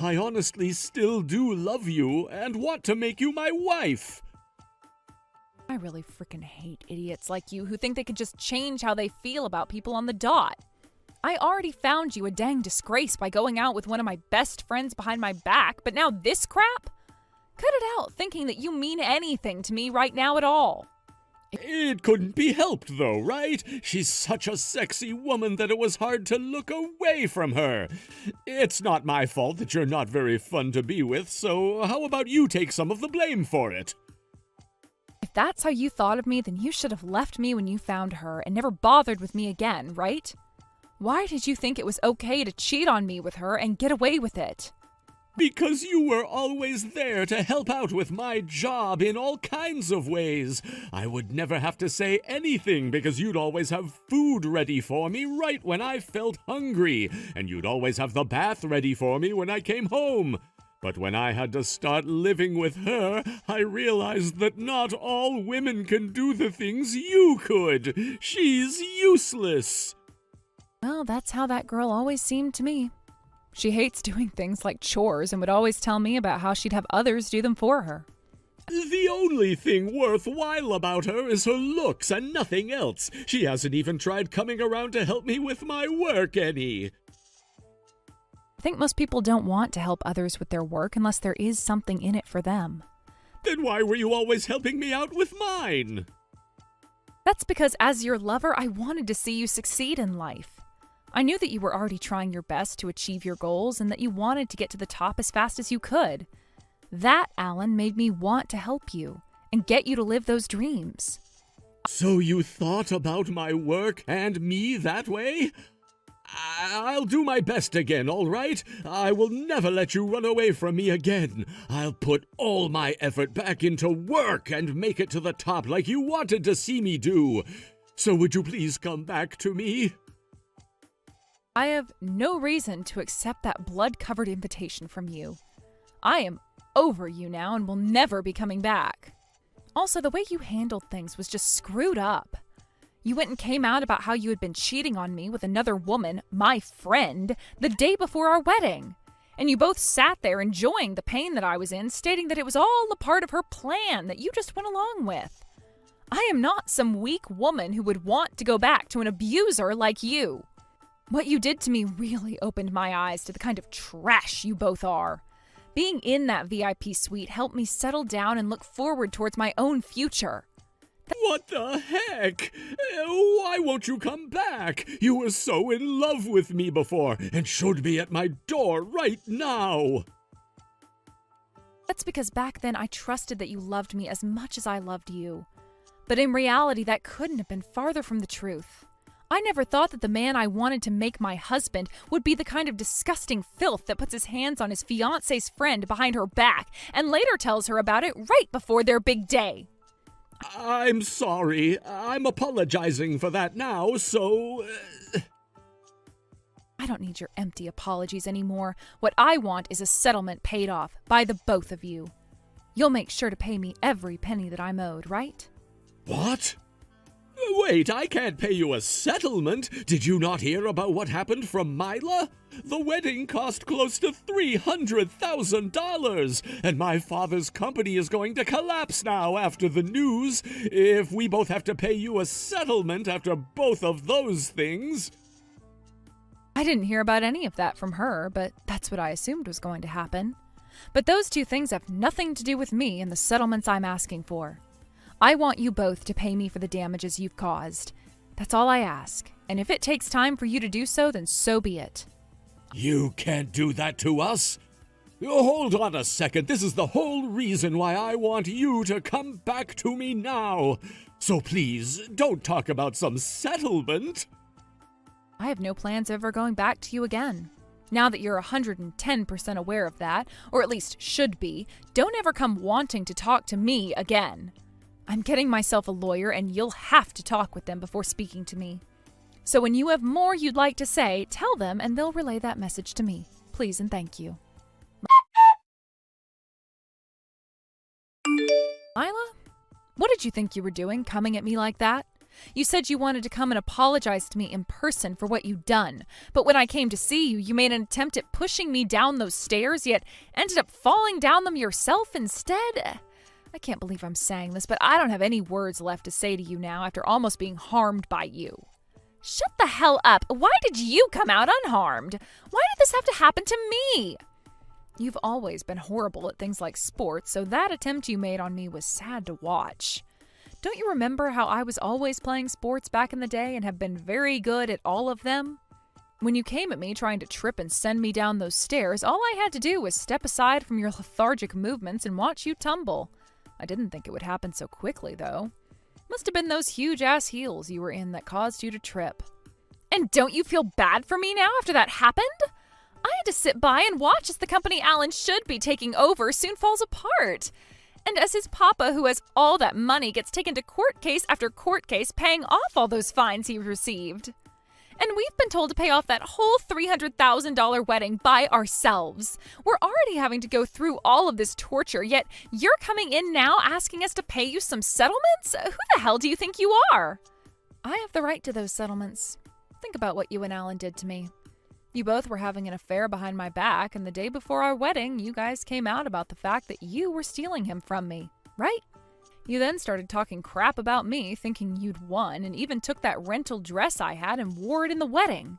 I honestly still do love you and want to make you my wife.
I really freaking hate idiots like you who think they can just change how they feel about people on the dot. I already found you a dang disgrace by going out with one of my best friends behind my back, but now this crap? Cut it out thinking that you mean anything to me right now at all.
It couldn't be helped though, right? She's such a sexy woman that it was hard to look away from her. It's not my fault that you're not very fun to be with, so how about you take some of the blame for it?
If that's how you thought of me, then you should have left me when you found her and never bothered with me again, right? Why did you think it was okay to cheat on me with her and get away with it?
Because you were always there to help out with my job in all kinds of ways. I would never have to say anything because you'd always have food ready for me right when I felt hungry, and you'd always have the bath ready for me when I came home. But when I had to start living with her, I realized that not all women can do the things you could. She's useless.
Well, that's how that girl always seemed to me. She hates doing things like chores and would always tell me about how she'd have others do them for her.
The only thing worthwhile about her is her looks and nothing else. She hasn't even tried coming around to help me with my work any.
I think most people don't want to help others with their work unless there is something in it for them.
Then why were you always helping me out with mine?
That's because as your lover, I wanted to see you succeed in life. I knew that you were already trying your best to achieve your goals and that you wanted to get to the top as fast as you could. That, Alan, made me want to help you and get you to live those dreams.
So you thought about my work and me that way? I'll do my best again, all right? I will never let you run away from me again. I'll put all my effort back into work and make it to the top like you wanted to see me do. So would you please come back to me?
I have no reason to accept that blood-covered invitation from you. I am over you now and will never be coming back. Also, the way you handled things was just screwed up. You went and came out about how you had been cheating on me with another woman, my friend, the day before our wedding. And you both sat there enjoying the pain that I was in, stating that it was all a part of her plan that you just went along with. I am not some weak woman who would want to go back to an abuser like you. What you did to me really opened my eyes to the kind of trash you both are. Being in that VIP suite helped me settle down and look forward towards my own future.
What the heck? Why won't you come back? You were so in love with me before and should be at my door right now.
That's because back then I trusted that you loved me as much as I loved you. But in reality, that couldn't have been farther from the truth. I never thought that the man I wanted to make my husband would be the kind of disgusting filth that puts his hands on his fiancé's friend behind her back and later tells her about it right before their big day.
I'm sorry. I'm apologizing for that now, so...
I don't need your empty apologies anymore. What I want is a settlement paid off by the both of you. You'll make sure to pay me every penny that I'm owed, right?
What? Wait, I can't pay you a settlement. Did you not hear about what happened from Mila? The wedding cost close to $300,000, and my father's company is going to collapse now after the news. If we both have to pay you a settlement after both of those things...
I didn't hear about any of that from her, but that's what I assumed was going to happen. But those two things have nothing to do with me and the settlements I'm asking for. I want you both to pay me for the damages you've caused. That's all I ask. And if it takes time for you to do so, then so be it.
You can't do that to us. Hold on a second. This is the whole reason why I want you to come back to me now. So please, don't talk about some settlement.
I have no plans of ever going back to you again. Now that you're 110% aware of that, or at least should be, don't ever come wanting to talk to me again. I'm getting myself a lawyer, and you'll have to talk with them before speaking to me. So when you have more you'd like to say, tell them and they'll relay that message to me. Please and thank you. Lila, what did you think you were doing, coming at me like that? You said you wanted to come and apologize to me in person for what you'd done, but when I came to see you, you made an attempt at pushing me down those stairs, yet ended up falling down them yourself instead. I can't believe I'm saying this, but I don't have any words left to say to you now after almost being harmed by you. Shut the hell up. Why did you come out unharmed? Why did this have to happen to me? You've always been horrible at things like sports, so that attempt you made on me was sad to watch. Don't you remember how I was always playing sports back in the day and have been very good at all of them? When you came at me trying to trip and send me down those stairs, all I had to do was step aside from your lethargic movements and watch you tumble. I didn't think it would happen so quickly, though. Must have been those huge-ass heels you were in that caused you to trip. And don't you feel bad for me now after that happened? I had to sit by and watch as the company Alan should be taking over soon falls apart. And as his papa, who has all that money, gets taken to court case after court case paying off all those fines he received. And we've been told to pay off that whole $300,000 wedding by ourselves. We're already having to go through all of this torture, yet you're coming in now asking us to pay you some settlements? Who the hell do you think you are? I have the right to those settlements. Think about what you and Alan did to me. You both were having an affair behind my back, and the day before our wedding, you guys came out about the fact that you were stealing him from me, right? You then started talking crap about me, thinking you'd won, and even took that rental dress I had and wore it in the wedding.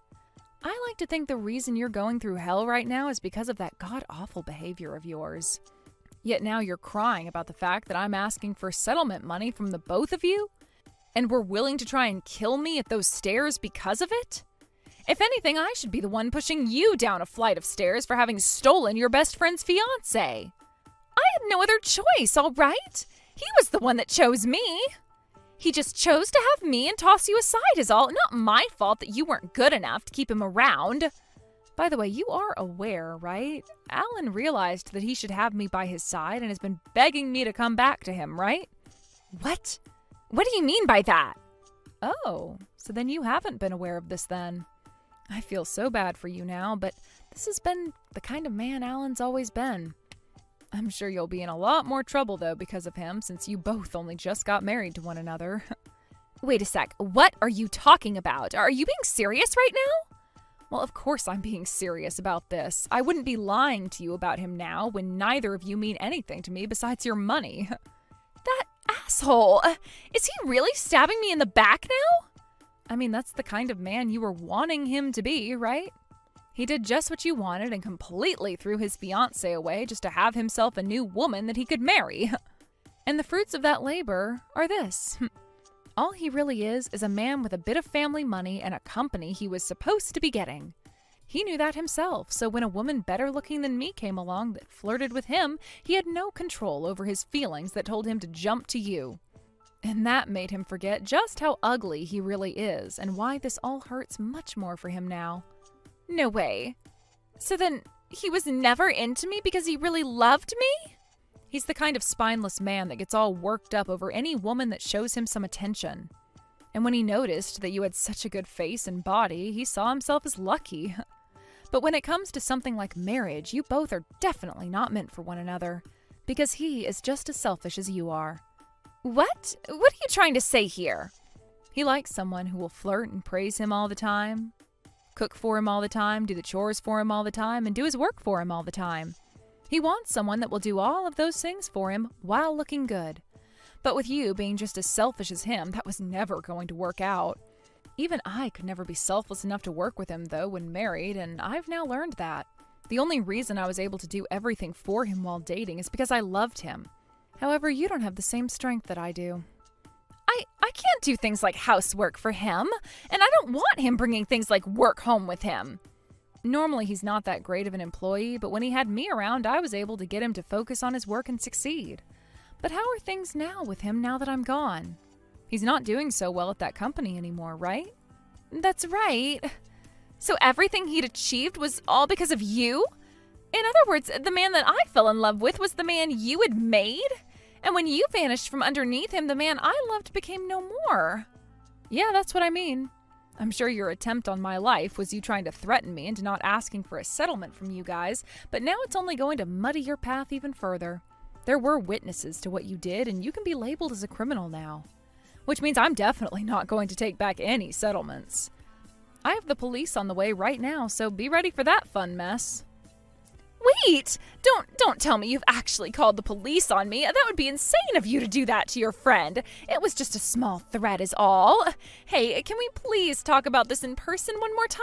I like to think the reason you're going through hell right now is because of that god-awful behavior of yours. Yet now you're crying about the fact that I'm asking for settlement money from the both of you? And were willing to try and kill me at those stairs because of it? If anything, I should be the one pushing you down a flight of stairs for having stolen your best friend's fiancé. I had no other choice, all right? He was the one that chose me. He just chose to have me and toss you aside is all. Not my fault that you weren't good enough to keep him around. By the way, you are aware, right? Alan realized that he should have me by his side and has been begging me to come back to him, right? What? What do you mean by that? Oh, so then you haven't been aware of this then. I feel so bad for you now, but this has been the kind of man Alan's always been. I'm sure you'll be in a lot more trouble, though, because of him, since you both only just got married to one another. Wait a sec, what are you talking about? Are you being serious right now? Well, of course I'm being serious about this. I wouldn't be lying to you about him now when neither of you mean anything to me besides your money. That asshole! Is he really stabbing me in the back now? I mean, that's the kind of man you were wanting him to be, right? He did just what you wanted and completely threw his fiancée away just to have himself a new woman that he could marry. And the fruits of that labor are this. All he really is a man with a bit of family money and a company he was supposed to be getting. He knew that himself, so when a woman better looking than me came along that flirted with him, he had no control over his feelings that told him to jump to you. And that made him forget just how ugly he really is and why this all hurts much more for him now. No way. So then, he was never into me because he really loved me? He's the kind of spineless man that gets all worked up over any woman that shows him some attention. And when he noticed that you had such a good face and body, he saw himself as lucky. But when it comes to something like marriage, you both are definitely not meant for one another, because he is just as selfish as you are. What? What are you trying to say here? He likes someone who will flirt and praise him all the time, cook for him all the time, do the chores for him all the time, and do his work for him all the time. He wants someone that will do all of those things for him while looking good. But with you being just as selfish as him, that was never going to work out. Even I could never be selfless enough to work with him, though, when married, and I've now learned that. The only reason I was able to do everything for him while dating is because I loved him. However, you don't have the same strength that I do. I can't do things like housework for him, and I don't want him bringing things like work home with him. Normally, he's not that great of an employee, but when he had me around, I was able to get him to focus on his work and succeed. But how are things now with him now that I'm gone? He's not doing so well at that company anymore, right? That's right. So everything he'd achieved was all because of you? In other words, the man that I fell in love with was the man you had made? And when you vanished from underneath him, the man I loved became no more. Yeah, that's what I mean. I'm sure your attempt on my life was you trying to threaten me into not asking for a settlement from you guys, but now it's only going to muddy your path even further. There were witnesses to what you did, and you can be labeled as a criminal now. Which means I'm definitely not going to take back any settlements. I have the police on the way right now, so be ready for that fun mess. Wait! Don't tell me you've actually called the police on me. That would be insane of you to do that to your friend. It was just a small threat is all. Hey, can we please talk about this in person one more time?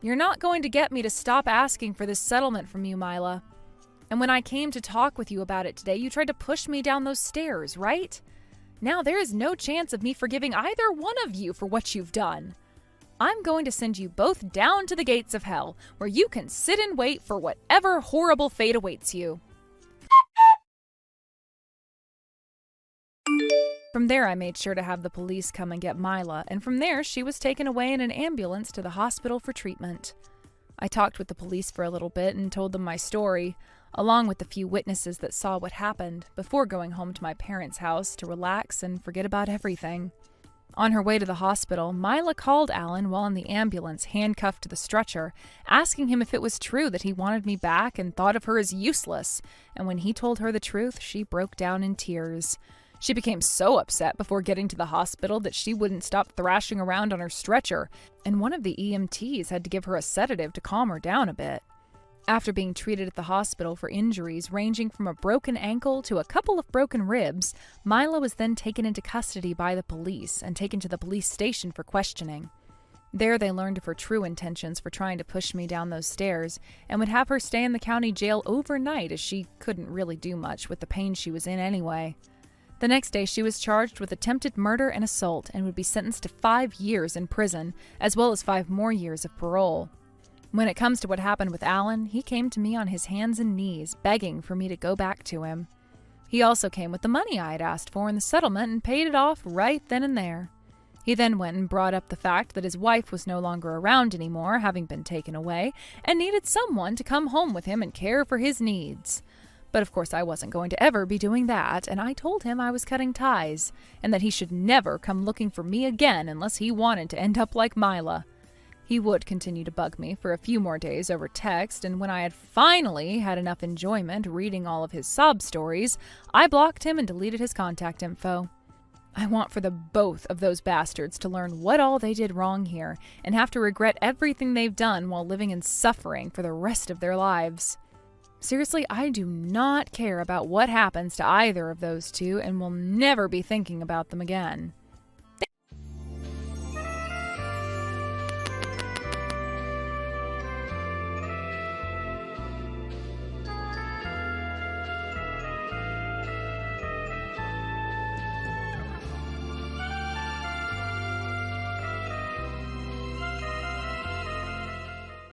You're not going to get me to stop asking for this settlement from you, Mila. And when I came to talk with you about it today, you tried to push me down those stairs, right? Now there is no chance of me forgiving either one of you for what you've done. I'm going to send you both down to the gates of hell, where you can sit and wait for whatever horrible fate awaits you. From there, I made sure to have the police come and get Mila, and from there, she was taken away in an ambulance to the hospital for treatment. I talked with the police for a little bit and told them my story, along with the few witnesses that saw what happened, before going home to my parents' house to relax and forget about everything. On her way to the hospital, Mila called Alan while in the ambulance, handcuffed to the stretcher, asking him if it was true that he wanted me back and thought of her as useless, and when he told her the truth, she broke down in tears. She became so upset before getting to the hospital that she wouldn't stop thrashing around on her stretcher, and one of the EMTs had to give her a sedative to calm her down a bit. After being treated at the hospital for injuries ranging from a broken ankle to a couple of broken ribs, Mila was then taken into custody by the police and taken to the police station for questioning. There they learned of her true intentions for trying to push me down those stairs and would have her stay in the county jail overnight as she couldn't really do much with the pain she was in anyway. The next day she was charged with attempted murder and assault and would be sentenced to 5 years in prison, as well as 5 more years of parole. When it comes to what happened with Alan, he came to me on his hands and knees, begging for me to go back to him. He also came with the money I had asked for in the settlement and paid it off right then and there. He then went and brought up the fact that his wife was no longer around anymore, having been taken away, and needed someone to come home with him and care for his needs. But of course I wasn't going to ever be doing that, and I told him I was cutting ties, and that he should never come looking for me again unless he wanted to end up like Mila. He would continue to bug me for a few more days over text, and when I had finally had enough enjoyment reading all of his sob stories, I blocked him and deleted his contact info. I want for the both of those bastards to learn what all they did wrong here and have to regret everything they've done while living in suffering for the rest of their lives. Seriously, I do not care about what happens to either of those two and will never be thinking about them again.